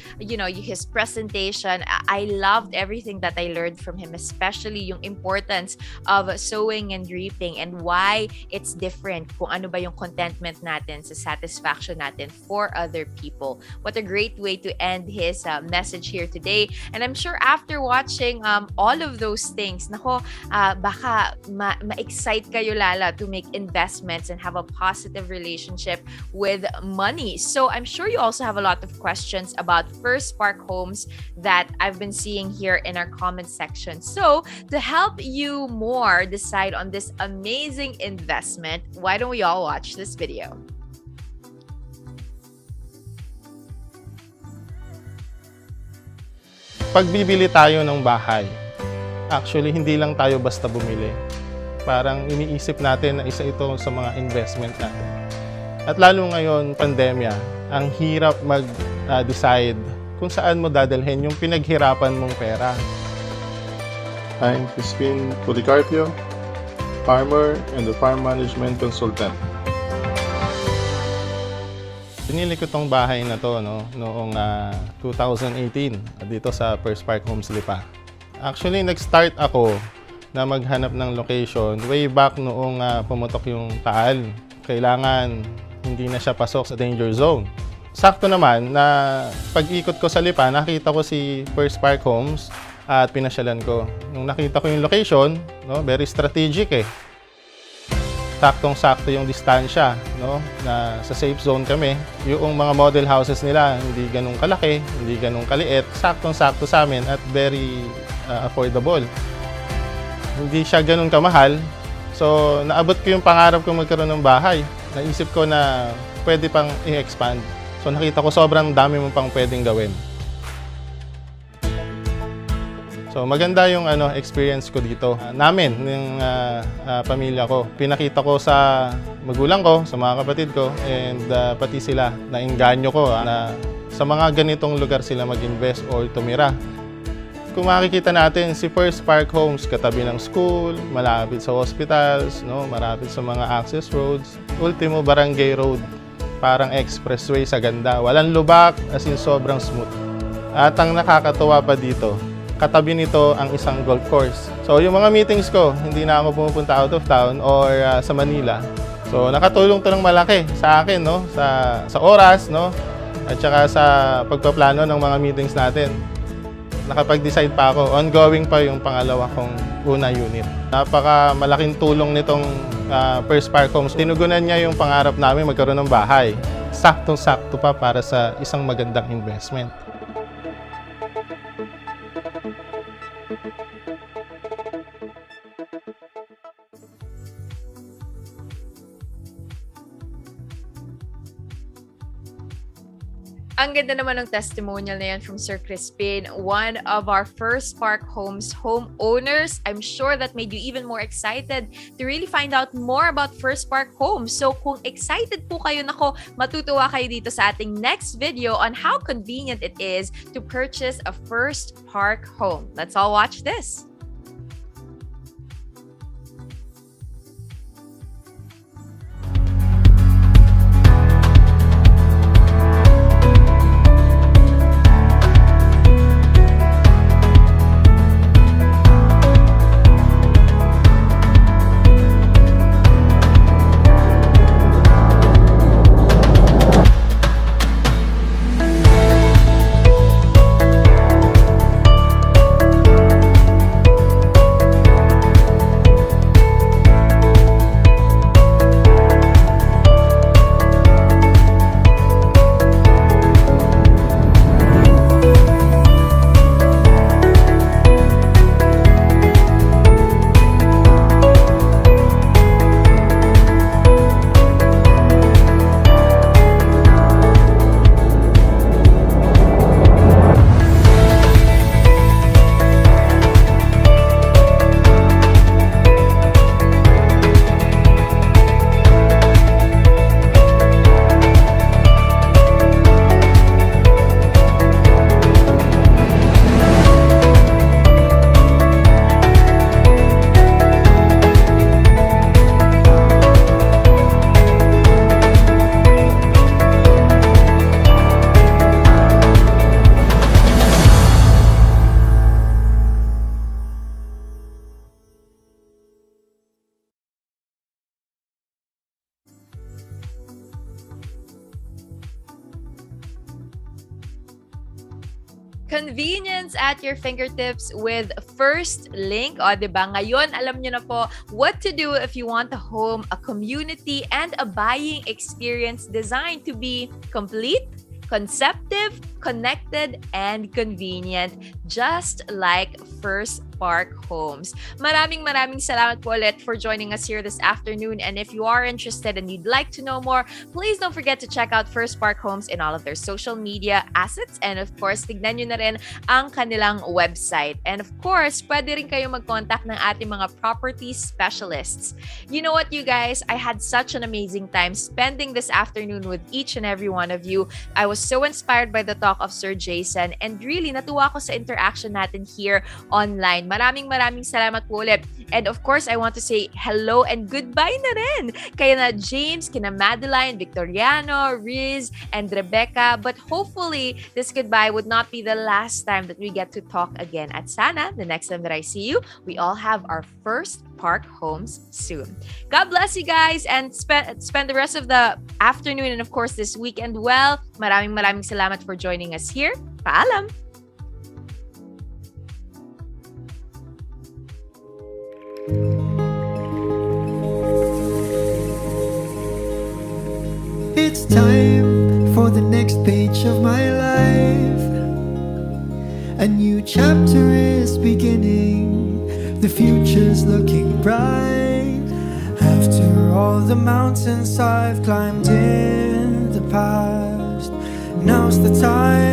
presentation, I loved everything that I learned from him, especially yung importance of sowing and reaping and why it's different, kung ano ba yung contentment natin sa satisfaction natin for other people. What a great way to end his message here today. And I'm sure after watching all of those things, baka ma-excite kayo lala to make investments and have a positive relationship with money. So I'm sure you also have a lot of questions about PHirst Spark Homes that I've been seeing here in our comment section. So to help you more decide on this amazing investment, why don't we all watch this video? Pag bibili tayo ng bahay, actually hindi lang tayo basta bumili. Parang iniisip natin na isa ito sa mga investment natin. At lalo ngayon, pandemya, ang hirap mag-decide kung saan mo dadalhin yung pinaghirapan mong pera. I'm Crispin Policarpio, farmer and the farm management consultant. Pinili ko tong bahay na to noong 2018 dito sa PHirst Spark Homes Lipa. Actually, nag-start ako na maghanap ng location way back noong pumutok yung taal. Kailangan hindi na siya pasok sa danger zone. Sakto naman na pag-ikot ko sa Lipa, nakita ko si PHirst Spark Homes at pinasyalan ko. Nung nakita ko yung location, very strategic eh. Saktong-sakto yung distansya, na sa safe zone kami. Yung mga model houses nila, hindi ganun kalaki, hindi ganun kaliit. Saktong-sakto sa amin at very affordable. Hindi siya ganun kamahal. So, naabot ko yung pangarap ko magkaroon ng bahay. Naisip ko na pwede pang i-expand. So, nakita ko sobrang dami mo pang pwedeng gawin. So, maganda yung experience ko dito. Namin, ng pamilya ko. Pinakita ko sa magulang ko, sa mga kapatid ko, and pati sila, nainganyo ko na sa mga ganitong lugar sila mag-invest or tumira. Kung makikita natin, si PHirst Spark Homes, katabi ng school, malapit sa hospitals, malapit sa mga access roads. Ultimo, Barangay Road, parang expressway sa ganda. Walang lubak, as in sobrang smooth. At ang nakakatuwa pa dito, katabi nito ang isang golf course. So yung mga meetings ko, hindi na ako pumupunta out of town or sa Manila. So nakatulong to ng malaki sa akin, sa oras, at saka sa pagpaplano ng mga meetings natin. Nakapag-decide pa ako, ongoing pa yung pangalawa kong una unit. Napaka malaking tulong nitong PHirst Spark Homes. Tinugunan niya yung pangarap namin magkaroon ng bahay. Saktong-sakto pa para sa isang magandang investment. Ang ang ganda naman ng testimonial na yan from Sir Crispin, one of our First Spark Homes homeowners. I'm sure that made you even more excited to really find out more about First Spark Homes. So kung excited po kayo, nako, matutuwa kayo dito sa ating next video on how convenient it is to purchase a First Spark home. Let's all watch this. Convenience at your fingertips with First Link. O, diba? Ngayon, alam nyo na po what to do if you want a home, a community, and a buying experience designed to be complete, conceptive, connected, and convenient, just like First Spark Homes. Maraming salamat po ulit for joining us here this afternoon. And if you are interested and you'd like to know more, please don't forget to check out First Spark Homes in all of their social media assets. And of course, tignan nyo na rin ang kanilang website. And of course, pwede rin kayo mag-contact ng ating mga property specialists. You know what, you guys? I had such an amazing time spending this afternoon with each and every one of you. I was so inspired by the talk of Sir Jayson, and really natuwa ko sa interaction natin here online. Maraming salamat po ulit. And of course, I want to say hello and goodbye na rin kaya na James, kina Madeline, Victoriano, Riz, and Rebecca. But hopefully, this goodbye would not be the last time that we get to talk again. At sana, the next time that I see you, we all have our First Spark Homes soon. God bless you guys, and spend the rest of the afternoon and of course this weekend well. Maraming salamat for joining us here. Paalam! It's time for the next page of my life. A new chapter is beginning. The future's looking bright. After all the mountains I've climbed in the past, now's the time